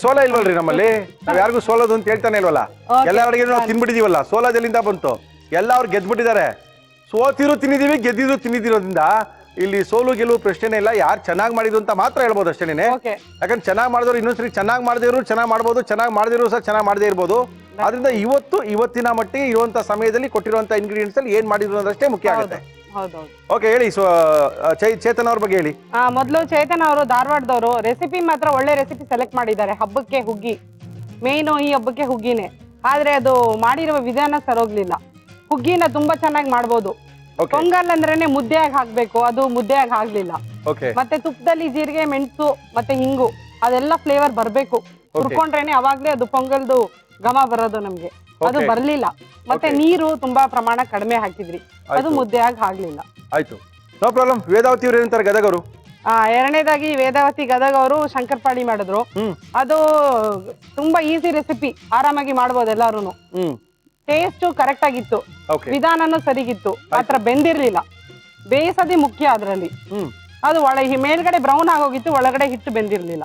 Speaker 2: ಸೋಲ ಇಲ್ವಲ್ರಿ ನಮ್ಮಲ್ಲಿ? ನಾವ್ ಯಾರಿಗೂ ಸೋಲೋದು ಅಂತ ಹೇಳ್ತಾನೆ ಇಲ್ವಲ್ಲ. ಎಲ್ಲ ಅಡಿಗೆ ನಾವು ತಿನ್ಬಿಟ್ಟಿದೀವಲ್ಲ, ಸೋಲೋದೆಲ್ಲಿಂದ ಬಂತು? ಎಲ್ಲ ಅವ್ರು ಗೆದ್ಬಿಟ್ಟಿದ್ದಾರೆ. ಸೋತಿರು ತಿನ್ನಿದೀವಿ, ಗೆದ್ದಿದ್ರು ತಿನ್ನಿದಿರೋದ್ರಿಂದ ಇಲ್ಲಿ ಸೋಲು ಗೆಲುವು ಪ್ರಶ್ನೆನೇ ಇಲ್ಲ. ಯಾರು ಚೆನ್ನಾಗಿ ಮಾಡಿದ್ರು ಅಂತ ಮಾತ್ರ ಹೇಳ್ಬೋದು ಅಷ್ಟೇನೆ. ಯಾಕಂದ್ರೆ ಚೆನ್ನಾಗಿ ಮಾಡಿದವರು ಇನ್ನೊಂದ್ಸರಿ ಚೆನ್ನಾಗಿ ಮಾಡದಿರು ಚೆನ್ನಾಗಿ ಮಾಡ್ಬೋದು, ಚೆನ್ನಾಗಿ ಮಾಡದಿರು ಸಹ ಚೆನ್ನಾಗಿ ಮಾಡದೇ ಇರ್ಬೋದು. ಆದ್ರಿಂದ ಇವತ್ತಿನ ಮಟ್ಟಿಗೆ ಇರುವಂತ ಸಮಯದಲ್ಲಿ ಕೊಟ್ಟಿರುವಂತ ಇಂಗ್ರೀಡಿಯೆಂಟ್ಸ್ ಅಲ್ಲಿ ಏನ್ ಮಾಡಿದ್ರು ಅನ್ನೋದಷ್ಟೇ ಮುಖ್ಯ ಆಗುತ್ತೆ. ಓಕೆ, ಹೇಳಿ ಚೇತನ್ ಅವ್ರ ಬಗ್ಗೆ ಹೇಳಿ.
Speaker 7: ಮೊದಲು ಚೇತನ್ ಅವರು ಧಾರವಾಡದವರು. ರೆಸಿಪಿ ಮಾತ್ರ ಒಳ್ಳೆ ರೆಸಿಪಿ ಸೆಲೆಕ್ಟ್ ಮಾಡಿದ್ದಾರೆ. ಹಬ್ಬಕ್ಕೆ ಹುಗ್ಗಿ ಮೇನು, ಈ ಹಬ್ಬಕ್ಕೆ ಹುಗ್ಗಿನೇ. ಆದ್ರೆ ಅದು ಮಾಡಿರುವ ವಿಧಾನ ಸರೋಗ್ಲಿಲ್ಲ. ಹುಗ್ಗಿನ ತುಂಬಾ ಚೆನ್ನಾಗಿ ಮಾಡ್ಬೋದು. ಪೊಂಗಲ್ ಅಂದ್ರೇನೆ ಮುದ್ದೆಯಾಗಿ ಹಾಕ್ಬೇಕು, ಅದು ಮುದ್ದೆಯಾಗಿ ಆಗ್ಲಿಲ್ಲ. ಮತ್ತೆ ತುಪ್ಪದಲ್ಲಿ ಜೀರಿಗೆ, ಮೆಣಸು ಮತ್ತೆ ಹಿಂಗು ಅದೆಲ್ಲ ಫ್ಲೇವರ್ ಬರ್ಬೇಕು. ಹುರ್ಕೊಂಡ್ರೇನೆ ಅವಾಗ್ಲೇ ಅದು ಪೊಂಗಲ್ದು ಘಮ ಬರೋದು ನಮ್ಗೆ. ಅದು ಬರ್ಲಿಲ್ಲ. ಮತ್ತೆ ನೀರು ತುಂಬಾ ಪ್ರಮಾಣ ಕಡಿಮೆ ಹಾಕಿದ್ರಿ, ಅದು ಮುದ್ದೆಯಾಗಿ ಆಗ್ಲಿಲ್ಲ.
Speaker 2: ಆಯ್ತು, ನೋ ಪ್ರಾಬ್ಲಮ್. ವೇದಾವತಿ ಅವ್ರು ಏನಂತಾರೆ ಗದಗರು?
Speaker 7: ಎರಡನೇದಾಗಿ ವೇದಾವತಿ ಗದಗ ಅವರು ಶಂಕರಪಾಳಿ ಮಾಡಿದ್ರು. ಅದು ತುಂಬಾ ಈಸಿ ರೆಸಿಪಿ, ಆರಾಮಾಗಿ ಮಾಡ್ಬೋದು ಎಲ್ಲಾರು. ಟೇಸ್ಟ್ ಕರೆಕ್ಟ್ ಆಗಿತ್ತು, ವಿಧಾನನೂ ಸರಿಗಿತ್ತು, ಮಾತ್ರ ಬೆಂದಿರ್ಲಿಲ್ಲ. ಬೇಯಿಸೋದೇ ಮುಖ್ಯ ಅದ್ರಲ್ಲಿ. ಅದು ಮೇಲ್ಗಡೆ ಬ್ರೌನ್ ಆಗೋಗಿತ್ತು, ಒಳಗಡೆ ಹಿಟ್ಟು ಬೆಂದಿರ್ಲಿಲ್ಲ.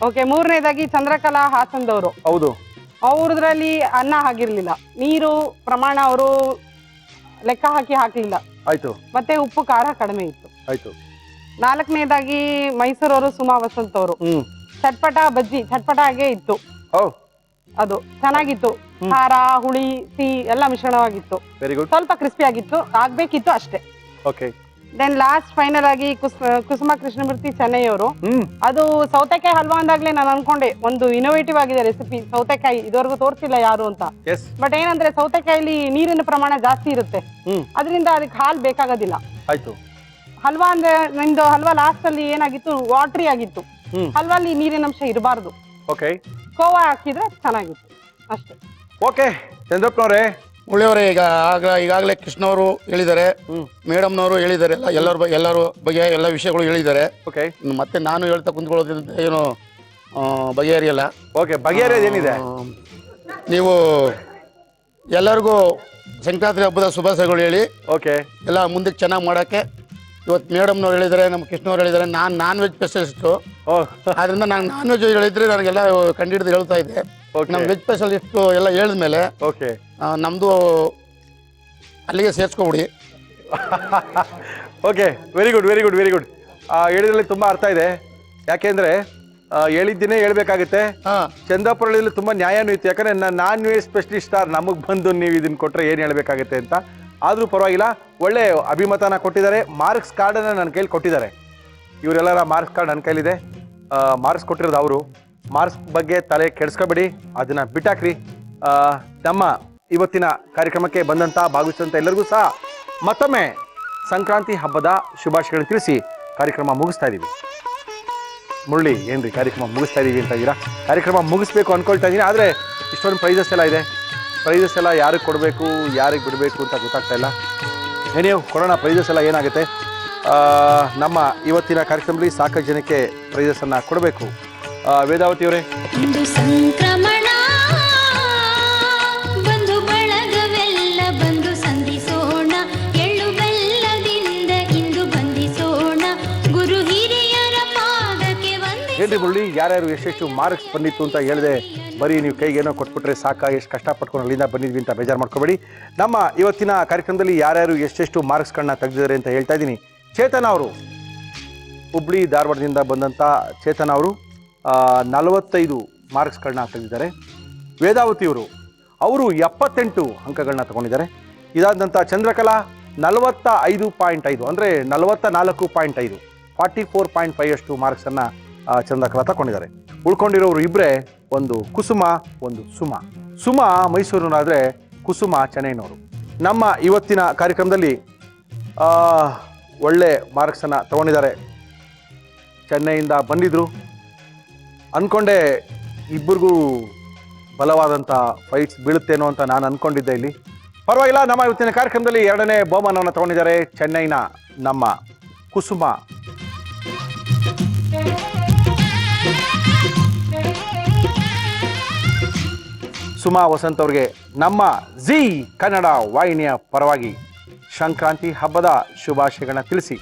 Speaker 7: ಓಕೆ, ಮೂರನೇದಾಗಿ ಚಂದ್ರಕಲಾ ಹಾಸನದವರು.
Speaker 2: ಹೌದು,
Speaker 7: ಅವ್ರದ್ರಲ್ಲಿ ಅನ್ನ ಆಗಿರ್ಲಿಲ್ಲ. ನೀರು ಪ್ರಮಾಣ ಅವರು ಲೆಕ್ಕ ಹಾಕ್ಲಿಲ್ಲ.
Speaker 2: ಆಯ್ತು.
Speaker 7: ಮತ್ತೆ ಉಪ್ಪು ಖಾರ ಕಡಿಮೆ ಇತ್ತು.
Speaker 2: ಆಯ್ತು.
Speaker 7: ನಾಲ್ಕನೇದಾಗಿ ಮೈಸೂರವರು ಸುಮಾ ವಸಂತ್ ಅವರು. ಚಟ್ಪಟ ಬಜ್ಜಿ ಚಟ್ಪಟಾಗೆ ಇತ್ತು, ಅದು ಚೆನ್ನಾಗಿತ್ತು. ಖಾರ, ಹುಳಿ, ಸಿಹಿ ಎಲ್ಲ ಮಿಶ್ರಣವಾಗಿತ್ತು. ಸ್ವಲ್ಪ ಕ್ರಿಸ್ಪಿ ಆಗಿತ್ತು, ಆಗ್ಬೇಕಿತ್ತು ಅಷ್ಟೇ. ದೆನ್ ಲಾಸ್ಟ್ ಫೈನಲ್ ಆಗಿ ಕುಸುಮ ಕೃಷ್ಣಮೂರ್ತಿ ಚೆನ್ನೈ ಅವರು. ಅದು ಸೌತೆಕಾಯಿ ಹಲ್ವಾ ಅಂದಾಗ್ಲೇ ನಾನು ಅನ್ಕೊಂಡೆ ಒಂದು ಇನೋವೇಟಿವ್ ಆಗಿದೆ ರೆಸಿಪಿ. ಸೌತೆಕಾಯಿ ಇದುವರೆಗೂ ತೋರಿಸಿಲ್ಲ ಯಾರು ಅಂತ. ಬಟ್ ಏನಂದ್ರೆ ಸೌತೆಕಾಯಿಲಿ ನೀರಿನ ಪ್ರಮಾಣ ಜಾಸ್ತಿ ಇರುತ್ತೆ, ಅದರಿಂದ ಅದಕ್ಕೆ ಹಾಲು ಬೇಕಾಗೋದಿಲ್ಲ. ಹಲ್ವಾ ಅಂದ್ರೆ ನಿಮ್ದು ಹಲ್ವಾ ಲಾಸ್ಟ್ ಅಲ್ಲಿ ಏನಾಗಿತ್ತು, ವಾಟ್ರಿ ಆಗಿತ್ತು. ಹಲ್ವಾಲಿ ನೀರಿನ ಅಂಶ ಇರಬಾರ್ದು. ಕೋವಾ ಹಾಕಿದ್ರೆ ಚೆನ್ನಾಗಿತ್ತು ಅಷ್ಟೇ.
Speaker 2: ಓಕೆ ಚಂದ್ರಪ್ಪನವರೇ,
Speaker 6: ಒಳ್ಳೆಯವರೇ, ಈಗಾಗಲೇ ಕೃಷ್ಣ ಅವರು ಹೇಳಿದ್ದಾರೆ, ಮೇಡಮ್ನವರು ಹೇಳಿದ್ದಾರೆ, ಎಲ್ಲರ ಬಗ್ಗೆ ಎಲ್ಲ ವಿಷಯಗಳು ಹೇಳಿದ್ದಾರೆ. ಮತ್ತೆ ನಾನು ಹೇಳ್ತಾ ಕುಂತ್ಕೊಳ್ಳೋದ್ರಿಂದ ಏನು ಬಗೆಹರಿಯಲ್ಲ.
Speaker 2: ಬಗೆಹರಿಯೋದೇನಿದೆ,
Speaker 6: ನೀವು ಎಲ್ಲರಿಗೂ ಸಂಕ್ರಾಂತಿ ಹಬ್ಬದ ಶುಭಾಶಯಗಳು ಹೇಳಿ. ಎಲ್ಲ ಮುಂದಕ್ಕೆ ಚೆನ್ನಾಗಿ ಮಾಡೋಕ್ಕೆ. ಇವತ್ತು ಮೇಡಮ್ನವ್ರು ಹೇಳಿದ್ದಾರೆ, ನಮ್ಮ ಕೃಷ್ಣವ್ರು ಹೇಳಿದ್ದಾರೆ. ನಾನು ನಾನ್ ವೆಜ್ ಸ್ಪೆಷಲಿಸ್ಟು, ಆದ್ರಿಂದ ನಾನು ನಾನ್ ವೆಜ್ ಹೇಳಿದ್ರೆ ನನಗೆಲ್ಲ ಕಂಡಿಡಿದು ಹೇಳ್ತಾ ಇದ್ದೆ. ನಮ್ಮ ವೆಜ್ ಸ್ಪೆಷಲಿಸ್ಟು ಎಲ್ಲ ಹೇಳಿದ್ಮೇಲೆ ನಮ್ದು ಅಲ್ಲಿಗೆ ಸೇರ್ಸ್ಕೊಬಿಡಿ.
Speaker 2: Okay, very good very good very good. ಹೇಳಿದ್ರಲ್ಲಿ ತುಂಬಾ ಅರ್ಥ ಇದೆ. ಯಾಕೆಂದ್ರೆ ಹೇಳಿದ್ದೇನೆ ಹೇಳ್ಬೇಕಾಗುತ್ತೆ. ಚಂದ್ರಪುರದಲ್ಲಿ ತುಂಬಾ ನ್ಯಾಯನೂ ಇತ್ತು. ಯಾಕಂದ್ರೆ ನಾನ್ ವೆಜ್ ಸ್ಪೆಷಲಿಸ್ಟ್ ನಮಗ್ ಬಂದು ನೀವು ಇದನ್ನ ಕೊಟ್ರೆ ಏನ್ ಹೇಳ್ಬೇಕಾಗುತ್ತೆ ಅಂತ. ಆದ್ರೂ ಪರವಾಗಿಲ್ಲ, ಒಳ್ಳೆ ಅಭಿಮತನ ಕೊಟ್ಟಿದ್ದಾರೆ. ಮಾರ್ಕ್ಸ್ ಕಾರ್ಡನ್ನ ನನ್ನ ಕೈಲಿ ಕೊಟ್ಟಿದ್ದಾರೆ. ಇವರೆಲ್ಲರ ಮಾರ್ಕ್ಸ್ ಕಾರ್ಡ್ ನನ್ನ ಕೈಲಿದೆ. ಮಾರ್ಕ್ಸ್ ಕೊಟ್ಟಿರೋದು ಅವರು. ಮಾರ್ಕ್ಸ್ ಬಗ್ಗೆ ತಲೆ ಕೆಡಿಸ್ಕೊಬೇಡಿ, ಅದನ್ನ ಬಿಟ್ಟಾಕ್ರಿ. ನಮ್ಮ ಇವತ್ತಿನ ಕಾರ್ಯಕ್ರಮಕ್ಕೆ ಬಂದಂತ ಭಾಗವಹಿಸಿದಂಥ ಎಲ್ಲರಿಗೂ ಸಹ ಮತ್ತೊಮ್ಮೆ ಸಂಕ್ರಾಂತಿ ಹಬ್ಬದ ಶುಭಾಶಯಗಳನ್ನು ತಿಳಿಸಿ ಕಾರ್ಯಕ್ರಮ ಮುಗಿಸ್ತಾ ಇದೀವಿ. ಮುರಳಿ, ಏನ್ರಿ ಕಾರ್ಯಕ್ರಮ ಮುಗಿಸ್ತಾ ಇದೀವಿ ಅಂತ ಇದ್ದೀರಾ? ಕಾರ್ಯಕ್ರಮ ಮುಗಿಸ್ಬೇಕು ಅನ್ಕೊಳ್ತಾ ಇದ್ದೀನಿ, ಆದರೆ ಇಷ್ಟೊಂದು ಪ್ರೈಸಸ್ ಎಲ್ಲ ಇದೆ. ಪ್ರೈಸಸ್ ಎಲ್ಲ ಯಾರಿಗೆ ಕೊಡಬೇಕು, ಯಾರಿಗೆ ಬಿಡಬೇಕು ಅಂತ ಗೊತ್ತಾಗ್ತಾ ಇಲ್ಲ. ಏನೇವು ಕೊಡೋಣ, ಪ್ರೈಸಸ್ ಎಲ್ಲ ಏನಾಗುತ್ತೆ. ನಮ್ಮ ಇವತ್ತಿನ ಕಾರ್ಯಕ್ರಮದಲ್ಲಿ ಸಾಕಷ್ಟು ಜನಕ್ಕೆ ಪ್ರೈಸಸ್ಸನ್ನು ಕೊಡಬೇಕು. ವೇದಾವತಿ ಅವರೇ,
Speaker 9: ಸಂಕ್ರಮಣ ಬಂದು ಬಳಗವೆಲ್ಲ ಬಂದು ಸಂಧಿಸೋಣ, ಎಳ್ಳು ಬೆಲ್ಲದಿಂದ ಇಂದು ಬಂಧಿಸೋಣ, ಗುರು ಹಿರಿಯರ ಪಾದಕ್ಕೆ
Speaker 2: ಏನ್ರಿ ಮುರಳಿ, ಯಾರ್ಯಾರು ಎಷ್ಟೆಷ್ಟು ಮಾರ್ಕ್ಸ್ ಬಂದಿತ್ತು ಅಂತ ಹೇಳಿದೆ. ಬರೀ ನೀವು ಕೈಗೇನೋ ಕೊಟ್ಬಿಟ್ರೆ ಸಾಕ, ಎಷ್ಟು ಕಷ್ಟಪಟ್ಕೊಂಡು ಅಲ್ಲಿಂದ ಬಂದಿದ್ವಿ ಅಂತ ಬೇಜಾರು ಮಾಡ್ಕೋಬೇಡಿ. ನಮ್ಮ ಇವತ್ತಿನ ಕಾರ್ಯಕ್ರಮದಲ್ಲಿ ಯಾರ್ಯಾರು ಎಷ್ಟೆಷ್ಟು ಮಾರ್ಕ್ಸ್ಗಳನ್ನ ತೆಗೆದಿದ್ದಾರೆ ಅಂತ ಹೇಳ್ತಾ ಇದ್ದೀನಿ. ಚೇತನ್ ಅವರು, ಹುಬ್ಳಿ ಧಾರವಾಡದಿಂದ ಬಂದಂಥ ಚೇತನ್ ಅವರು 45 ಮಾರ್ಕ್ಸ್ಗಳನ್ನ ತೆಗೆದಿದ್ದಾರೆ. ವೇದಾವತಿಯವರು ಅವರು 78 ಅಂಕಗಳನ್ನ ತಗೊಂಡಿದ್ದಾರೆ. ಇದಾದ ನಂತರ ಚಂದ್ರಕಲಾ 45.5 ಅಂದರೆ 44.5 44.5 ಅಷ್ಟು ಮಾರ್ಕ್ಸನ್ನು ಚಂದ್ರಕಲಾ ತಗೊಂಡಿದ್ದಾರೆ. ಉಳ್ಕೊಂಡಿರೋರು ಇಬ್ಬರೇ, ಒಂದು ಕುಸುಮ, ಒಂದು ಸುಮ ಮೈಸೂರಿನಾದರೆ ಕುಸುಮ ಚೆನ್ನೈನವರು. ನಮ್ಮ ಇವತ್ತಿನ ಕಾರ್ಯಕ್ರಮದಲ್ಲಿ ಒಳ್ಳೆ ಮಾರ್ಕ್ಸನ್ನು ತಗೊಂಡಿದ್ದಾರೆ. ಚೆನ್ನೈಯಿಂದ ಬಂದಿದ್ದರು ಅಂದ್ಕೊಂಡೆ, ಇಬ್ಬರಿಗೂ ಬಲವಾದಂಥ ಫೈಟ್ಸ್ ಬೀಳುತ್ತೇನೋ ಅಂತ ನಾನು ಅಂದ್ಕೊಂಡಿದ್ದೆ. ಇಲ್ಲಿ ಪರವಾಗಿಲ್ಲ, ನಮ್ಮ ಇವತ್ತಿನ ಕಾರ್ಯಕ್ರಮದಲ್ಲಿ 2ನೇ ಬಹುಮಾನವನ್ನು ತಗೊಂಡಿದ್ದಾರೆ ಚೆನ್ನೈನ ನಮ್ಮ ಕುಸುಮ. ಸುಮಾ ವಸಂತ್ ಅವ್ರಿಗೆ ನಮ್ಮ ಜೀ ಕನ್ನಡ ವಾಹಿನಿಯ ಪರವಾಗಿ ಸಂಕ್ರಾಂತಿ ಹಬ್ಬದ ಶುಭಾಶಯಗಳನ್ನ ತಿಳಿಸಿ.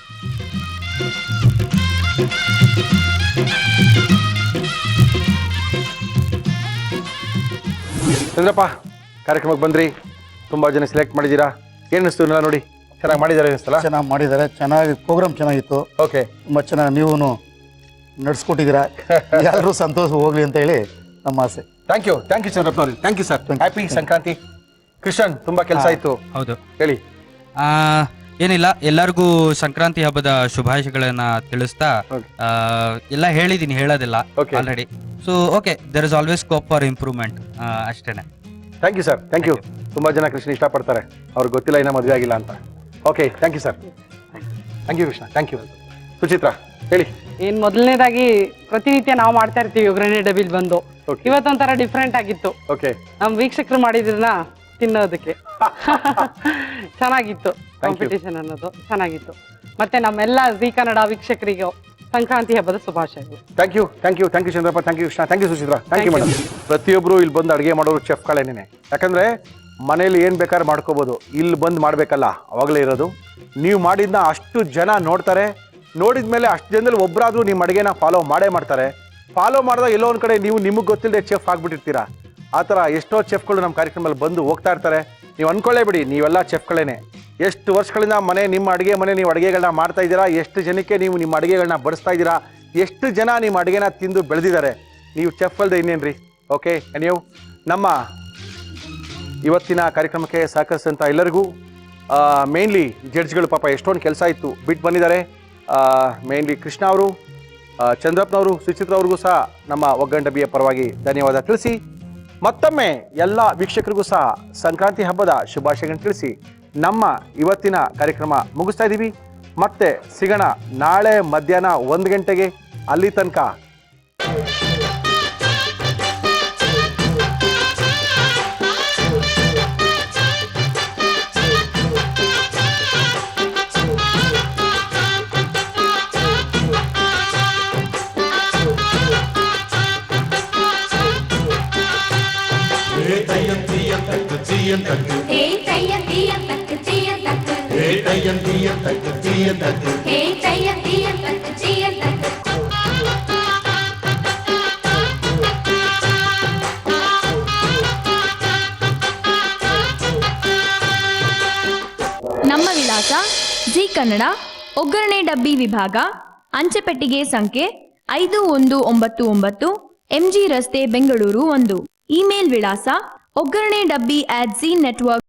Speaker 2: ಚಂದ್ರಪ್ಪ ಕಾರ್ಯಕ್ರಮಕ್ಕೆ ಬಂದ್ರಿ, ತುಂಬಾ ಜನ ಸೆಲೆಕ್ಟ್ ಮಾಡಿದ್ದೀರಾ, ಏನ್ ಅನಿಸ್ತು ಎಲ್ಲ ನೋಡಿ? ಚೆನ್ನಾಗಿ ಮಾಡಿದ್ದಾರೆ ಅನಿಸ್ತಲ್ಲ?
Speaker 6: ಚೆನ್ನಾಗಿ ಮಾಡಿದ್ದಾರೆ, ಚೆನ್ನಾಗಿ ಪ್ರೋಗ್ರಾಮ್ ಚೆನ್ನಾಗಿತ್ತು.
Speaker 2: ಓಕೆ,
Speaker 6: ತುಂಬ ಚೆನ್ನಾಗಿ ನೀವು ನಡ್ಸ್ಕೊಟ್ಟಿದ್ದೀರಾ. ಎಲ್ಲರೂ ಸಂತೋಷ ಹೋಗ್ಲಿ ಅಂತ ಹೇಳಿ ನಮ್ಮ ಆಸೆ.
Speaker 2: ಥ್ಯಾಂಕ್ ಯು ಚಂದ್ರಪ್ಪ ಅವ್ರಿಗೆ. Thank you sir. Happy Sankranti. Krishnan, ತುಂಬಾ ಕೆಲಸ ಆಯ್ತು.
Speaker 5: ಹೌದು,
Speaker 2: ಹೇಳಿ.
Speaker 5: ಏನಿಲ್ಲ, ಎಲ್ಲರಿಗೂ ಸಂಕ್ರಾಂತಿ ಹಬ್ಬದ ಶುಭಾಶಯಗಳನ್ನ ತಿಳಿಸ್ತಾ ಎಲ್ಲ ಹೇಳಿದೀನಿ, ಹೇಳೋದಿಲ್ಲ already. So okay, there is always scope for improvement, ಅಷ್ಟೇನೆ.
Speaker 2: Thank you sir, thank you. ತುಂಬಾ ಜನ ಕೃಷ್ಣ ಇಷ್ಟಪಡ್ತಾರೆ, ಅವ್ರಿಗೆ ಗೊತ್ತಿಲ್ಲ ಇನ್ನ ಮದುವೆ ಆಗಿಲ್ಲ ಅಂತ. Okay, thank you sir. Thank you Krishna, thank you. Suchitra ಹೇಳಿ.
Speaker 7: ಏನ್ ಮೊದಲನೇದಾಗಿ ಪ್ರತಿನಿತ್ಯ ನಾವು ಮಾಡ್ತಾ ಇರ್ತೀವಿ ಒಗ್ಗರಣೆ ಡಬ್ಬಿಲ್ ಬಂದು, ಇವತ್ತೊಂಥರ ಡಿಫ್ರೆಂಟ್ ಆಗಿತ್ತು.
Speaker 2: ಓಕೆ,
Speaker 7: ನಮ್ ವೀಕ್ಷಕರು ಮಾಡಿದ್ರನ್ನ ತಿನ್ನೋದಕ್ಕೆ ಚೆನ್ನಾಗಿತ್ತು. ಕಾಂಪಿಟೇಷನ್ ಅನ್ನೋದು ಚೆನ್ನಾಗಿತ್ತು. ಮತ್ತೆ ನಮ್ಮೆಲ್ಲ ಜೀ ಕನ್ನಡ ವೀಕ್ಷಕರಿಗೆ ಸಂಕ್ರಾಂತಿ ಹಬ್ಬದ ಶುಭಾಶಯಗಳು.
Speaker 2: Thank you Chandrappa, thank you Krishna, thank you Suchitra, thank you madam. ಪ್ರತಿಯೊಬ್ರು ಇಲ್ಲಿ ಬಂದು ಅಡುಗೆ ಮಾಡೋರು ಚೆಫ್ಗಳೇನೆ, ಯಾಕಂದ್ರೆ ಮನೇಲಿ ಏನ್ ಬೇಕಾದ್ರೆ ಮಾಡ್ಕೋಬಹುದು, ಇಲ್ಲಿ ಬಂದು ಮಾಡ್ಬೇಕಲ್ಲ ಅವಾಗಲೇ ಇರೋದು. ನೀವು ಮಾಡಿದ್ನ ಅಷ್ಟು ಜನ ನೋಡ್ತಾರೆ, ನೋಡಿದ್ಮೇಲೆ ಅಷ್ಟು ಜನದಲ್ಲಿ ಒಬ್ಬರಾದ್ರೂ ನಿಮ್ಮ ಅಡುಗೆನ ಫಾಲೋ ಮಾಡ್ತಾರೆ. ಫಾಲೋ ಮಾಡಿದಾಗ ಎಲ್ಲೋ ಒಂದ್ ಕಡೆ ನೀವು ನಿಮಗೆ ಗೊತ್ತಿಲ್ಲದೆ ಚೆಫ್ ಆಗ್ಬಿಟ್ಟಿರ್ತೀರಾ. ಆ ಥರ ಎಷ್ಟೋ ಚೆಫ್ಗಳು ನಮ್ಮ ಕಾರ್ಯಕ್ರಮದಲ್ಲಿ ಬಂದು ಹೋಗ್ತಾ ಇರ್ತಾರೆ. ನೀವು ಅನ್ಕೊಳ್ಳೇಬಿಡಿ, ನೀವೆಲ್ಲ ಚೆಫ್ಗಳೇನೆ. ಎಷ್ಟು ವರ್ಷಗಳಿಂದ ನಿಮ್ಮ ಅಡುಗೆ ಮನೆ ನೀವು ಅಡುಗೆಗಳನ್ನ ಮಾಡ್ತಾ ಇದ್ದೀರಾ, ಎಷ್ಟು ಜನಕ್ಕೆ ನೀವು ನಿಮ್ಮ ಅಡುಗೆಗಳನ್ನ ಬಡಿಸ್ತಾ ಇದ್ದೀರಾ, ಎಷ್ಟು ಜನ ನಿಮ್ಮ ಅಡುಗೆನ ತಿಂದು ಬೆಳೆದಿದ್ದಾರೆ. ನೀವು ಚೆಫ್ ಅಲ್ಲದೆ ಇನ್ನೇನ್ರಿ. ಓಕೆ, ನೀವು ನಮ್ಮ ಇವತ್ತಿನ ಕಾರ್ಯಕ್ರಮಕ್ಕೆ ಸಹಕರಿಸಿದಂಥ ಎಲ್ಲರಿಗೂ, ಮೇನ್ಲಿ ಜಡ್ಜ್ಗಳು ಪಾಪ ಎಷ್ಟೊಂದು ಕೆಲಸ ಇತ್ತು ಬಿಟ್ಟು ಬಂದಿದ್ದಾರೆ. ಮೇನ್ಲಿ ಕೃಷ್ಣ ಅವರು, ಚಂದ್ರಪ್ಪನವರು, ಸುಚಿತ್ರ ಅವ್ರಿಗೂ ಸಹ ನಮ್ಮ ಒಗ್ಗರಣೆ ಡಬ್ಬಿಯ ಪರವಾಗಿ ಧನ್ಯವಾದ ತಿಳಿಸಿ, ಮತ್ತೊಮ್ಮೆ ಎಲ್ಲ ವೀಕ್ಷಕರಿಗೂ ಸಹ ಸಂಕ್ರಾಂತಿ ಹಬ್ಬದ ಶುಭಾಶಯಗಳನ್ನು ತಿಳಿಸಿ ನಮ್ಮ ಇವತ್ತಿನ ಕಾರ್ಯಕ್ರಮ ಮುಗಿಸ್ತಾ ಇದ್ದೀವಿ. ಮತ್ತೆ ಸಿಗೋಣ ನಾಳೆ ಮಧ್ಯಾಹ್ನ 1 ಗಂಟೆಗೆ. ಅಲ್ಲಿ ತನಕ
Speaker 10: ನಮ್ಮ ವಿಳಾಸ ಜಿ ಕನ್ನಡ ಒಗ್ಗರಣೆ ಡಬ್ಬಿ ವಿಭಾಗ, ಅಂಚೆಪೆಟ್ಟಿಗೆ ಸಂಖ್ಯೆ 5199, MG ರಸ್ತೆ, ಬೆಂಗಳೂರು 1. ಇಮೇಲ್ ವಿಳಾಸ ಒಗ್ಗರಣೆ ಡಬ್ಬಿ @ZeeNetwork